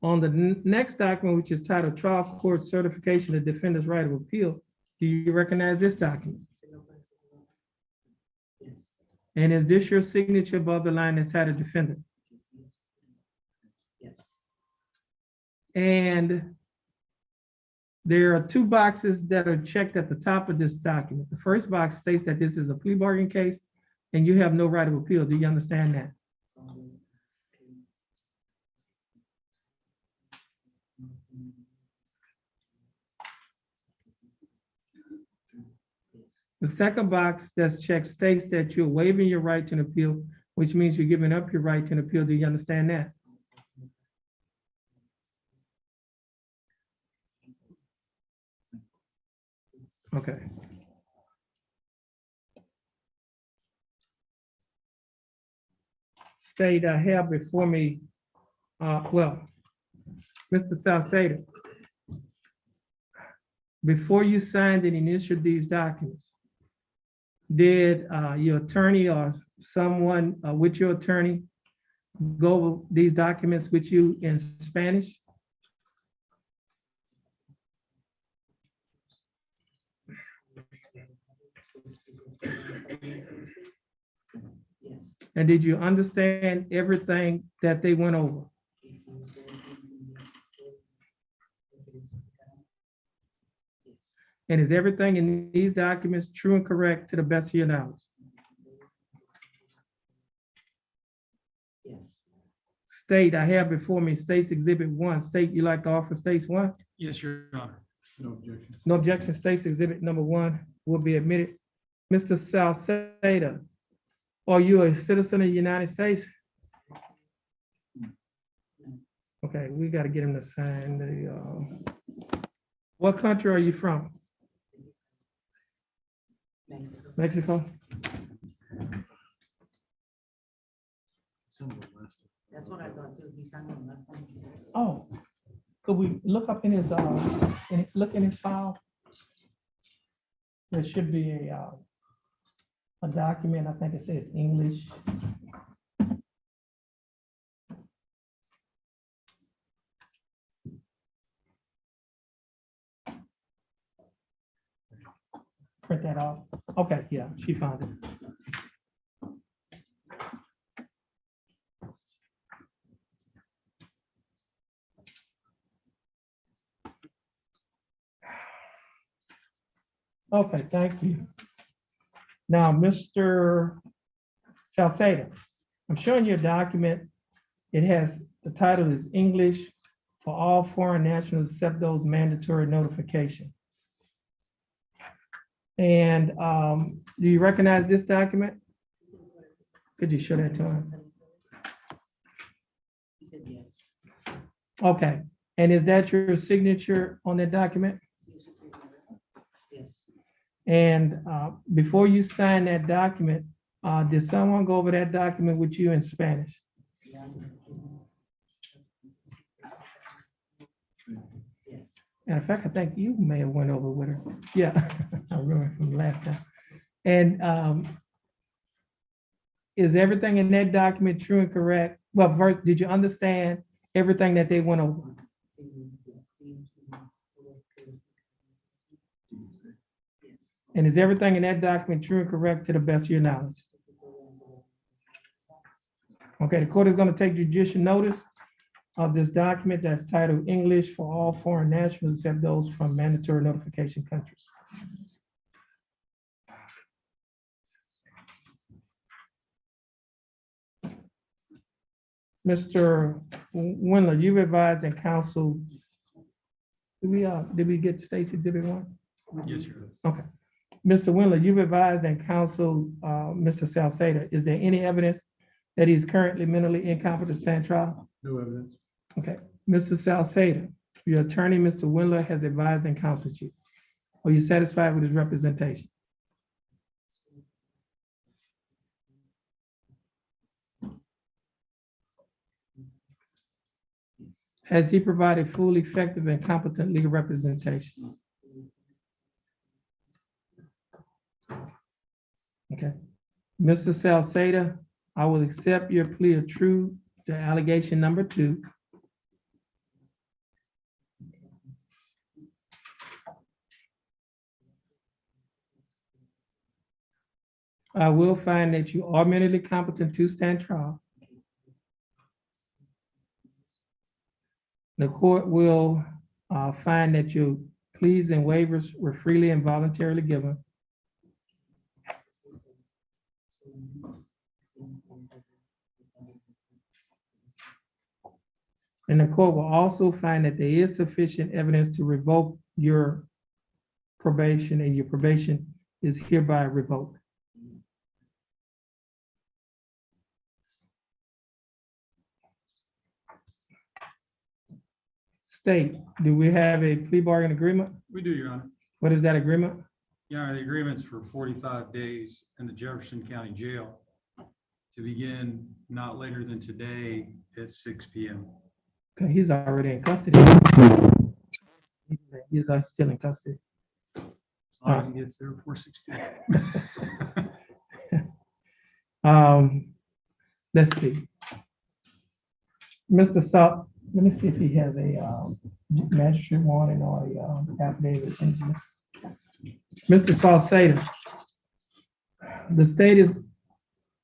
on the next document, which is titled Trial Court Certification of Defendant's Right of Appeal, do Do you recognize this document? And is this your signature above the line that's titled Defendant? Yes. And there are two boxes that are checked at the top of this document. The first box states that this is a plea bargain case and you have no right of appeal. Do you understand that? The second box that's checked states that you're waiving your right to an appeal, which means you're giving up your right to an appeal. Do you understand that? Okay. State I have before me, Mr. Salcedo, before you signed and initialed these documents, did your attorney or someone with your attorney go over these documents with you in Spanish? Yes. And did you understand everything that they went over? And is everything in these documents true and correct to the best of your knowledge? Yes. State, I have before me, State's Exhibit 1. State, you like to offer State's 1? Yes, Your Honor. No objection. No objection. State's Exhibit number 1 will be admitted. Mr. Salcedo, are you a citizen of the United States? Okay, we got to get him to sign the, what country are you from? Mexico. Mexico? That's what I thought too. He signed them last time. Oh, could we look up in his, look in his file? There should be a document, I think it says English. Print that off. Okay, yeah, she found it. Okay, thank you. Now, Mr. Salcedo, I'm showing you a document. It has, the title is English for all foreign nationals except those mandatory notification. And do you recognize this document? Could you show that to him? He said yes. Okay, and is that your signature on that document? Yes. And before you sign that document, did someone go over that document with you in Spanish? Yes. And in fact, I think you may have went over with her. Yeah, I remember from the last time. And is everything in that document true and correct? Well, first, did you understand everything that they went over? And is everything in that document true and correct to the best of your knowledge? Okay, the court is going to take judicial notice of this document that's titled English for all foreign nationals except those from mandatory notification countries. Mr. Windler, you've advised and counseled. Did we get State's Exhibit 1? Yes, Your Honor. Okay. Mr. Windler, you've advised and counseled Mr. Salcedo. Is there any evidence that he's currently mentally incompetent to stand trial? No evidence. Okay. Mr. Salcedo, your attorney, Mr. Windler, has advised and counseled you. Are you satisfied with his representation? Has he provided full, effective, and competent legal representation? Okay. Mr. Salcedo, I will accept your plea of true to allegation number 2. I will find that you are mentally competent to stand trial. The court will find that your pleas and waivers were freely and voluntarily given. And the court will also find that there is sufficient evidence to revoke your probation, and your probation is hereby revoked. State, do we have a plea bargain agreement? We do, Your Honor. What is that agreement? Your Honor, the agreement's for 45 days in the Jefferson County Jail to begin not later than today at 6 p.m. Okay, he's already in custody. He's still in custody. As long as he gets there before 6 p.m. Let's see. Mr. Salt, let me see if he has a magistrate warning or a affidavit. Mr. Salcedo, the state is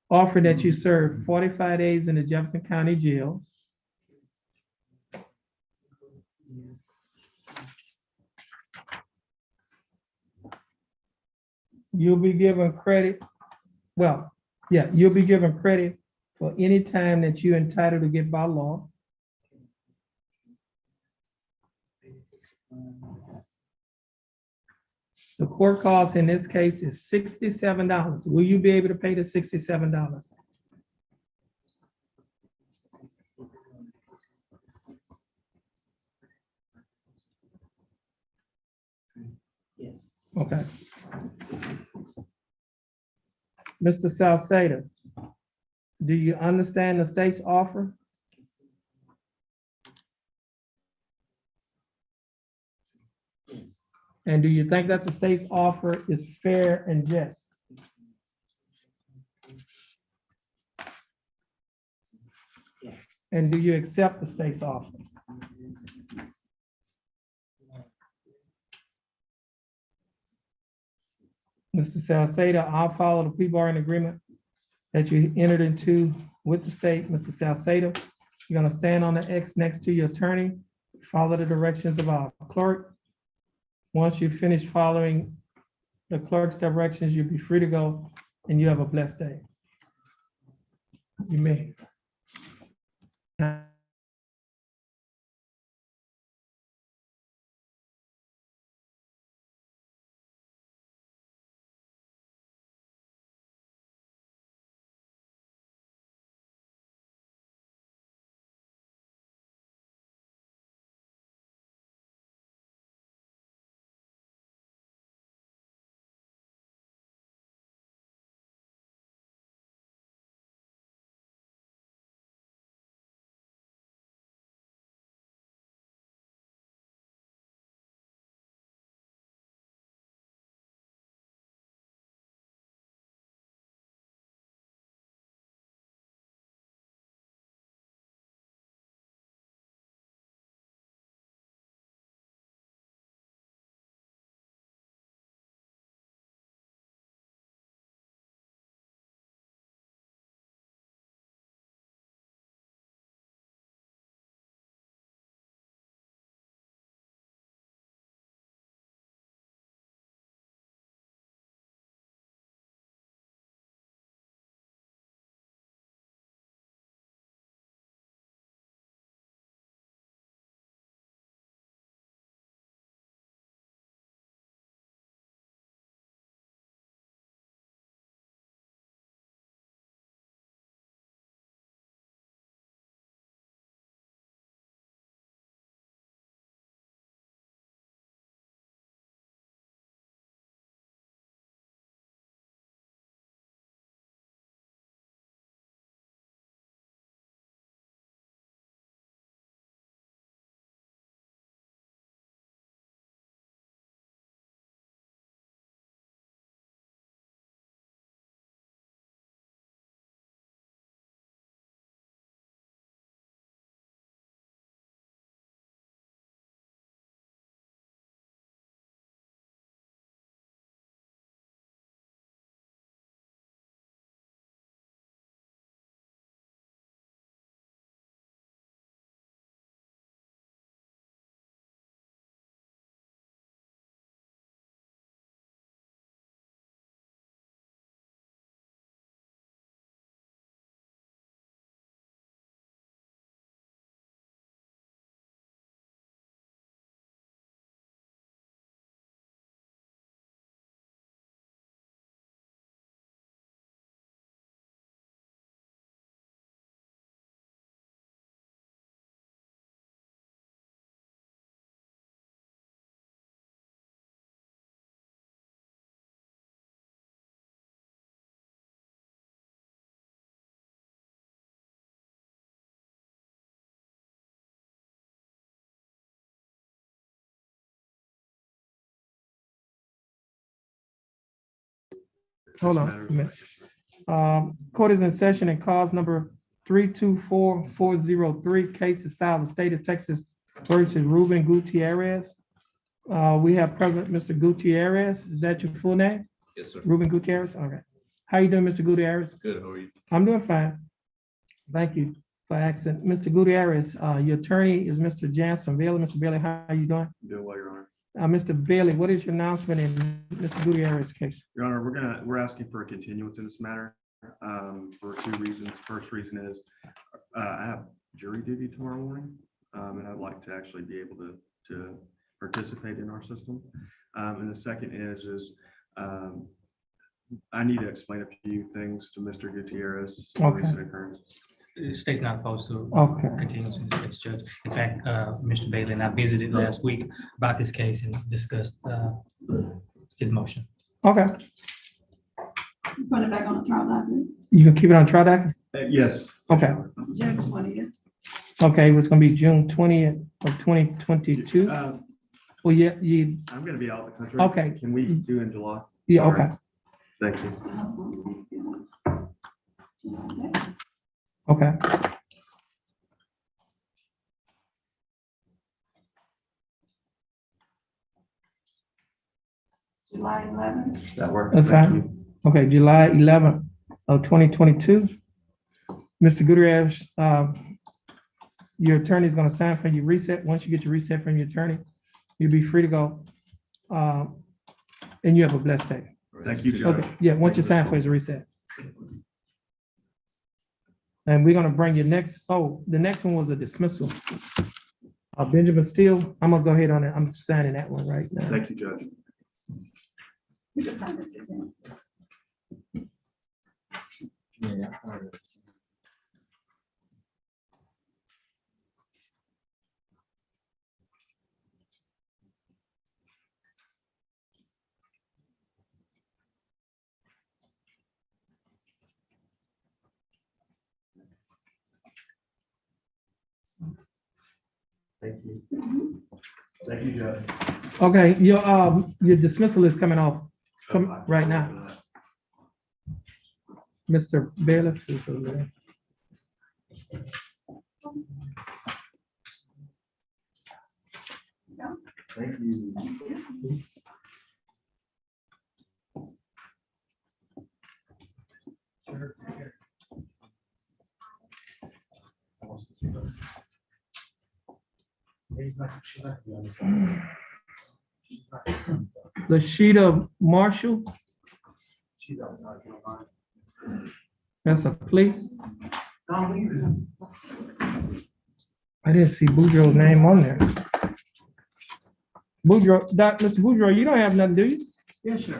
offering that you serve 45 days in the Jefferson County Jail. You'll be given credit, well, yeah, you'll be given credit for any time that you're entitled to get by law. The court cost in this case is $67. Will you be able to pay the $67? Yes. Okay. Mr. Salcedo, do you understand the state's offer? And do you think that the state's offer is fair and just? Yes. And do you accept the state's offer? Mr. Salcedo, I'll follow the plea bargain agreement that you entered into with the state. Mr. Salcedo, you're gonna stand on the X next to your attorney, follow the directions of our clerk. Once you finish following the clerk's directions, you'll be free to go, and you have a blessed day. You may. Hold on a minute. Court is in session and cause number 324403, case to style the state of Texas versus Ruben Gutierrez. We have present Mr. Gutierrez. Is that your full name? Yes, sir. Ruben Gutierrez? Okay. How you doing, Mr. Gutierrez? Good, how are you? I'm doing fine. Thank you for asking. Mr. Gutierrez, your attorney is Mr. Jansen Bailey. Mr. Bailey, how are you doing? Doing well, Your Honor. Mr. Bailey, what is your announcement in Mr. Gutierrez's case? Your Honor, we're asking for a continuance in this matter for two reasons. First reason is I have jury duty tomorrow morning, and I'd like to actually be able to participate in our system. And the second is I need to explain a few things to Mr. Gutierrez. Okay. The state's not opposed to Okay. continuance in this case, Judge. In fact, Mr. Bailey and I visited last week about this case and discussed his motion. Okay. Put it back on the trial document. You can keep it on trial document? Yes. Okay. June 20th. Okay, it was gonna be June 20th of 2022. Well, yeah, I'm gonna be out of the country. Okay. Can we do in July? yeah, Sorry. okay, Thank you. okay. July 11th. That works. That's Thank fine. you. Okay, July 11th of 2022. Mr. Gutierrez, your attorney is gonna sign for your reset. Once you get your reset from your attorney, you'll be free to go. And you have a blessed day. Thank you, Judge. Okay, yeah, once you sign for his reset. And we're gonna bring you next, the next one was a dismissal. Benjamin Steele, I'm gonna go ahead on it. I'm signing that one right now. Thank you, Judge. You can sign it again. Thank you. Thank you, Judge. Okay, your dismissal is coming off right now. Mr. Bailiff is over there. Thank you. Lashida Marshall, that's a plea. I didn't see Boudreaux's name on there. Boudreaux, Mr. Boudreaux, you don't have nothing, do you? Yes, sir.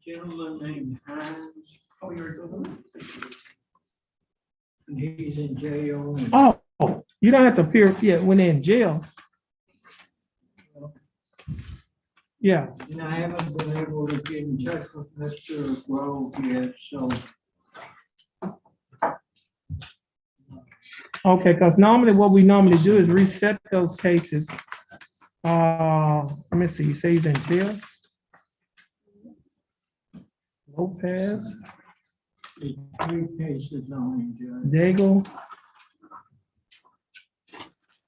Gentleman named Hines. Oh, you're going. And he's in jail. Oh, you don't have to appear yet when they're in jail. Yeah, And I haven't been able to get in touch with Mr. Grove yet, so. okay, because normally what we normally do is reset those cases. Let me see, you say he's in jail? Lopez, Three cases on him, Daigle.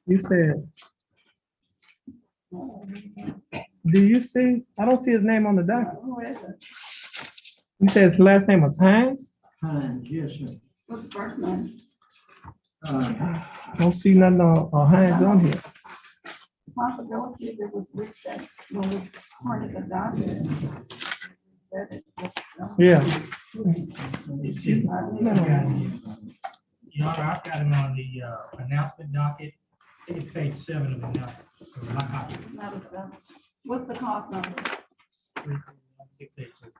You said. Do you see? I don't see his name on the document. Who is it? You said his last name was Hines? Hines, yes, sir. What's the first name? I don't see nothing on Hines on here. Possibility that was reset when we printed the document. Yeah. Your Honor, I've got him on the announcement docket. I think it's page 7 of the announcement. So my copy. What's the cost number? 682.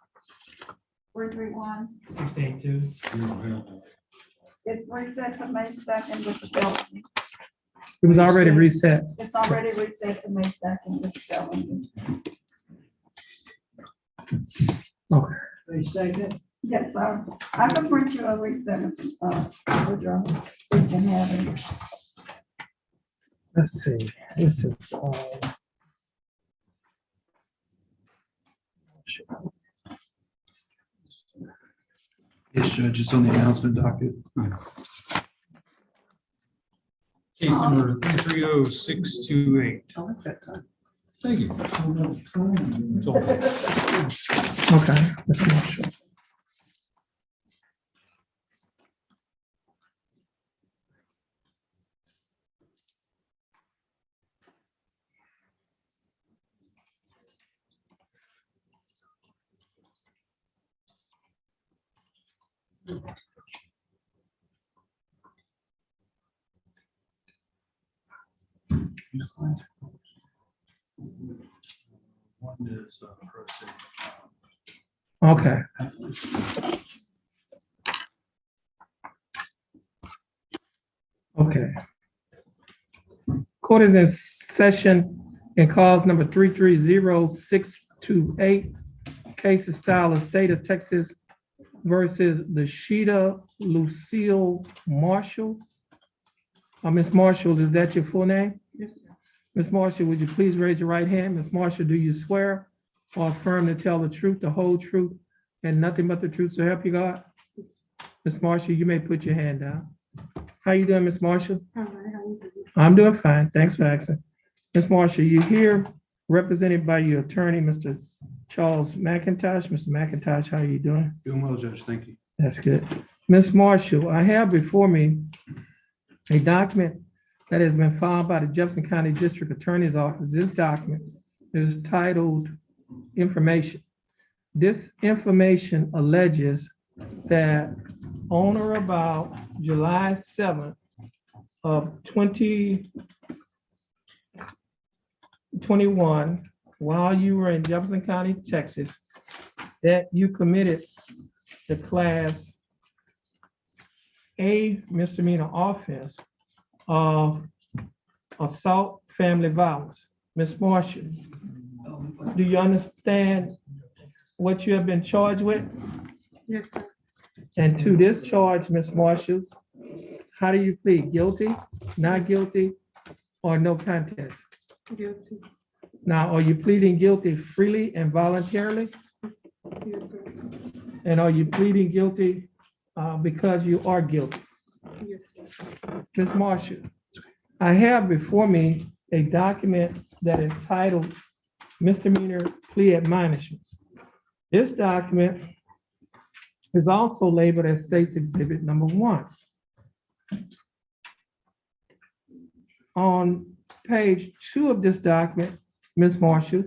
331. 682. It's reset to May 2nd with the felony. It was already reset. It's already reset to May 2nd with the felony. Okay. May 2nd? Yes, sir. I can print you a reset. Withdraw. We can have it. Let's see. This is Judge. It's on the announcement docket. Case number 330628. Thank you. That's all. Okay. Ms. Marshall. One is pro se. Okay. Okay. Court is in session in cause number 330628. Case of style of State of Texas versus the Sheeta Lucille Marshall. Ms. Marshall, is that your full name? Yes, sir. Ms. Marshall, would you please raise your right hand? Ms. Marshall, do you swear or affirm to tell the truth, the whole truth, and nothing but the truth to help you God? Ms. Marshall, you may put your hand down. How you doing, Ms. Marshall? All right, how you doing? I'm doing fine. Thanks for asking. Ms. Marshall, you're here represented by your attorney, Mr. Charles McIntosh. Mr. McIntosh, how are you doing? Doing well, Judge. Thank you. That's good. Ms. Marshall, I have before me a document that has been filed by the Jefferson County District Attorney's Office. This document is titled Information. This information alleges that on or about July 7th of 2021, while you were in Jefferson County, Texas, that you committed the Class A misdemeanor offense of assault, family violence. Ms. Marshall, do you understand what you have been charged with? Yes, sir. And to this charge, Ms. Marshall, how do you plead? Guilty, not guilty, or no contest? Guilty. Now, are you pleading guilty freely and voluntarily? Yes, sir. And are you pleading guilty because you are guilty? Yes, sir. Ms. Marshall, I have before me a document that is titled Misdemeanor Plea Admonishments. This document is also labeled as State's Exhibit Number 1. On page 2 of this document, Ms. Marshall,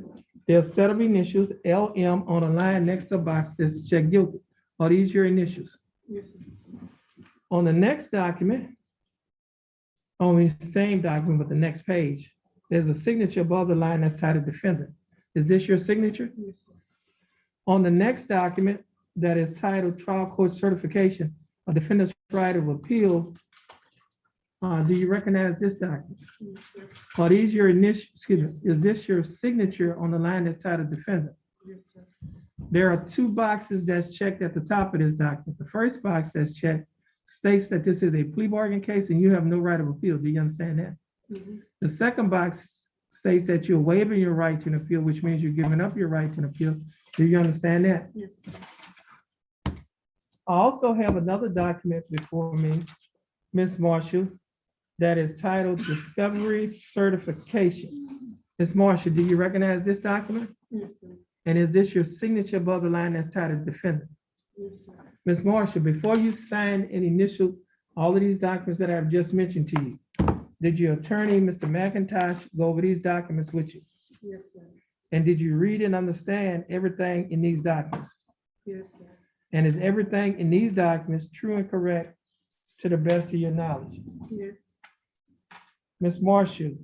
there's a set of initials, LM, on a line next to a box that's checked guilty. Are these your initials? Yes, sir. On the next document, on the same document, but the next page, there's a signature above the line that's titled Defendant. Is this your signature? Yes, sir. On the next document that is titled Trial Court Certification, a defendant's right of appeal, do you recognize this document? Yes, sir. Are these your initial, excuse me, is this your signature on the line that's titled Defendant? Yes, sir. There are 2 boxes that's checked at the top of this document. The first box that's checked states that this is a plea bargain case and you have no right of appeal. Do you understand that? Mhm. The second box states that you're waiving your right to an appeal, which means you're giving up your right to an appeal. Do you understand that? Yes, sir. I also have another document before me, Ms. Marshall, that is titled Discovery Certification. Ms. Marshall, do you recognize this document? Yes, sir. And is this your signature above the line that's titled Defendant? Yes, sir. Ms. Marshall, before you sign and initial all of these documents that I've just mentioned to you, did your attorney, Mr. McIntosh, go over these documents with you? Yes, sir. And did you read and understand everything in these documents? Yes, sir. And is everything in these documents true and correct to the best of your knowledge? Yes. Ms. Marshall,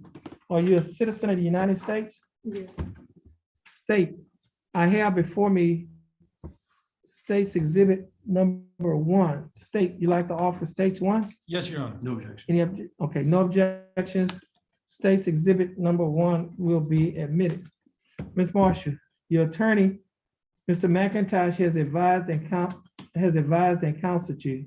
are you a citizen of the United States? Yes. State, I have before me State's Exhibit Number 1. State, you like to offer States 1? Yes, Your Honor. No objection. Okay, no objections. State's Exhibit Number 1 will be admitted. Ms. Marshall, your attorney, Mr. McIntosh, has advised and counseled you.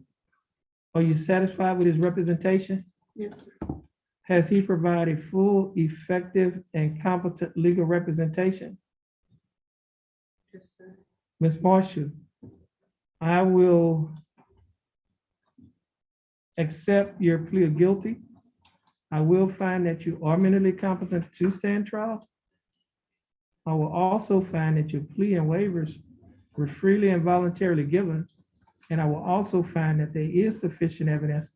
Are you satisfied with his representation? Yes, sir. Has he provided full, effective, and competent legal representation? Yes, sir. Ms. Marshall, I will accept your plea of guilty, I will find that you are mentally competent to stand trial. I will also find that your plea and waivers were freely and voluntarily given. And I will also find that there is sufficient evidence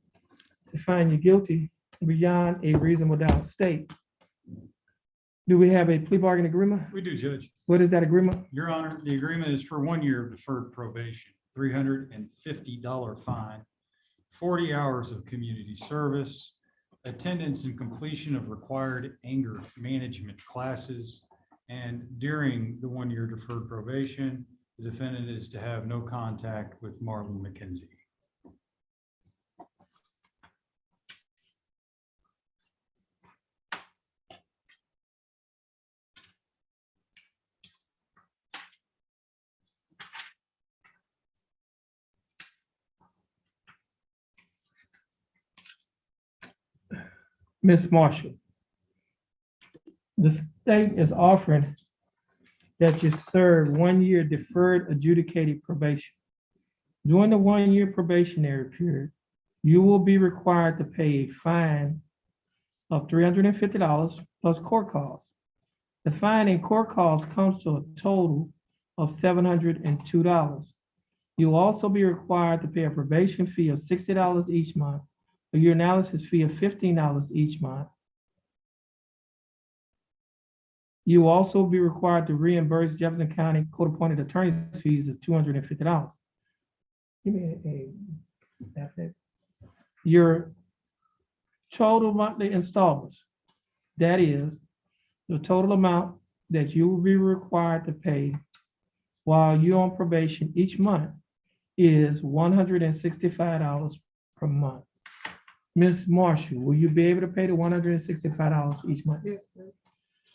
to find you guilty beyond a reasonable doubt. State, do we have a plea bargain agreement? We do, Judge. What is that agreement? Your Honor, the agreement is for 1 year of deferred probation, $350 fine, 40 hours of community service, attendance and completion of required anger management classes. And during the 1 year deferred probation, the defendant is to have no contact with Marlon McKenzie. Ms. Marshall, the state is offering that you serve 1 year deferred adjudicated probation. During the 1 year probationary period, you will be required to pay a fine of $350 plus court costs. The fine and court costs comes to a total of $702. You will also be required to pay a probation fee of $60 each month, a urinalysis fee of $15 each month. You will also be required to reimburse Jefferson County court-appointed attorney's fees of $250. Give me a your total monthly installments, that is the total amount that you will be required to pay while you're on probation each month, is $165 per month. Ms. Marshall, will you be able to pay the $165 each month? Yes, sir.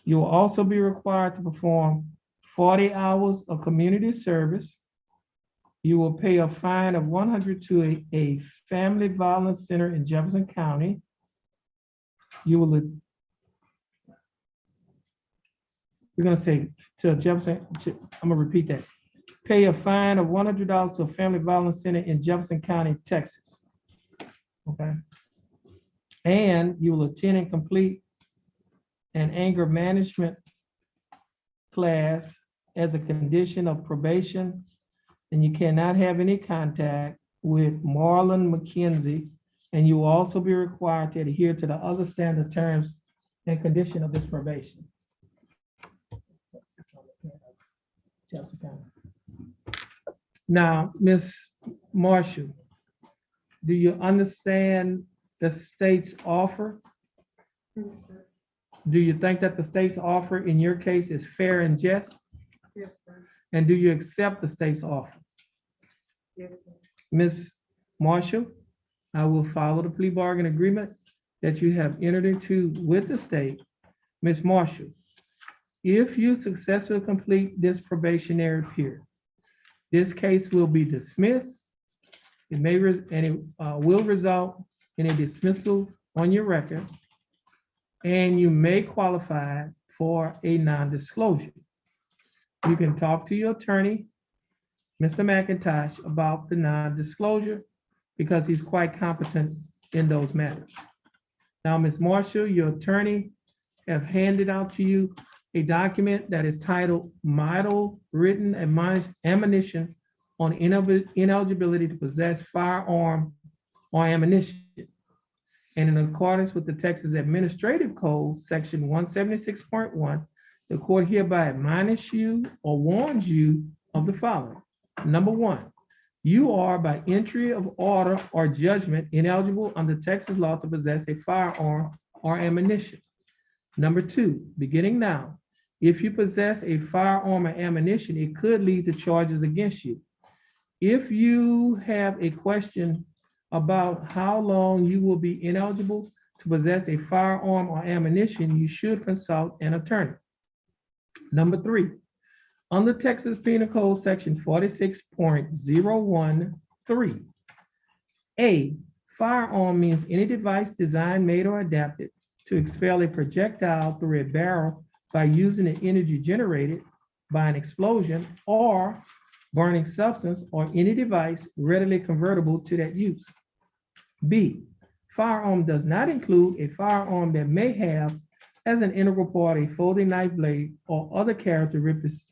You will also be required to perform 40 hours of community service. You will pay a fine of $100 to a family violence center in Jefferson County. You will, we're gonna say to Jefferson, I'm gonna repeat that. Pay a fine of $100 to a family violence center in Jefferson County, Texas. Okay. And you will attend and complete an anger management class as a condition of probation, and you cannot have any contact with Marlon McKenzie, and you will also be required to adhere to the other standard terms and condition of this probation. Now, Ms. Marshall, do you understand the state's offer? Do you think that the state's offer in your case is fair and just? Yes, sir. And do you accept the state's offer? Yes, sir. Ms. Marshall, I will follow the plea bargain agreement that you have entered into with the state. Ms. Marshall, if you successfully complete this probationary period, this case will be dismissed. It may, and it will result in a dismissal on your record, and you may qualify for a non-disclosure. You can talk to your attorney, Mr. McIntosh, about the non-disclosure because he's quite competent in those matters. Now, Ms. Marshall, your attorney have handed out to you a document that is titled Model Written Admonition on Ineligibility to Possess Firearm or Ammunition. And in accordance with the Texas Administrative Code, Section 176.1, the court hereby admonishes you or warns you of the following. Number one, you are by entry of order or judgment ineligible under Texas law to possess a firearm or ammunition. Number two, beginning now, if you possess a firearm or ammunition, it could lead to charges against you. If you have a question about how long you will be ineligible to possess a firearm or ammunition, you should consult an attorney. Number three, under Texas Penal Code Section 46.013, A, firearm means any device designed, made, or adapted to expel a projectile through a barrel by using the energy generated by an explosion or burning substance or any device readily convertible to that use. B, firearm does not include a firearm that may have as an integral part a folding knife blade or other characteristics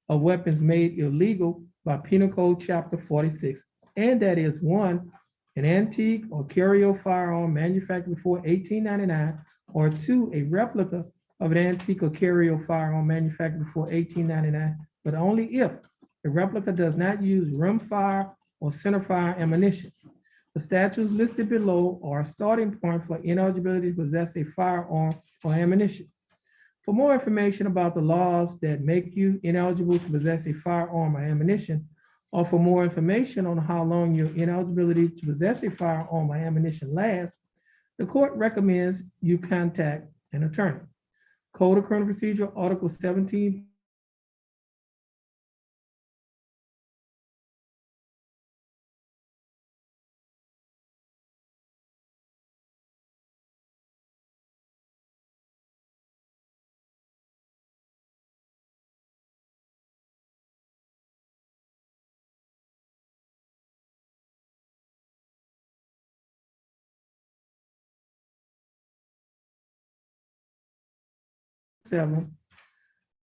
of weapons made illegal by Penal Code Chapter 46, and that is one, an antique or curio firearm manufactured before 1899, or two, a replica of an antique or curio firearm manufactured before 1899, but only if the replica does not use rimfire or centerfire ammunition. The statutes listed below are a starting point for ineligibility to possess a firearm or ammunition. For more information about the laws that make you ineligible to possess a firearm or ammunition, or for more information on how long your ineligibility to possess a firearm or ammunition lasts, the court recommends you contact an attorney. Code of Criminal Procedure, Article 17,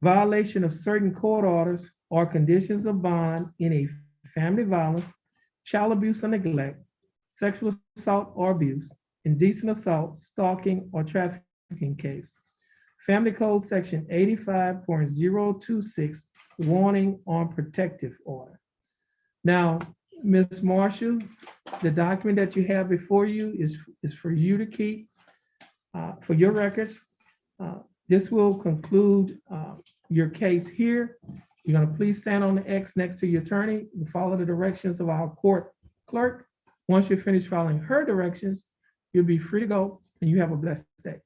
violation of certain court orders or conditions of bond in a family violence, child abuse or neglect, sexual assault or abuse, indecent assault, stalking, or trafficking case. Family Code Section 85.026, warning on protective order. Now, Ms. Marshall, the document that you have before you is for you to keep for your records. This will conclude your case here. You're gonna please stand on the X next to your attorney and follow the directions of our court clerk. Once you're finished following her directions, you'll be free to go and you have a blessed day.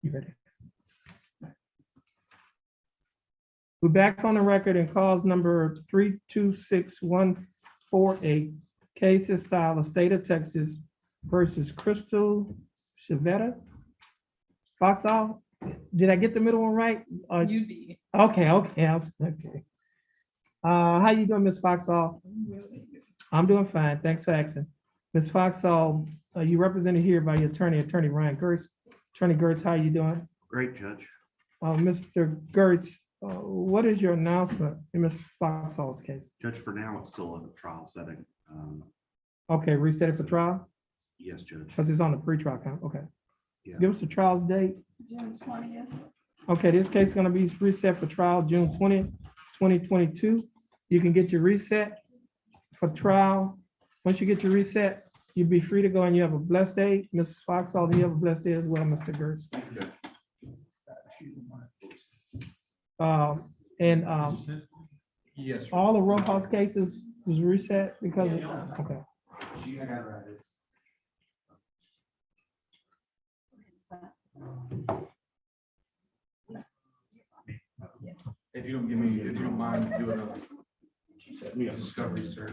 You ready? We're back on the record in cause number 326148. Case is style of State of Texas versus Crystal Chevetta. Foxall, did I get the middle one right? You did. Okay. Okay. How you doing, Ms. Foxall? I'm doing fine. Thanks for asking. Ms. Foxall, you represented here by your attorney Ryan Gertz. Attorney Gertz, how you doing? Great, Judge. Mr. Gertz, what is your announcement in Ms. Foxall's case? Judge, for now, it's still in a trial setting. Okay, reset it for trial? Yes, Judge. Because it's on the pretrial count. Okay. Yeah. Give us the trial date. June 20th. Okay, this case is going to be reset for trial June 20th, 2022. You can get your reset for trial. Once you get your reset, you'll be free to go and you have a blessed day. Ms. Foxall, you have a blessed day as well, Mr. Gertz. Yes. All the roll call cases was reset because of, okay. If you don't mind doing a discovery search.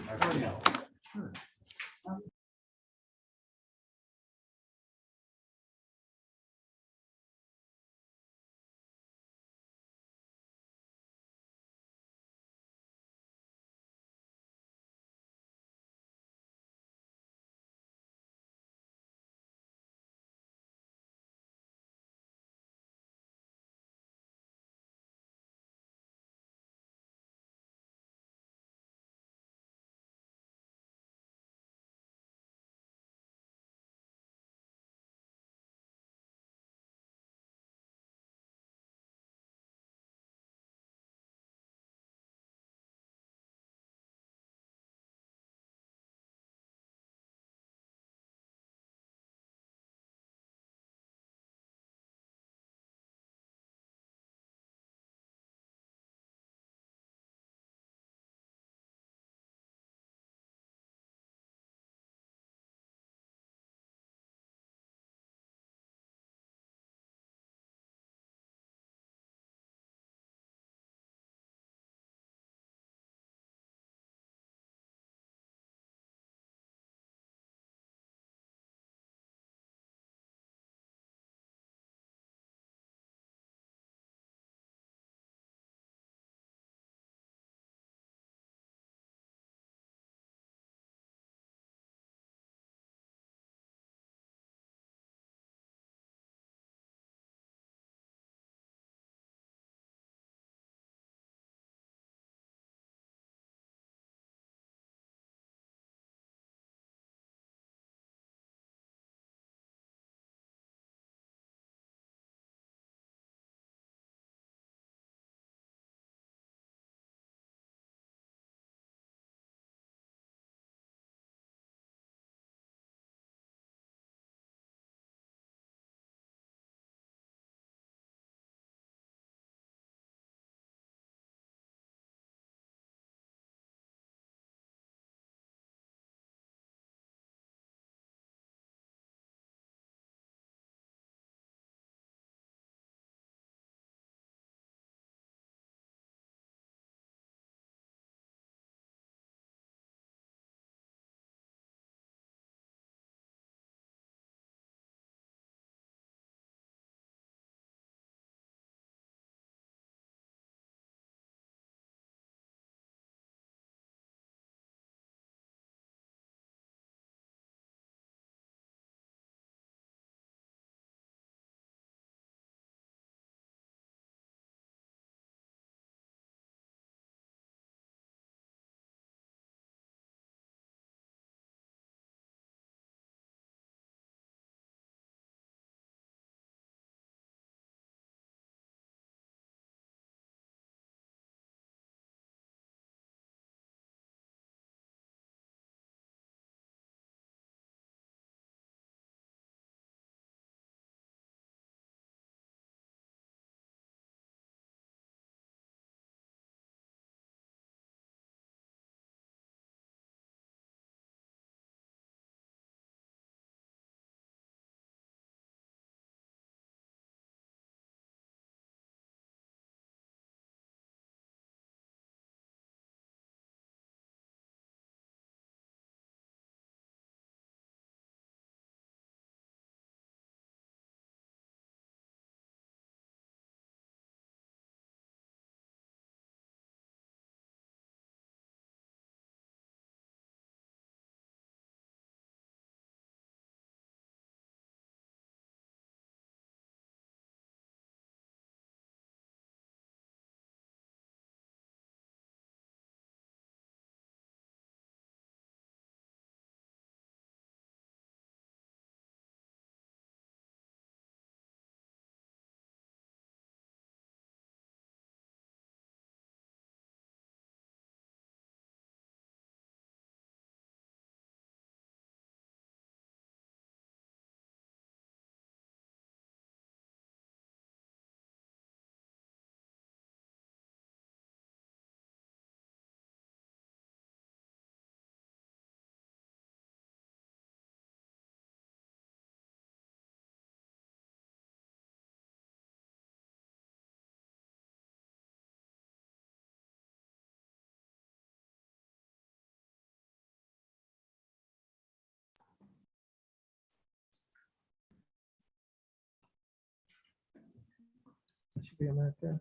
film right there.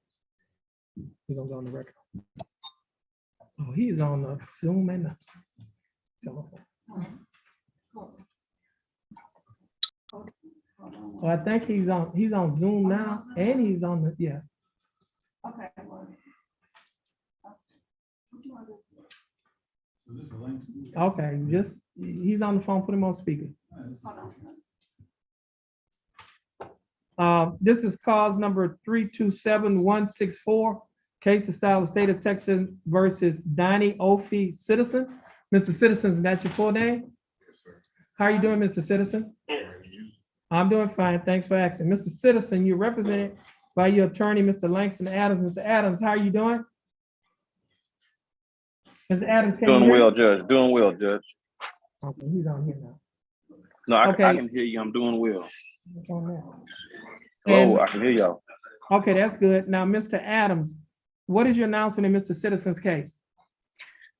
He's gonna go on the record. Oh, he's on the Zoom and the telephone. Well, I think he's on Zoom now, and he's on the, yeah. Okay. Okay, just, he's on the phone, put him on speaker. This is cause number 327164, case of style of state of Texas versus Donnie Ophi Citizen. Mr. Citizen, is that your full name? Yes, sir. How are you doing, Mr. Citizen? I'm doing fine, thanks for asking. Mr. Citizen, you're represented by your attorney, Mr. Langston Adams. Mr. Adams, how are you doing? Mr. Adams, can you Doing hear well, me? Judge. Doing well, Judge. Okay, he's on here now. No, I Okay. can hear you. I'm doing well. What's on there? Hello, And- I can hear y'all. Okay, that's good. Now, Mr. Adams, what is your announcement in Mr. Citizen's case?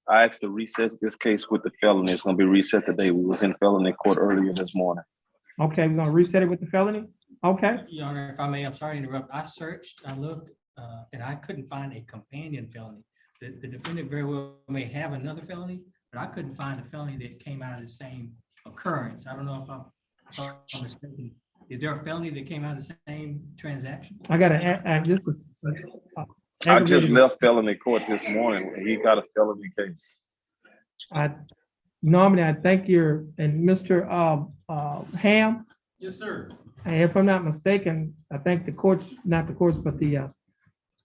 I asked to recess this case with the felony. It's gonna be reset today. We was in felony court earlier this morning. Okay, we're gonna reset it with the felony? Okay, Your Honor, if I may, I'm sorry to interrupt. I searched, I looked, and I couldn't find a companion felony. The defendant very well may have another felony, but I couldn't find a felony that came out of the same occurrence. I don't know if I'm mistaken. Is there a felony that came out of the same transaction? I gotta, I just left felony court this morning. He got a felony case. Normally, I thank your, and Mr. Ham, Yes, sir. and if I'm not mistaken, I think the courts, not the courts, but the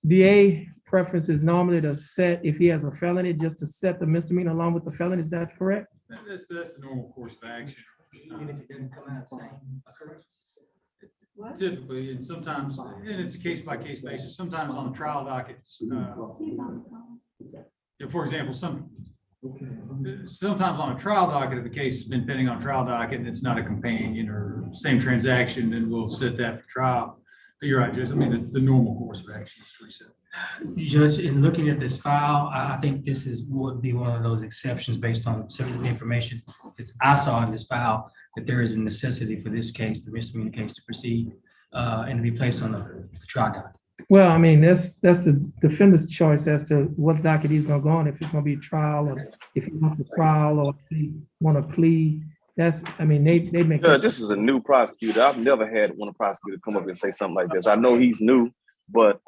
DA preference is normally to set, if he has a felony, just to set the misdemeanor along with the felony. Is that correct? That's the normal course of action. Even if it doesn't come out the same occurrence? Typically, and sometimes, and it's a case by case basis, sometimes on the trial dockets. For example, sometimes on a trial docket, if the case has been pending on trial docket and it's not a companion or same transaction, then we'll set that for trial. But you're right, Judge. I mean, the normal course of action is to reset. Judge, in looking at this file, I think this would be one of those exceptions based on some of the information that I saw in this file, that there is a necessity for this case, the misdemeanor case, to proceed and to be placed on the trial docket. Well, I mean, that's the defendant's choice as to what docket he's gonna go on, if it's gonna be trial, or if he wants a trial, or if he want a plea. That's, I mean, they make. Judge, this is a new prosecutor. I've never had one prosecutor come up and say something like this. I know he's new, but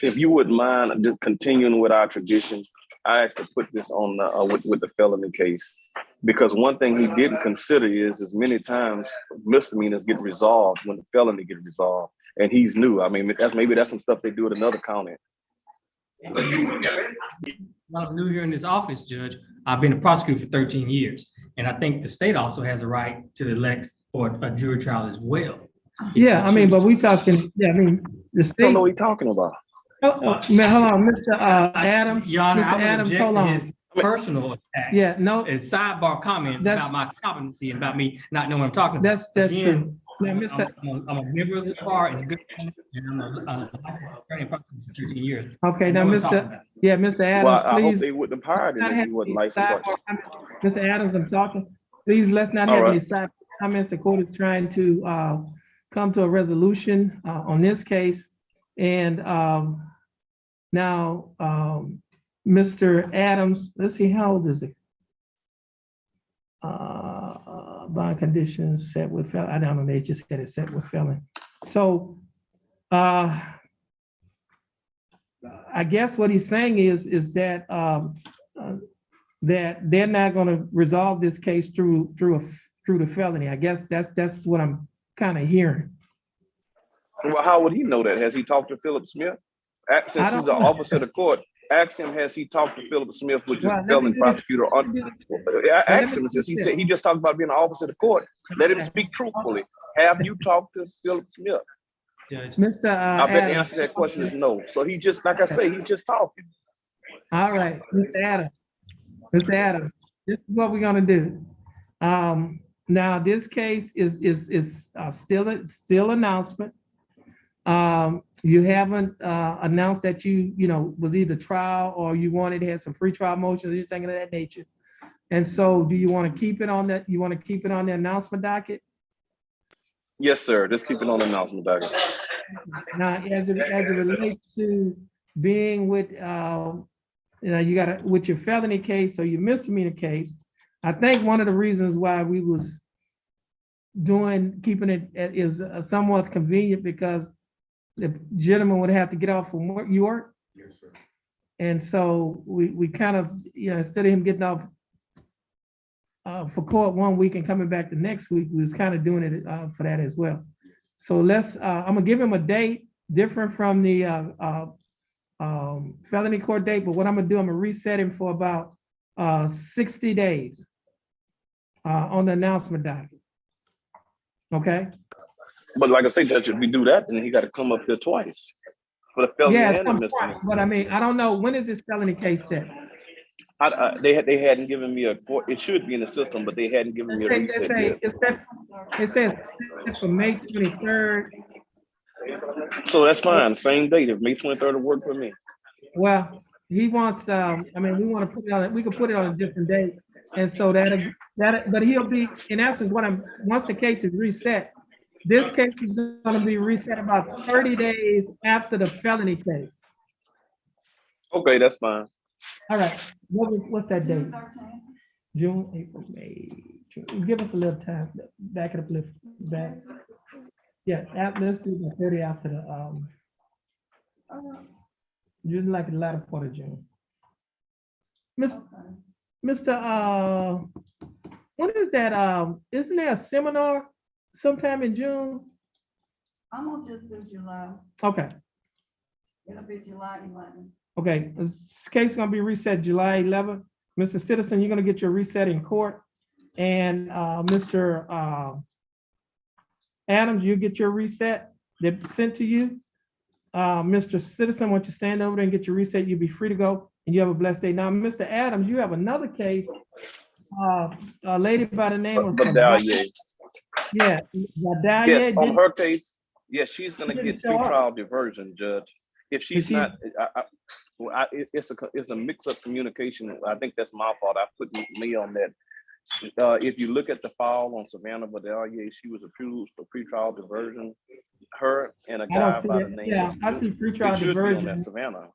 if you wouldn't mind just continuing with our tradition, I asked to put this on with the felony case. Because one thing he didn't consider is many times misdemeanors get resolved when the felony get resolved. And he's new. I mean, maybe that's some stuff they do at another county. While I'm new here in this office, Judge, I've been a prosecutor for 13 years. And I think the state also has a right to elect for a jury trial as well. Yeah, I mean, but we talking, yeah, I mean, the state. I don't know what you're talking about. Man, hold on, Mr. Adams. Your Honor, Mr. I would Adams, object hold to on. his personal attacks. Yeah, no. And sidebar comments That's- about my competency and about me not knowing what I'm talking about. That's Again, true. Now, Mr. I'm a member of the bar and good, and I'm a licensed attorney for 13 years. Okay, I now, know what I'm talking Mr. about. Yeah, Mr. Adams, Well, I hope please. they wouldn't have hired him if he wasn't licensed. Mr. Adams, I'm talking. Please, let's not All have right. any side comments. The court is trying to come to a resolution on this case. And now, Mr. Adams, let's see, how old is he? Bond conditions set with felon. I don't know, they just had it set with felon. So I guess what he's saying is that that they're not going to resolve this case through the felony. I guess that's what I'm kind of hearing. Well, how would he know that? Has he talked to Philip Smith? Since he's an officer of the court, ask him, has he talked to Philip Smith, which is Well, the felony prosecutor? Ask him, since he just talked about being an officer of the court. Let him speak truthfully. Have you talked to Philip Smith? Mr. I bet the Adams. answer to that question is no. So he just, like I say, he's just talking. All right, Mr. Adams. Mr. Adams, this is what we're gonna do. Now, this case is still announcement. You haven't announced that you know, was either trial or you wanted to have some pre-trial motions, anything of that nature. And so do you want to keep it on that? You want to keep it on the announcement docket? Yes, sir. Just keep it on the announcement docket. Now, as it relates to being with, you got with your felony case or your misdemeanor case, I think one of the reasons why we was keeping it is somewhat convenient because the gentleman would have to get off from work. You work? Yes, sir. And so we kind of, instead of him getting off for court 1 week and coming back the next week, we was kind of doing it for that as well. So I'm gonna give him a date different from the felony court date, but what I'm gonna do, I'm gonna reset him for about 60 days on the announcement docket. Okay? But like I say, Judge, if we do that, then he got to come up here twice for the felony Yeah, and the misdemeanor. but I mean, I don't know, when is this felony case set? They hadn't given me a court. It should be in the system, but they hadn't given me a reset yet. It says for May 23rd. So that's fine. Same date. If May 23rd will work for me. Well, he wants, I mean, we want to put it on, we can put it on a different date. And so but he'll be, in essence, once the case is reset, this case is going to be reset about 30 days after the felony case. Okay, that's fine. All right. What's that date? June, April, May, June. Give us a little time. Back it up, lift back. Yeah, let's do the 30 after the June, like the latter part of June. Mr. When is that? Isn't there a seminar sometime in June? I'm gonna just do July. Okay. It'll be July 11th. Okay, this case is gonna be reset July 11th. Mr. Citizen, you're gonna get your reset in court. And Mr. Adams, you get your reset that sent to you. Mr. Citizen, once you stand over there and get your reset, you'll be free to go and you have a blessed day. Now, Mr. Adams, you have another case, a lady by the name of Vidalia. Yeah, Vidalia. Yes, on her case, yes, she's gonna get pretrial diversion, Judge. If she's not, it's a mix-up communication. I think that's my fault. I put me on that. If you look at the file on Savannah Vidalia, she was approved for pretrial diversion. Her and a guy by the name. Yeah, I see pretrial diversion. Savannah.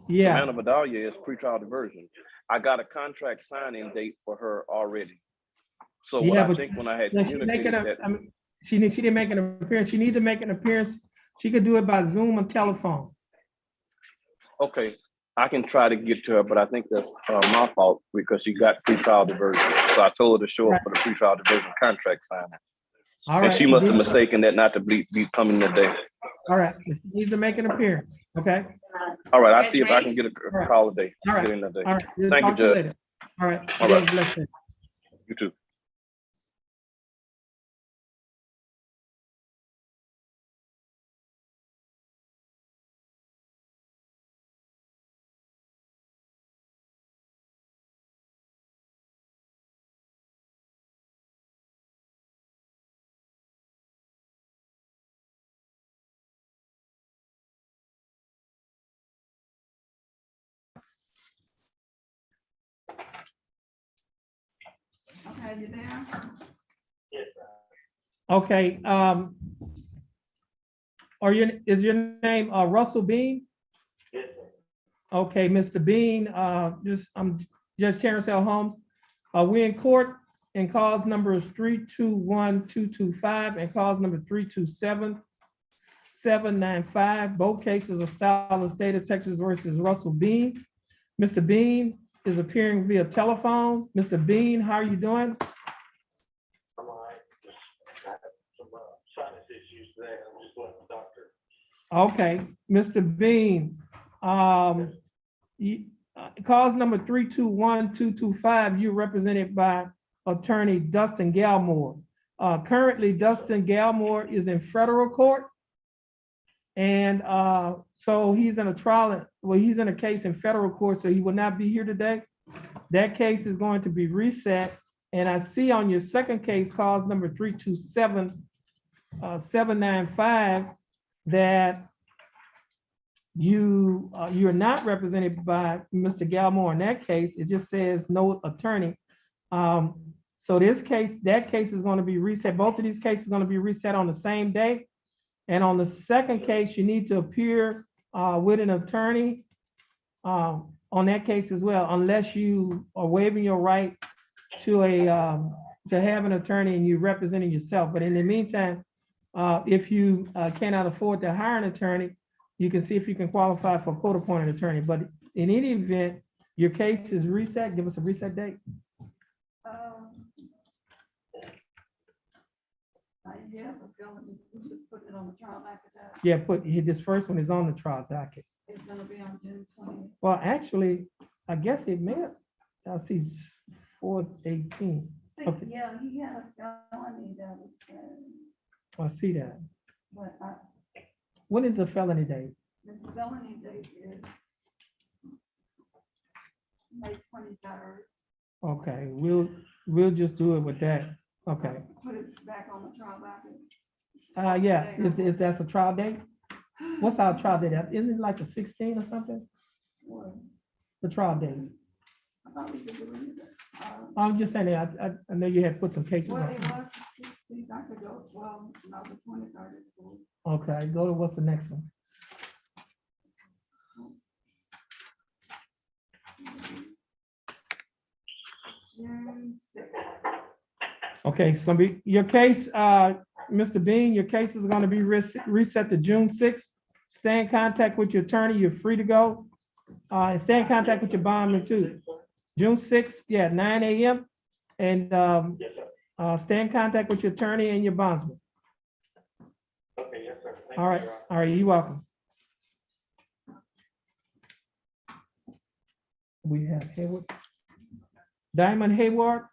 Yeah. Savannah Vidalia is pretrial diversion. I got a contract signing date for her already. So what I think when I had communicated that. I mean, she didn't make an appearance. She needs to make an appearance. She could do it by Zoom and telephone. Okay, I can try to get to her, but I think that's my fault because she got pretrial diversion. So I told her to show up for the pretrial diversion contract signing. All and she must have mistaken that not to be coming today. All right, she needs to make an appearance, okay? All right, I'll see if I can get a call today. All right, get in today. all right. Thank you, Judge. Later. All right. All right. Bless you. You too. Okay, you there? Okay, is your name Russell Bean? Yes, sir. Okay, Mr. Bean, I'm Judge Terrence L. Holmes. We're in court in cause numbers 321225 and cause number 327795. Both cases are styled of State of Texas versus Russell Bean. Mr. Bean is appearing via telephone. Mr. Bean, how are you doing? I'm all right. Just got some sinus issues today. I'm just going to the doctor. Okay, Mr. Bean, cause number 321225, you're represented by attorney Dustin Galmore. Currently, Dustin Galmore is in federal court. And so he's in a trial, he's in a case in federal court, so he will not be here today. That case is going to be reset. And I see on your second case, cause number 327795, that you're not represented by Mr. Galmore in that case. It just says no attorney. So that case is going to be reset. Both of these cases are going to be reset on the same day. And on the second case, you need to appear with an attorney on that case as well, unless you are waiving your right to to have an attorney and you're representing yourself. But in the meantime, if you cannot afford to hire an attorney, you can see if you can qualify for a court-appointed attorney. But in any event, your case is reset. Give us a reset date. Yes, a felony, we just put it on the trial docket. Yeah, this first one is on the trial docket. It's gonna be on June 20th. Well, actually, I guess it may have, I see 4/18. Okay, Yeah, he had a felony that was, I see that. but When is the felony date? the felony date is May 23rd. Okay, we'll just do it with that. Okay. Put it back on the trial docket. Yeah, is that a trial date? What's our trial date? Isn't it like the 16th or something? What? The trial date. I thought we could do it. I'm just saying, I know you had put some cases Well, on. it was, I could go, well, no, the 23rd is cool. Okay, go to what's the next one? June 6th. Okay, it's gonna be, your case, Mr. Bean, your case is gonna be reset to June 6th. Stay in contact with your attorney, you're free to go. And stay in contact with your bondman too. June 6th, yeah, 9 a.m. And stay in contact with your attorney and your bondsman. Okay, yes, sir. Thank All you, right, Your Honor. all right, you're welcome. We have Hayward. Diamond Hayward.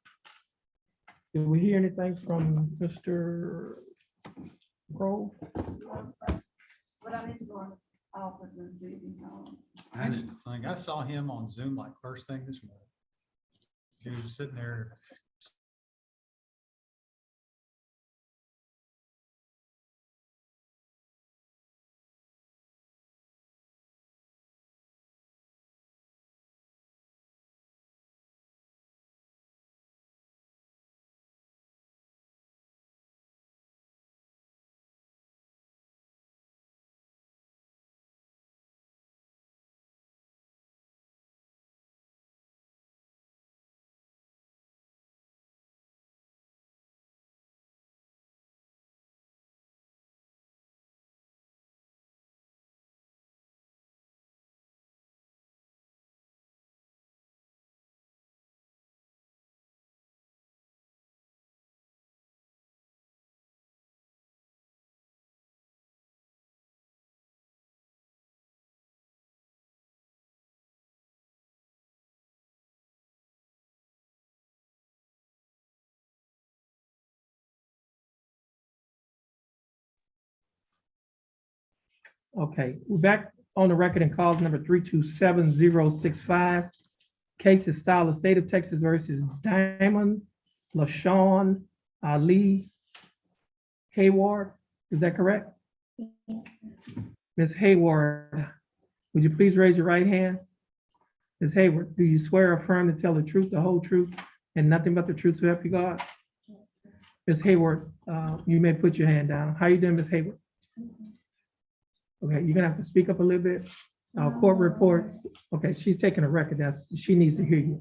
Did we hear anything from Mr. Grove? But I need to go in the office and see if he knows. I saw him on Zoom like first thing this morning. He was sitting there. Okay, we're back on the record in cause number 327-065. Case is style of State of Texas versus Diamond LaShawn Ali Hayward. Is that correct? Ms. Hayward, would you please raise your right hand? Ms. Hayward, do you swear or affirm to tell the truth, the whole truth, and nothing but the truth to help you God? Ms. Hayward, you may put your hand down. How you doing, Ms. Hayward? Okay, you're gonna have to speak up a little bit. Court report. Okay, she's taking a record. She needs to hear you.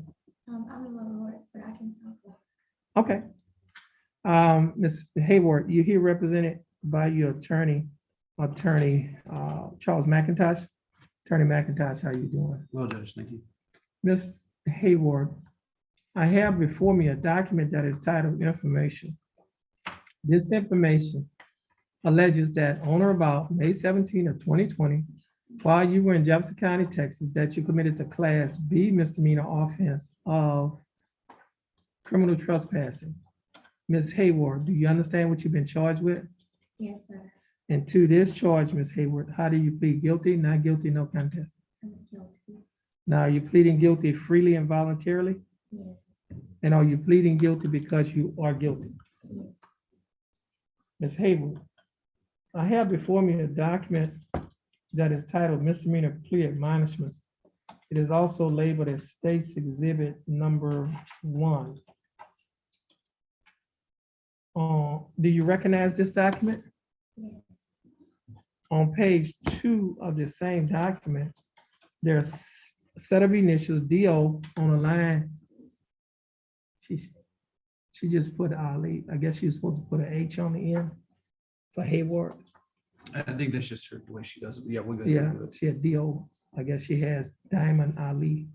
I'm in Lawrence, but I can talk. Okay. Ms. Hayward, you're here represented by your attorney, Charles McIntosh. Attorney McIntosh, how you doing? Well, Judge, thank you. Ms. Hayward, I have before me a document that is titled Information. This information alleges that on or about May 17 of 2020, while you were in Jefferson County, Texas, that you committed the Class B misdemeanor offense of criminal trespassing. Ms. Hayward, do you understand what you've been charged with? Yes, sir. And to this charge, Ms. Hayward, how do you plead? Guilty, not guilty, no contest? I'm guilty. Now, are you pleading guilty freely and voluntarily? Yes. And are you pleading guilty because you are guilty? Yes. Ms. Hayward, I have before me a document that is titled Misdemeanor Plea Admonishments. It is also labeled as State's Exhibit Number 1. Do you recognize this document? Yes. On page 2 of the same document, there's a set of initials, DO, on the line. She just put Ali. I guess she was supposed to put an H on the end for Hayward. I think that's just the way she does it. Yeah, we're Yeah, she had DO. I guess she has Diamond Ali.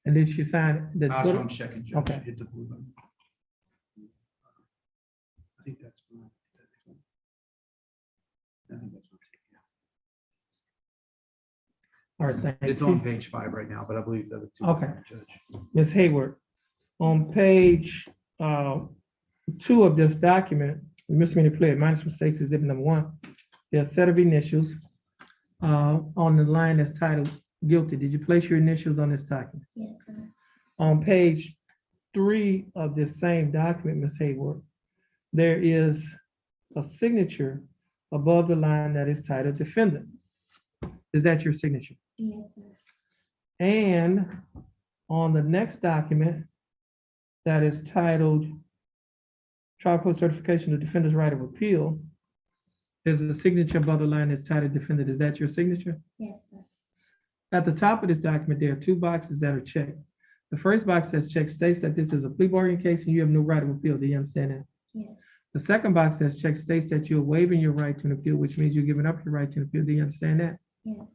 And then she signed the. That's what I'm checking, Judge. Okay. Hit the blue button. I think that's fine. I think that's what. All right, thank It's you. on page 5 right now, but I believe the other two. are Okay. fine, Judge. Ms. Hayward, on page 2 of this document, misdemeanor plea, minus mistakes exhibit number 1, there's a set of initials on the line that's titled guilty. Did you place your initials on this document? Yes, sir. On page 3 of this same document, Ms. Hayward, there is a signature above the line that is titled defendant. Is that your signature? Yes, sir. And on the next document that is titled Trial Court Certification of Defendant's Right of Appeal, there's a signature above the line that's titled defendant. Is that your signature? Yes, sir. At the top of this document, there are 2 boxes that are checked. The first box that's checked states that this is a plea bargaining case and you have no right of appeal. Do you understand that? Yes. The second box that's checked states that you're waiving your right to an appeal, which means you're giving up your right to an appeal. Do you understand that? Yes.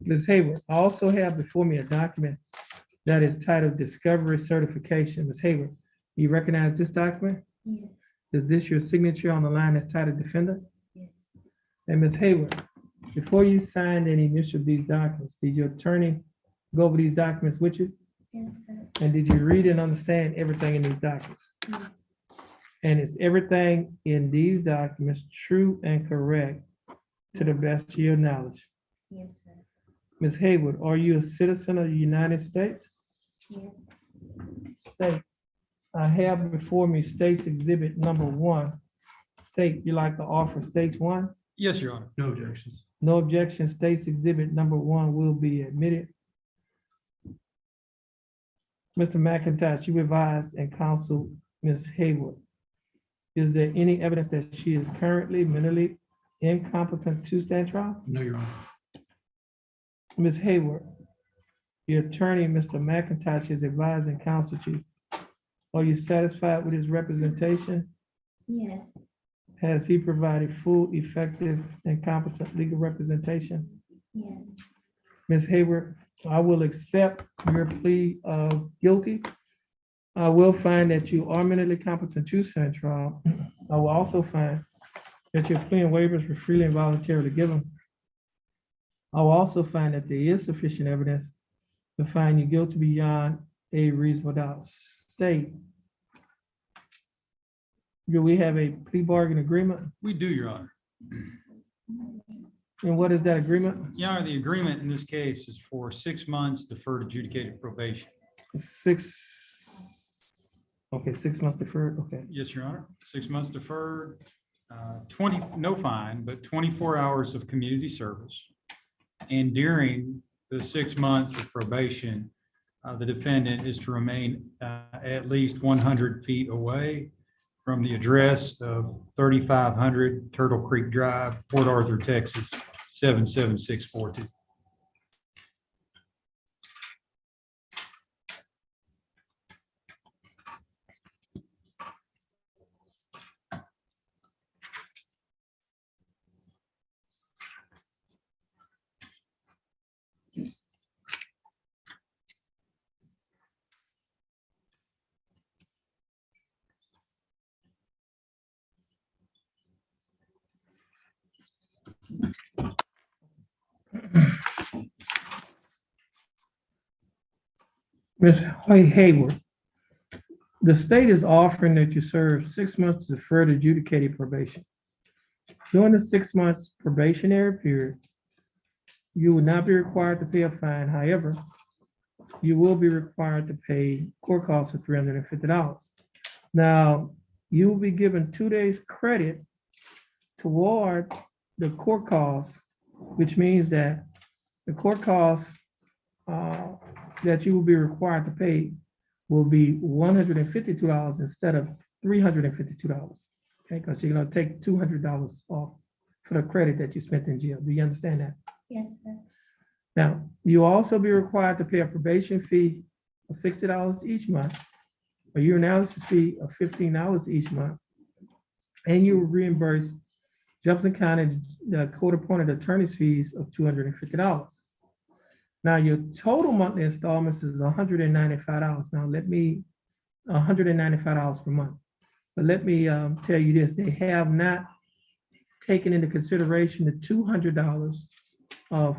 Ms. Hayward, I also have before me a document that is titled Discovery Certification. Ms. Hayward, you recognize this document? Yes. Is this your signature on the line that's titled Defendant? Yes. And Ms. Hayward, before you signed and initialed these documents, did your attorney go over these documents with you? Yes, sir. And did you read and understand everything in these documents? Yes. And is everything in these documents true and correct to the best of your knowledge? Yes, sir. Ms. Hayward, are you a citizen of the United States? Yes. State. I have before me State's Exhibit number 1. State, you like to offer States 1? Yes, Your Honor. No objections. No objection. State's Exhibit number 1 will be admitted. Mr. McIntosh, you advised and counseled Ms. Hayward. Is there any evidence that she is currently mentally incompetent to stand trial? No, Your Honor. Ms. Hayward, your attorney, Mr. McIntosh, has advised and counseled you. Are you satisfied with his representation? Yes. Has he provided full, effective, and competent legal representation? Yes. Ms. Hayward, I will accept your plea of guilty. I will find that you are mentally competent to stand trial. I will also find that your plea and waivers were freely and voluntarily given. I will also find that there is sufficient evidence to find you guilty beyond a reasonable doubt. State, do we have a plea bargain agreement? We do, Your Honor. And what is that agreement? Your Honor, the agreement in this case is for 6 months deferred adjudicated probation. 6 months deferred, okay. Yes, Your Honor. 6 months deferred, 20, no fine, but 24 hours of community service. And during the 6 months of probation, the defendant is to remain at least 100 feet away from the address of 3500 Turtle Creek Drive, Port Arthur, Texas, 77642. Ms. Hayward, the state is offering that you serve 6 months deferred adjudicated probation. During the 6 months probationary period, you will not be required to pay a fine. However, you will be required to pay court costs of $350. Now, you will be given 2 days credit toward the court costs, which means that the court costs that you will be required to pay will be $152 instead of $352. Okay, because you're gonna take $200 off for the credit that you spent in jail. Do you understand that? Yes, sir. Now, you also be required to pay a probation fee of $60 each month, a urinalysis fee of $15 each month, and you will reimburse Jefferson County, the court-appointed attorney's fees of $250. Now, your total monthly installments is $195. Now, $195 per month. But let me tell you this, they have not taken into consideration the $200 of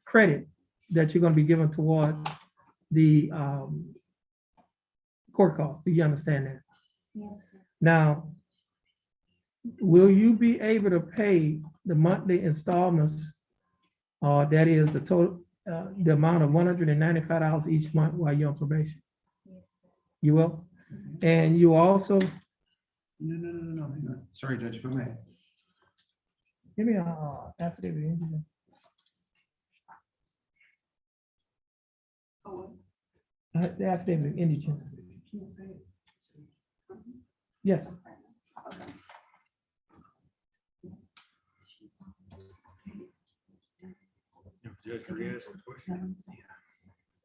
credit that you're gonna be given toward the court costs. Do you understand that? Yes, sir. Now, will you be able to pay the monthly installments? That is the total, the amount of $195 each month while you're on probation? Yes, sir. You will? And you also, No, hang on. Sorry, Judge, if I may. give me a affidavit. The affidavit of indigence. Yes.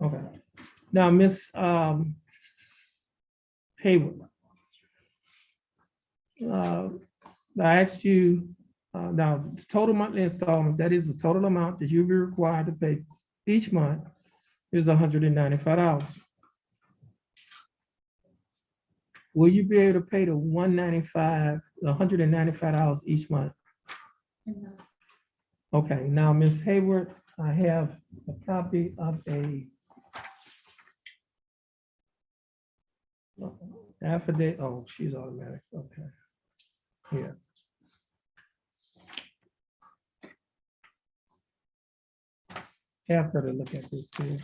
Okay. Now, Miss Hayward. I asked you, now, total monthly installments, that is the total amount that you'll be required to pay each month is $195. Will you be able to pay the $195 each month? No. Okay, now, Ms. Hayward, I have a copy of a affidavit. Oh, she's automatic. Okay. Here. Have her to look at this too.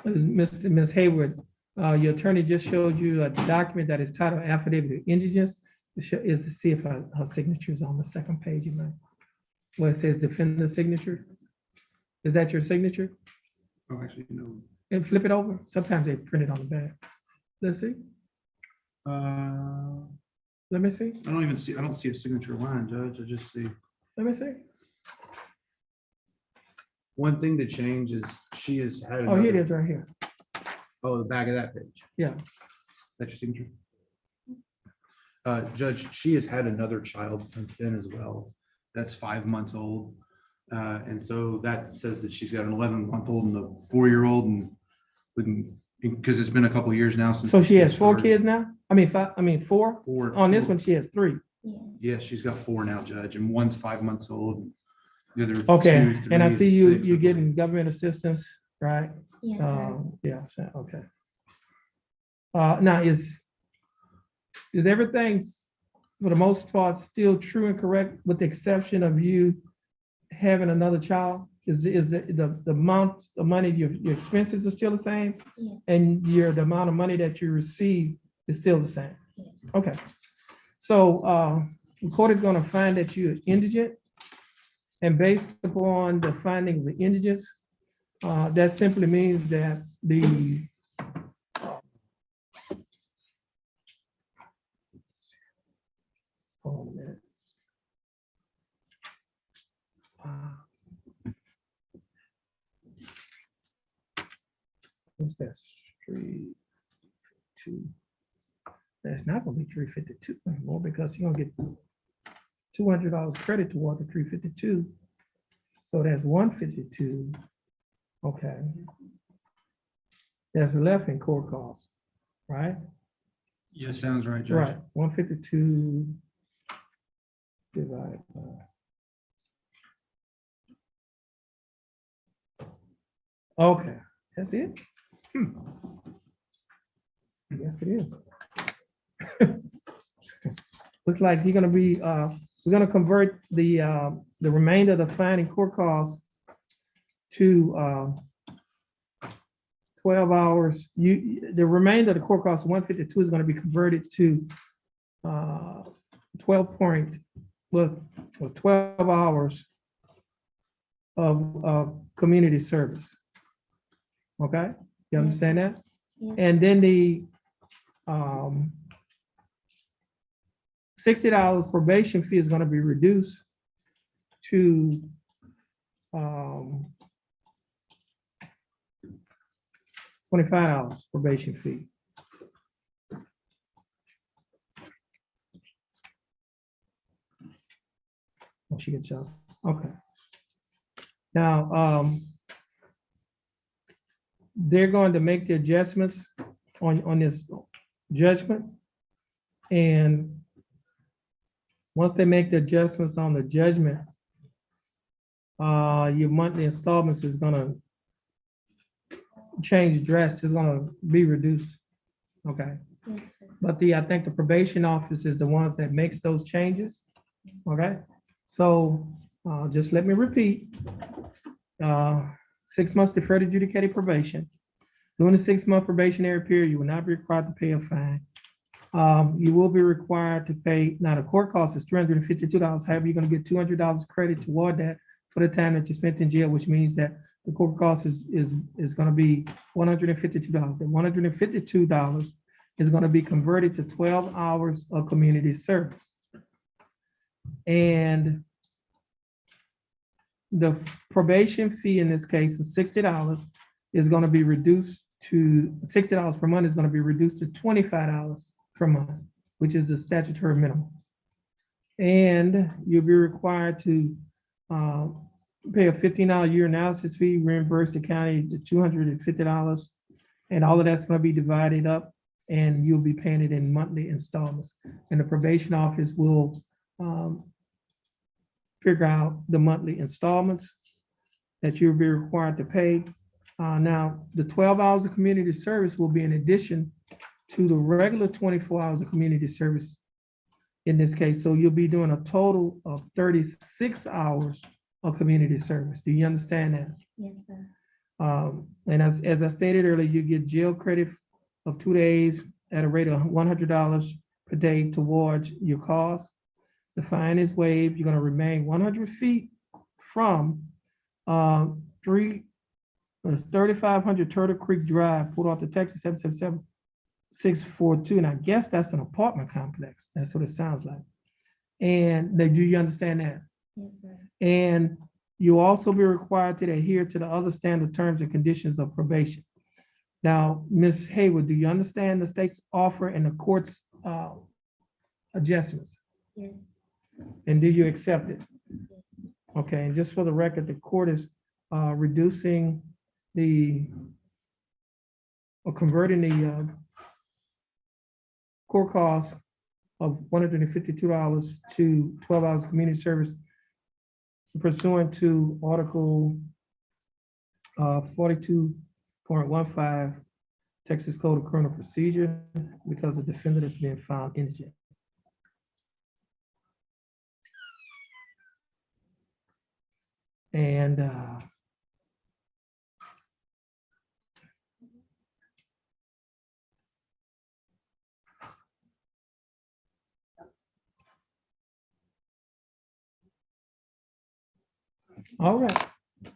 Ms. Hayward, your attorney just showed you a document that is titled Affidavit of Indigence. Is to see if her signature is on the second page, you might. Where it says Defendant signature. Is that your signature? Oh, actually, no. And flip it over. Sometimes they print it on the back. Let's see. Let me see. I don't see a signature line, Judge. I just see. Let me see. One thing to change is she has had. Oh, here it is right here. Oh, the back of that page. Yeah. That's your signature? Judge, she has had another child since then as well. That's 5 months old. And so that says that she's got an 11-month-old and a 4-year-old, and because it's been a couple of years now since. So she has 4 kids now? I mean, 4? Four. On this one, she has 3. Yes, she's got 4 now, Judge, and one's 5 months old. The other Okay, 2, 3, and I see you, 6, you're getting government assistance, right? Yes, sir. Yes, okay. Now, is everything, for the most part, still true and correct, with the exception of you having another child? Is the amount of money, your expenses are still the same? Yes. And the amount of money that you receive is still the same? Yes. Okay. So the court is going to find that you're indigent. And based upon the finding of the indigence, that simply means that the hold on a minute. What's that? 352. That's not going to be 352 anymore because you're going to get $200 credit toward the 352. So that's 152. Okay. That's left in court costs, right? Yes, sounds right, Judge. Right, 152 divided by. Okay, that's it? Yes, it is. Looks like you're gonna be, we're gonna convert the remainder of the fine and court costs to 12 hours, the remainder of the court cost, 152, is gonna be converted to 12 hours of community service. Okay, you understand that? Yes. And then the $60 probation fee is gonna be reduced to $25 probation fee. Once she gets out, okay. Now, they're going to make the adjustments on this judgment. And once they make the adjustments on the judgment, your monthly installments is gonna change drastically, it's gonna be reduced, okay? Yes, sir. But I think the probation office is the ones that makes those changes, okay? So, just let me repeat. 6 months deferred adjudicated probation. During the 6-month probationary period, you will not be required to pay a fine. You will be required to pay, now the court cost is $352. However, you're gonna get $200 credit toward that for the time that you spent in jail, which means that the court cost is gonna be $152. The $152 is gonna be converted to 12 hours of community service. And the probation fee in this case of $60 is gonna be reduced to, $60 per month is gonna be reduced to $25 per month, which is the statutory minimum. And you'll be required to pay a $15 year analysis fee, reimburse the county the $250, and all of that's gonna be divided up, and you'll be paying it in monthly installments. And the probation office will figure out the monthly installments that you'll be required to pay. Now, the 12 hours of community service will be in addition to the regular 24 hours of community service in this case. So you'll be doing a total of 36 hours of community service. Do you understand that? Yes, sir. And as I stated earlier, you get jail credit of 2 days at a rate of $100 per day towards your cost. The fine is waived. You're gonna remain 100 feet from 3500 Turtle Creek Drive, Port Arthur, Texas, 777-642. And I guess that's an apartment complex. That's what it sounds like. And do you understand that? Yes, sir. And you'll also be required to adhere to the other standard terms and conditions of probation. Now, Ms. Hayward, do you understand the state's offer and the court's adjustments? Yes. And do you accept it? Yes. Okay, and just for the record, the court is reducing or converting the court cost of $152 to 12 hours of community service pursuant to Article 42.15 Texas Code of Criminal Procedure, because the defendant is being found indigent. And all right.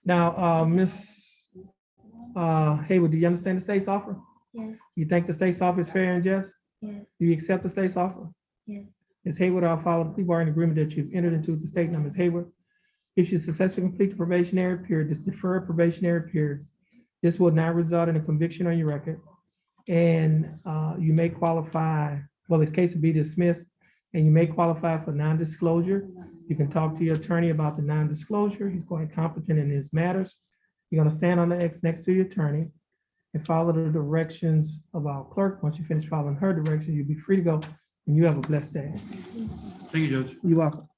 Now, Ms. Hayward, do you understand the state's offer? Yes. You think the state's offer is fair and just? Yes. Do you accept the state's offer? Yes. Ms. Hayward, I'll follow the plea bargaining agreement that you've entered into with the state. Now, Ms. Hayward, if you successfully complete the probationary period, this deferred probationary period, this will not result in a conviction on your record. And you may qualify, well, this case will be dismissed, and you may qualify for non-disclosure. You can talk to your attorney about the non-disclosure. He's quite competent in his matters. You're gonna stand on the X next to your attorney and follow the directions of our clerk. Once you finish following her direction, you'll be free to go, and you have a blessed day. Thank you, Judge. You're welcome.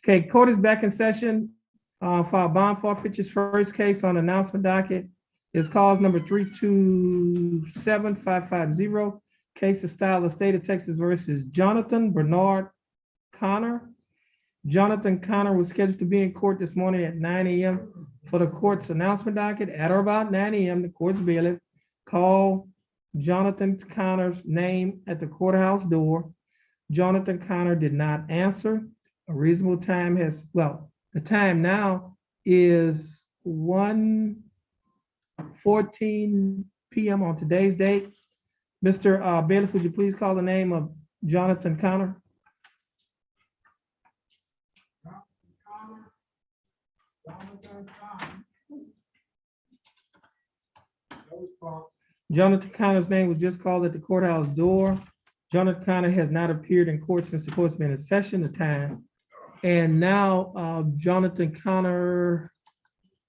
Okay, court is back in session for our bond forfeitures. First case on announcement docket is cause number 327550. Case of style of state of Texas versus Jonathan Bernard Connor. Jonathan Connor was scheduled to be in court this morning at 9 a.m. for the court's announcement docket. At or about 9 a.m., the court's bailiff called Jonathan Connor's name at the courthouse door. Jonathan Connor did not answer. A reasonable time has, well, the time now is 1:14 p.m. on today's date. Mr. Bailiff, would you please call the name of Jonathan Connor? Jonathan Connor's name was just called at the courthouse door. Jonathan Connor has not appeared in court since the court's been in session, the time. And now Jonathan Connor,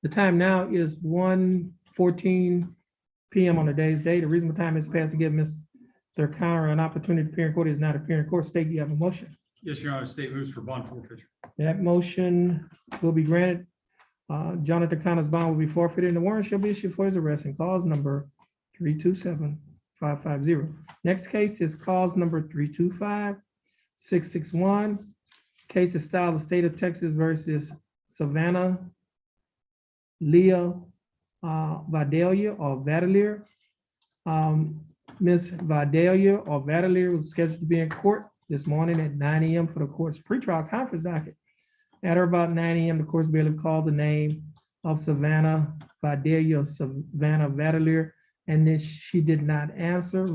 the time now is 1:14 p.m. on the day's date. A reasonable time has passed to give Mr. Connor an opportunity to appear in court. He is not appearing in court. State, do you have a motion? Yes, Your Honor, state moves for bond forfeiture. That motion will be granted. Jonathan Connor's bond will be forfeited and the warrant shall be issued for his arrest in cause number 327550. Next case is cause number 325661. Case of style of state of Texas versus Savannah Leah Vidalia or Vadalier. Ms. Vidalia or Vadalier was scheduled to be in court this morning at 9 a.m. for the court's pretrial conference docket. At or about 9 a.m., the court's bailiff called the name of Savannah Vidalia or Savannah Vadalier, and then she did not answer.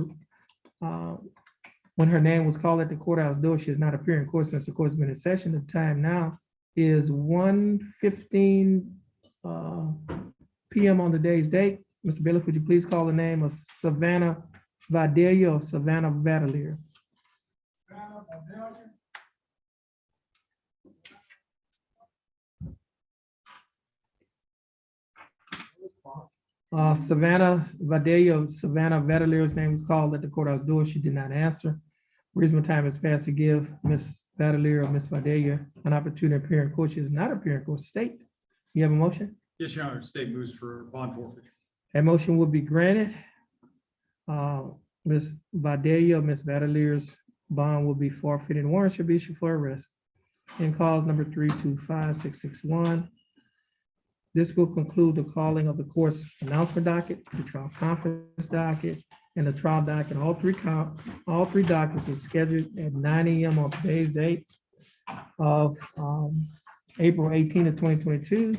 When her name was called at the courthouse door, she has not appeared in court since the court's been in session. The time now is 1:15 p.m. on the day's date. Mr. Bailiff, would you please call the name of Savannah Vidalia or Savannah Vadalier? Savannah Vidalia, Savannah Vadalier's name was called at the courthouse door. She did not answer. Reasonable time has passed to give Ms. Vadalier or Ms. Vidalia an opportunity to appear in court. She is not appearing in court. State, you have a motion? Yes, Your Honor, state moves for bond forfeiture. That motion will be granted. Ms. Vidalia, Ms. Vadalier's bond will be forfeited and warrant should be issued for arrest. In cause number 325661. This will conclude the calling of the court's announcement docket, the trial conference docket, and the trial docket. All three dockets were scheduled at 9 a.m. on today's date of April 18 of 2022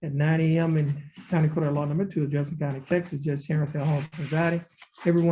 at 9 a.m. in County Court of Law number 2 of Jefferson County, Texas. Judge Terrence Holmes presiding. Everyone